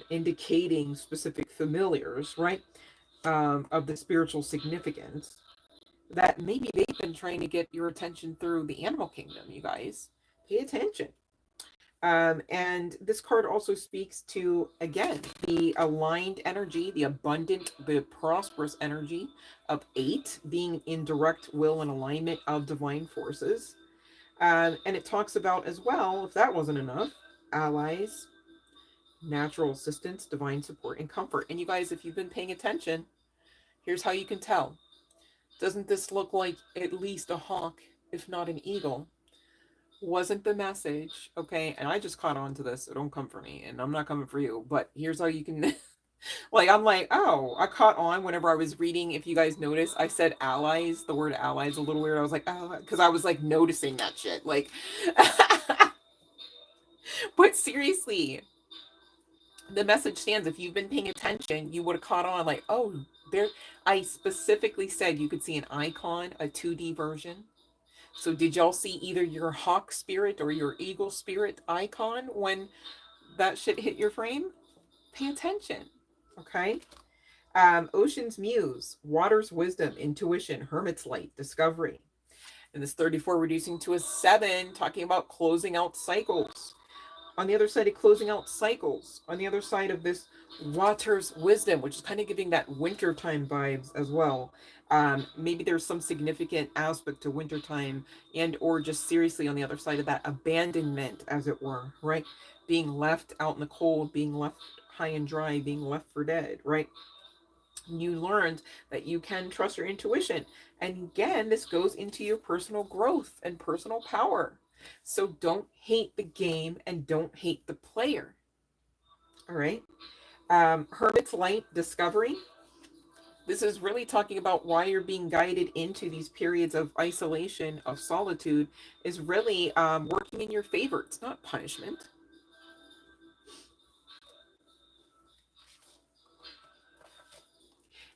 indicating specific familiars, right, of the spiritual significance, that maybe they've been trying to get your attention through the animal kingdom, you guys. Pay attention. And this card also speaks to, again, the aligned energy, the abundant, the prosperous energy of 8, being in direct will and alignment of divine forces. And it talks about as well, if that wasn't enough, allies, natural assistance, divine support, and comfort. And you guys, if you've been paying attention, here's how you can tell. Doesn't this look like at least a hawk, if not an eagle? Wasn't the message, okay? And I just caught on to this, so don't come for me, and I'm not coming for you. But here's how you can... I'm like, oh, I caught on whenever I was reading. If you guys notice, I said allies. The word allies a little weird. I was like, oh, because I was like noticing that shit. Like, but seriously, the message stands. If you've been paying attention, you would have caught on. Like, oh, there. I specifically said you could see an icon, a 2D version. So did y'all see either your hawk spirit or your eagle spirit icon when that shit hit your frame? Pay attention, okay? Ocean's Muse, Water's Wisdom, Intuition, Hermit's Light, Discovery. And this 34 reducing to a 7, talking about closing out cycles. On the other side of closing out cycles, on the other side of this water's wisdom, which is kind of giving that wintertime vibes as well. Maybe there's some significant aspect to wintertime, and or just seriously on the other side of that, abandonment, as it were, right? Being left out in the cold, being left high and dry, being left for dead, right? You learned that you can trust your intuition. And again, this goes into your personal growth and personal power. So don't hate the game and don't hate the player. All right. Hermit's Light Discovery. This is really talking about why you're being guided into these periods of isolation, of solitude, is really working in your favor. It's not punishment.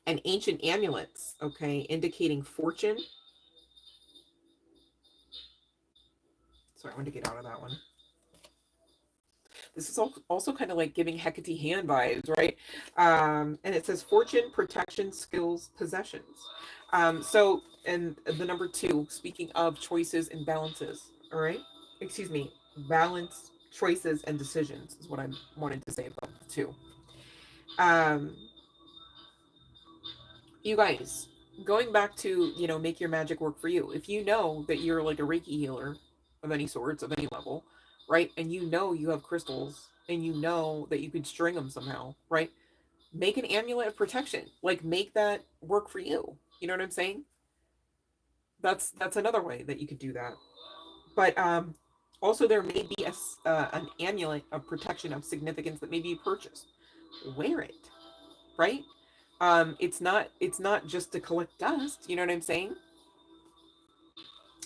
And ancient amulets, okay, indicating fortune. Sorry, I wanted to get out of that one. This is also kind of like giving Hecate hand vibes, right? And it says fortune, protection, skills, possessions. So, and the number 2, speaking of choices and balances, all right? Excuse me, balance, choices, and decisions is what I wanted to say about the 2. You guys, going back to, make your magic work for you. If you know that you're like a Reiki healer of any sorts, of any level, right? And you know you have crystals and you know that you could string them somehow, right? Make an amulet of protection. Like, make that work for you. You know what I'm saying? That's another way that you could do that. But also there may be an amulet of protection of significance that maybe you purchase. Wear it, right? It's not just to collect dust. You know what I'm saying?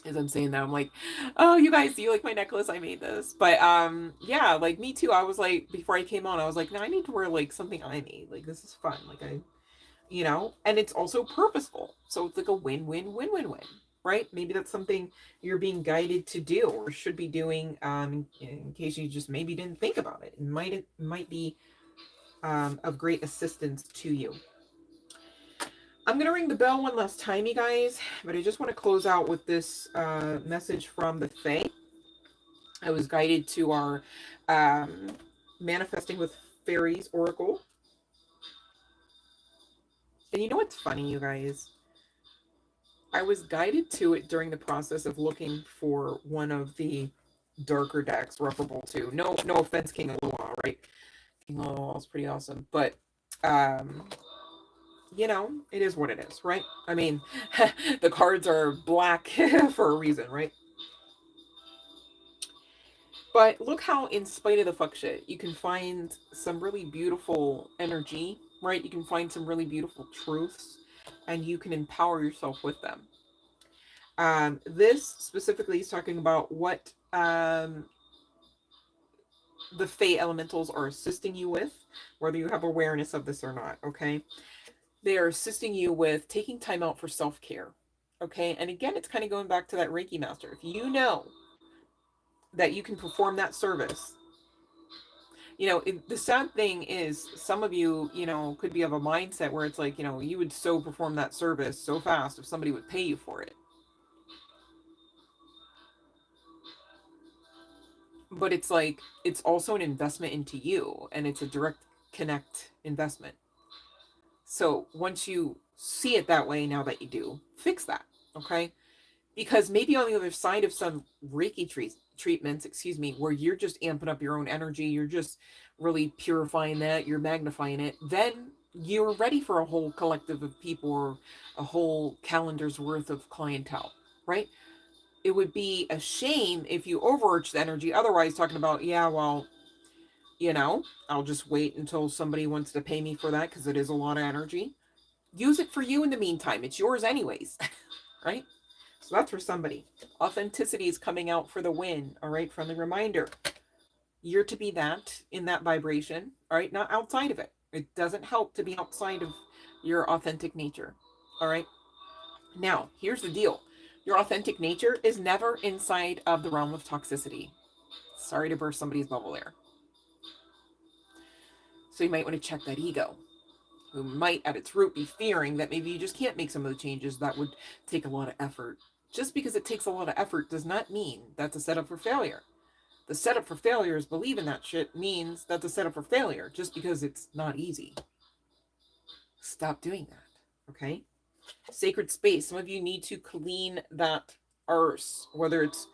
As I'm saying that, I'm like, oh, you guys, do you like my necklace? I made this. But yeah, like me too. I was like, before I came on, I was like, no, I need to wear like something I made. Like, this is fun. Like, and it's also purposeful. So it's like a win-win-win-win-win, right? Maybe that's something you're being guided to do or should be doing, in case you just maybe didn't think about it. It might be of great assistance to you. I'm going to ring the bell one last time, you guys, but I just want to close out with this message from the Fae. I was guided to our Manifesting with Fairies Oracle. And you know what's funny, you guys? I was guided to it during the process of looking for one of the darker decks, referable to. No offense, King of Luau, right? King of Luau is pretty awesome. But it is what it is, right? I mean, the cards are black for a reason, right? But look how, in spite of the fuck shit, you can find some really beautiful energy, right? You can find some really beautiful truths, and you can empower yourself with them. This specifically is talking about what the Fae elementals are assisting you with, whether you have awareness of this or not, okay? They are assisting you with taking time out for self-care, okay? And again, it's kind of going back to that Reiki master. If you know that you can perform that service, the sad thing is some of you, could be of a mindset where it's like, you would so perform that service so fast if somebody would pay you for it. But it's like, it's also an investment into you, and it's a direct connect investment. So once you see it that way, now that you do, fix that, okay? Because maybe on the other side of some Reiki treatments, where you're just amping up your own energy, you're just really purifying that, you're magnifying it, then you're ready for a whole collective of people or a whole calendar's worth of clientele, right? It would be a shame if you overarch the energy. Otherwise, talking about, yeah, well, I'll just wait until somebody wants to pay me for that because it is a lot of energy. Use it for you in the meantime. It's yours anyways, right? So that's for somebody. Authenticity is coming out for the win, all right? Friendly reminder. You're to be that, in that vibration, all right? Not outside of it. It doesn't help to be outside of your authentic nature, all right? Now, here's the deal. Your authentic nature is never inside of the realm of toxicity. Sorry to burst somebody's bubble there. So you might want to check that ego, who might at its root be fearing that maybe you just can't make some of the changes that would take a lot of effort. Just because it takes a lot of effort does not mean that's a setup for failure. The setup for failure is believing that shit means that's a setup for failure just because it's not easy. Stop doing that, okay? Sacred space. Some of you need to clean that earth, whether it's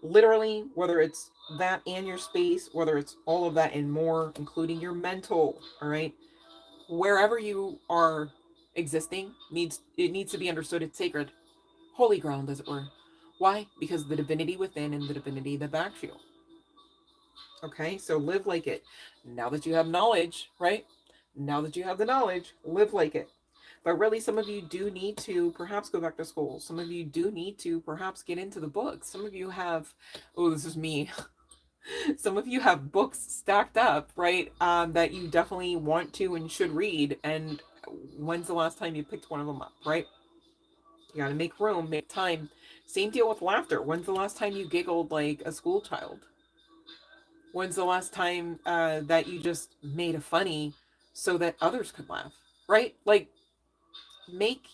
literally, whether it's that and your space, whether it's all of that and more, including your mental, all right? Wherever you are existing, it needs to be understood it's sacred. Holy ground, as it were. Why? Because the divinity within and the divinity that backs you. Okay, so live like it. Now that you have knowledge, right? Now that you have the knowledge, live like it. But really, some of you do need to perhaps go back to school. Some of you do need to perhaps get into the books. Some of you have, oh, this is me. Some of you have books stacked up, right? That you definitely want to and should read. And when's the last time you picked one of them up, right? You got to make room, make time. Same deal with laughter. When's the last time you giggled like a school child? When's the last time that you just made a funny so that others could laugh, right? Like, make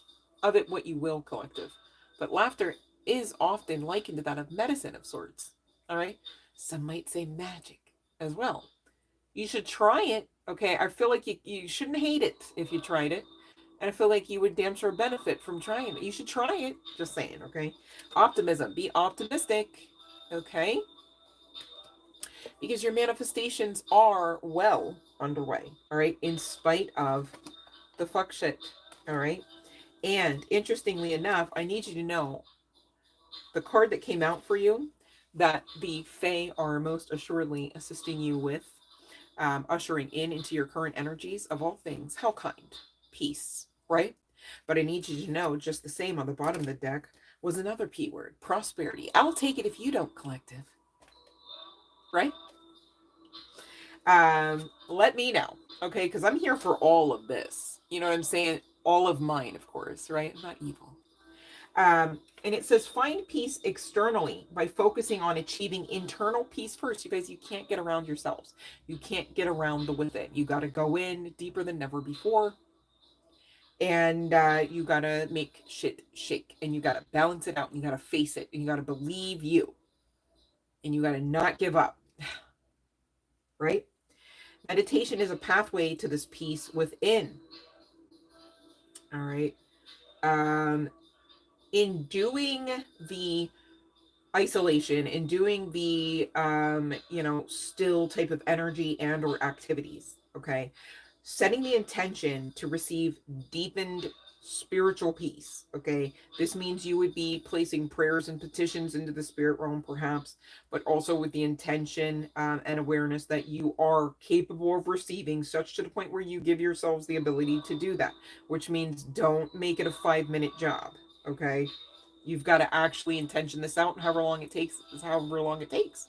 of it what you will, collective. But laughter is often likened to that of medicine of sorts, all right? Some might say magic as well. You should try it, okay? I feel like you shouldn't hate it if you tried it. And I feel like you would damn sure benefit from trying it. You should try it. Just saying, okay? Optimism. Be optimistic, okay? Because your manifestations are well underway, all right? In spite of the fuck shit, all right? And interestingly enough, I need you to know the card that came out for you that the Fae are most assuredly assisting you with, ushering into your current energies of all things. How kind. Peace, right? But I need you to know just the same on the bottom of the deck was another P word, prosperity. I'll take it if you don't, collective. Right? Let me know, okay? Because I'm here for all of this. You know what I'm saying? All of mine, of course, right? I'm not evil. And it says, find peace externally by focusing on achieving internal peace first. You guys, you can't get around yourselves. You can't get around the with it. You got to go in deeper than never before. And you got to make shit shake. And you got to balance it out. And you got to face it. And you got to believe you. And you got to not give up. Right? Meditation is a pathway to this peace within. All right. In doing the isolation, in doing the, still type of energy and or activities, okay? Setting the intention to receive deepened spiritual peace, okay? This means you would be placing prayers and petitions into the spirit realm, perhaps, but also with the intention and awareness that you are capable of receiving, such to the point where you give yourselves the ability to do that, which means don't make it a 5-minute job, okay? You've got to actually intention this out, and however long it takes is however long it takes,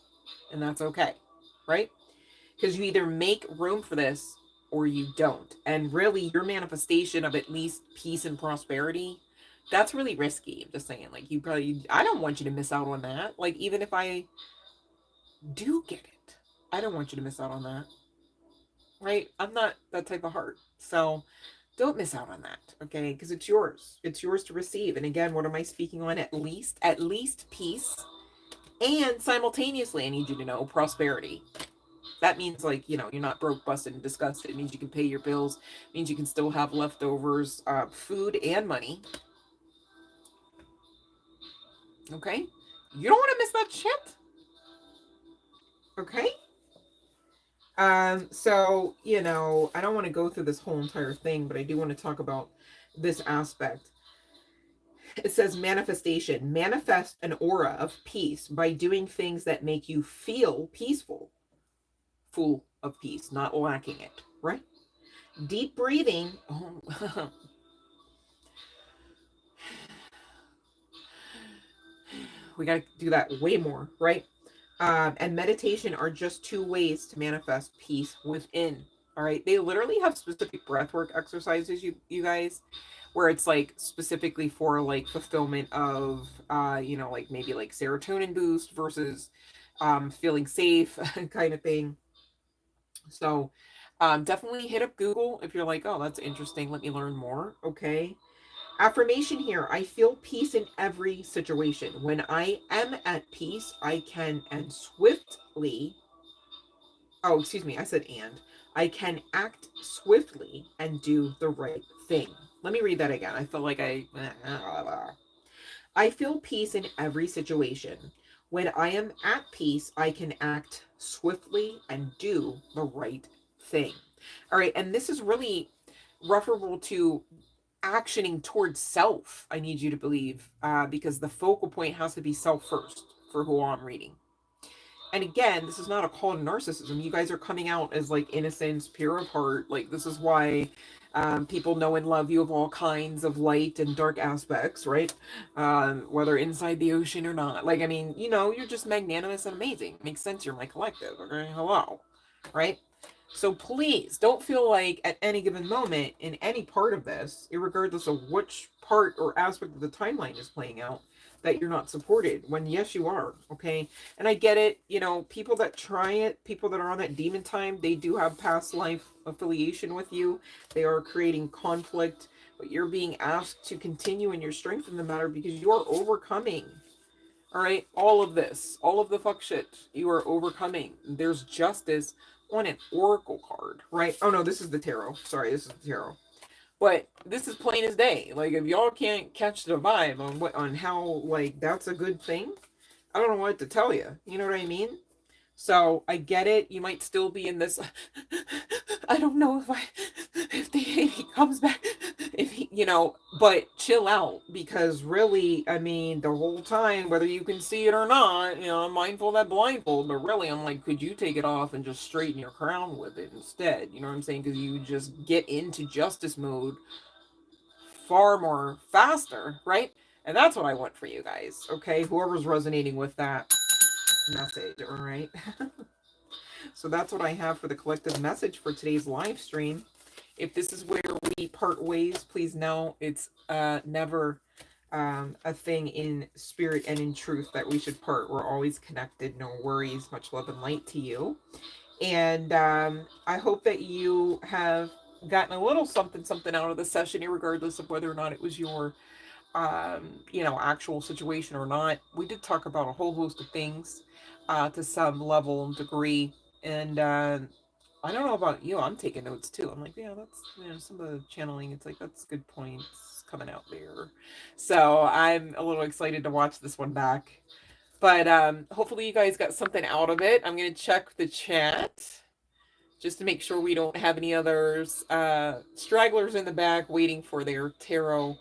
and that's okay, right? Because you either make room for this or you don't. And really, your manifestation of at least peace and prosperity, that's really risky. I'm just saying, like, I don't want you to miss out on that. Like, even if I do get it, I don't want you to miss out on that, right? I'm not that type of heart. So don't miss out on that, okay? Because it's yours. It's yours to receive. And again, what am I speaking on? At least peace. And simultaneously, I need you to know prosperity. That means, like, you're not broke, busted, and disgusted. It means you can pay your bills. It means you can still have leftovers, food and money. Okay? You don't want to miss that shit. Okay? So, I don't want to go through this whole entire thing, but I do want to talk about this aspect. It says manifestation. Manifest an aura of peace by doing things that make you feel peaceful. Full of peace, not lacking it, right? Deep breathing. Oh. We got to do that way more, right? And meditation are just 2 ways to manifest peace within. All right. They literally have specific breathwork exercises, you guys, where it's like specifically for like fulfillment of, like maybe like serotonin boost versus feeling safe kind of thing. So definitely hit up Google if you're like, oh, that's interesting. Let me learn more. Okay. Affirmation here. I feel peace in every situation. When I am at peace, I can and swiftly, oh, excuse me, I said and. I can act swiftly and do the right thing. Let me read that again. I feel like I feel peace in every situation. When I am at peace, I can act swiftly and do the right thing. All right, and this is really referable to actioning towards self. I need you to believe, because the focal point has to be self first for who I'm reading. And again, this is not a call to narcissism. You guys are coming out as like innocence, pure of heart. Like, this is why people know and love you of all kinds of light and dark aspects, right? Whether inside the ocean or not. Like, I mean, you know, you're just magnanimous and amazing. Makes sense. You're my collective. Okay. Hello. Right. So please don't feel like at any given moment in any part of this, regardless of which part or aspect of the timeline is playing out, that you're not supported, when yes you are. Okay. And I get it, you know, people that try it, people that are on that demon time, they do have past life affiliation with you. They are creating conflict, but you're being asked to continue in your strength in the matter because you are overcoming. All right, all of this, all of the fuck shit, you are overcoming. There's justice on an oracle card, right? Oh no, this is the tarot. Sorry, this is the tarot. But this is plain as day. Like, if y'all can't catch the vibe on on how, like, that's a good thing, I don't know what to tell you. You know what I mean? So I get it. You might still be in this. I don't know if he comes back, if he, you know, but chill out, because really, I mean, the whole time, whether you can see it or not, you know, I'm mindful of that blindfold, but really, I'm like, could you take it off and just straighten your crown with it instead? You know what I'm saying? Because you just get into justice mode far more faster, right? And that's what I want for you guys. Okay, whoever's resonating with that message, all right? So that's what I have for the collective message for today's live stream. If this is where we part ways, please know it's never a thing in spirit and in truth that we should part. We're always connected. No worries. Much love and light to you. And I hope that you have gotten a little something out of the session, regardless of whether or not it was your you know, actual situation or not. We did talk about a whole host of things to some level and degree. And I don't know about you, I'm taking notes too. I'm like, yeah, that's, you know, some of the channeling, it's like, that's good points coming out there. So I'm a little excited to watch this one back. But hopefully you guys got something out of it. I'm going to check the chat just to make sure we don't have any others stragglers in the back waiting for their tarot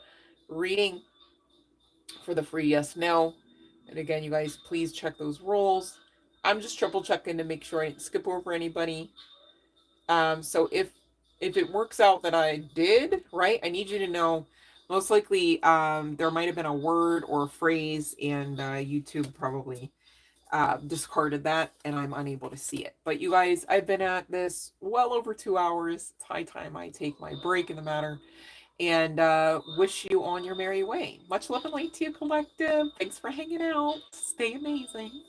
reading for the free yes no. And again, you guys, please check those rolls. I'm just triple checking to make sure I didn't skip over anybody. So if it works out that I did, right, I need you to know, most likely there might have been a word or a phrase, and YouTube probably discarded that, and I'm unable to see it. But you guys, I've been at this well over 2 hours. It's high time I take my break in the matter, and wish you on your merry way. Much love and light to you, collective. Thanks for hanging out. Stay amazing.